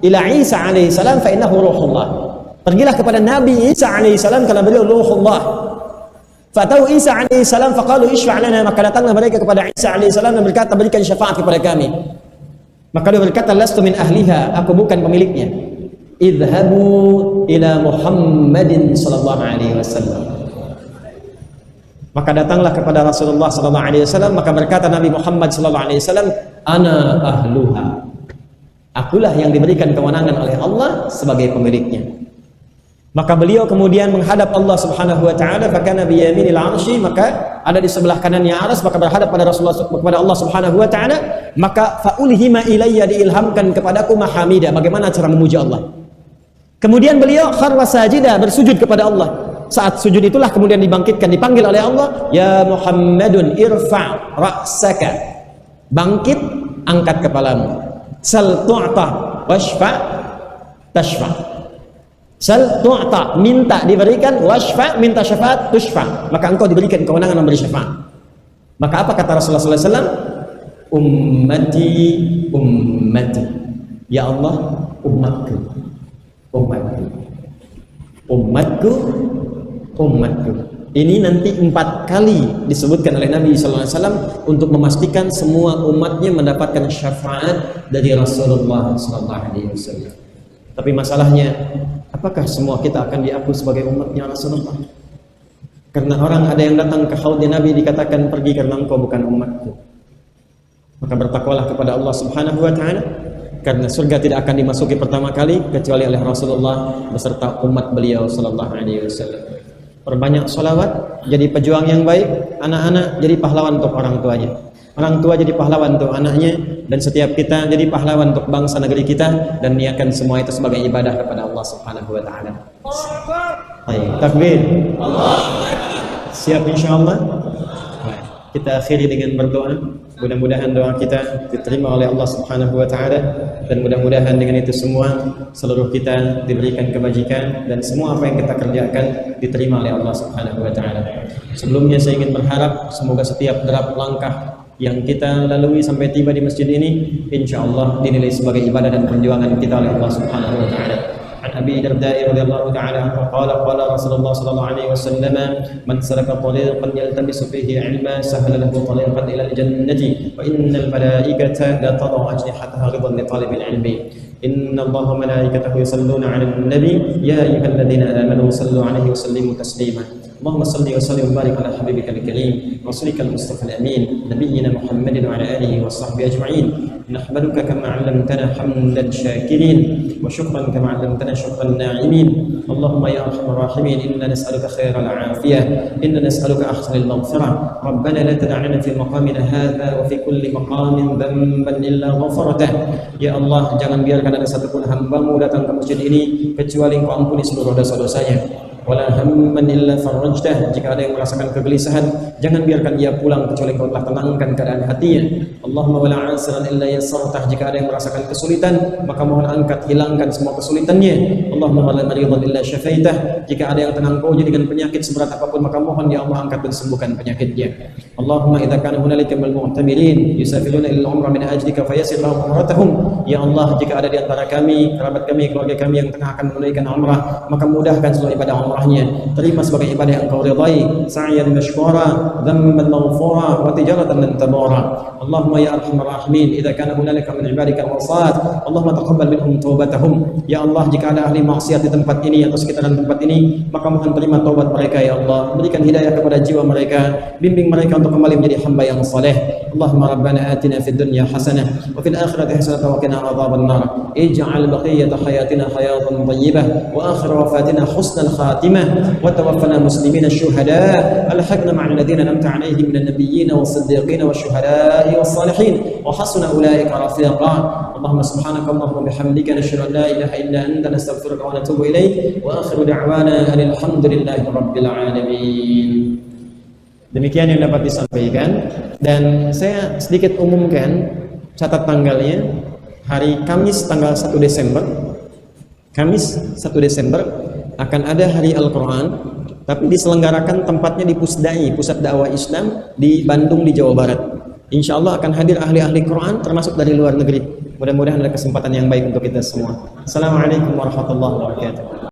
[SPEAKER 2] ila Isa alaihi salam fa innahu ruhullah. Pergilah kepada Nabi Isa alaihi salam karena beliau ruhullah. Fatau Isa alaihi salam faqalu ishfa' lana, maka datanglah mereka kepada Isa alaihi salam dan berkata, berikan syafaat kepada kami. Maka dia berkata, lastu min ahliha, aku bukan pemiliknya. Idhabu ila Muhammadin sallallahu alaihi wasallam. Maka datanglah kepada Rasulullah sallallahu alaihi wasallam, maka berkata Nabi Muhammad sallallahu alaihi wasallam, ana ahluha. Akulah yang diberikan kewenangan oleh Allah sebagai pemiliknya. Maka beliau kemudian menghadap Allah Subhanahu wa taala, fakana bi yaminil 'arsy, maka ada di sebelah kanannya arsy, maka berhadap pada Rasulullah kepada Allah Subhanahu wa taala, maka faulhima ilayya, diilhamkan kepadaku mahamidah, bagaimana cara memuji Allah. Kemudian beliau kharra sajida, bersujud kepada Allah. Saat sujud itulah kemudian dibangkitkan, dipanggil oleh Allah, ya Muhammadun irfa' ra'saka, bangkit, angkat kepalamu, sal tu'ta washfa' tashfa'. Sal tu'ta, minta diberikan, washfa', minta syafaat, tushfa', maka engkau diberikan kewenangan memberi syafaat. Maka apa kata Rasulullah SAW? Ummati, ummati, ya Allah, umatku, umatku, umatku, umatku. Ini nanti 4 kali disebutkan oleh Nabi SAW untuk memastikan semua umatnya mendapatkan syafaat dari Rasulullah SAW. Tapi masalahnya, apakah semua kita akan diaku sebagai umatnya Rasulullah? Karena orang ada yang datang ke haud Nabi dikatakan, pergi karena engkau bukan umatku. Maka bertakwalah kepada Allah Subhanahu wa taala, karena surga tidak akan dimasuki pertama kali kecuali oleh Rasulullah beserta umat beliau sallallahu alaihi wasallam. Perbanyak sholawat, jadi pejuang yang baik. Anak-anak jadi pahlawan untuk orang tuanya, orang tua jadi pahlawan untuk anaknya, dan setiap kita jadi pahlawan untuk bangsa negeri kita, dan niatkan semua itu sebagai ibadah kepada Allah Subhanahu wa taala. Baik, takbir. Siap insyaallah. Baik, kita akhiri dengan berdoa. Mudah-mudahan doa kita diterima oleh Allah Subhanahu wa taala, dan mudah-mudahan dengan itu semua seluruh kita diberikan kebajikan, dan semua apa yang kita kerjakan diterima oleh Allah Subhanahu wa taala. Sebelumnya saya ingin berharap semoga setiap derap langkah yang kita lalui sampai tiba di masjid ini insyaallah dinilai sebagai ibadah dan perjuangan kita oleh Allah Subhanahu wa taala. عن أبي الدرداء رضي الله تعالى عنه قال قال رسول الله صلى الله عليه وسلم من سلك طريقا يلتمس فيه علما سهل له طريقا إلى الجنة وإن الملائكة لتضع أجنحتها رضا لطالب العلم إن الله وملائكته يصلون على النبي يا أيها الذين آمنوا صلوا عليه وسلموا تسليما اللهم صل وسلم وبارك على حبيبك الكريم رسولك المصطفى الأمين نبينا محمد وعلى آله وصحبه أجمعين نحمدك كما علمتنا حمدا شاكرين وشكرا كما علمتنا شكرا ناعمين اللهم يا أرحم الراحمين إنا نسألك خير العافية إنا نسألك أحسن المغفرة ربنا لا تدع لنا في مقامنا هذا وفي كل مقام ذنبا إلا غفرته يا الله jangan biarkan ada satupun hamba-Mu datang ke masjid ini kecuali Engkau ampuni seluruh dosa-dosanya. Wala hamman illa farajtah, jika ada yang merasakan kegelisahan jangan biarkan ia pulang kecuali Engkau telah tenangkan keadaan hatinya. Allahumma wala asiran illa yassartah, jika ada yang merasakan kesulitan maka mohon angkat, hilangkan semua kesulitannya. Allahumma wala maridan illa syafaitah, jika ada yang tenang Kau dengan penyakit seberat apapun maka mohon ya Allah angkat dan sembuhkan penyakitnya. Allahumma idza kana hunalika minal mu'tamirin yusafiruna ila al-umrah min ajlika fayassir lahum umratahum, ya Allah jika ada di antara kami, kerabat kami, keluarga kami yang tengah akan menunaikan umrah maka mudahkan seluruh ibadah umrahnya, terima sebagai ibadah yang Engkau ridai, sa'yan mashkura, dhanban maghfura, wa tijaratan lan tabara. Allahumma ya arhamar rahimin idza kana hunalika min ibadika al-wasat Allahumma taqabbal minhum taubatahum, ya Allah jika ada ahli maksiat di tempat ini atau sekitaran tempat ini maka mohon terima taubat mereka ya Allah, berikan hidayah kepada jiwa mereka, bimbing mereka untuk kembali menjadi hamba yang saleh. Allahumma rabbana atina fid dunya hasanah wa fil akhirati hasanah wa qina adzaban nar, ij'al baqiyata hayatina hayatan thayyibah wa akhir wafatina husnal khatimah wa tawaffana muslimina syuhada alhaqna ma'al ladzina an'amta 'alaihim minan nabiyyin was-siddiqin wasyuhada'i was-salihin wa hasuna ulaika rafiqa. Allahumma subhanaka Allahumma bihamdika nashhadu an la ilaha illa anta nastaghfiruka wa natubu ilaik wa akhiru da'wana alhamdulillahi rabbil alamin. Demikian yang dapat disampaikan, dan saya sedikit umumkan catat tanggalnya. Hari Kamis tanggal 1 Desember, Kamis 1 Desember akan ada Hari Al-Quran, tapi diselenggarakan tempatnya di Pusdai, Pusat Dakwah Islam di Bandung di Jawa Barat. Insya Allah akan hadir ahli-ahli Quran termasuk dari luar negeri. Mudah-mudahan ada kesempatan yang baik untuk kita semua. Assalamualaikum warahmatullahi wabarakatuh.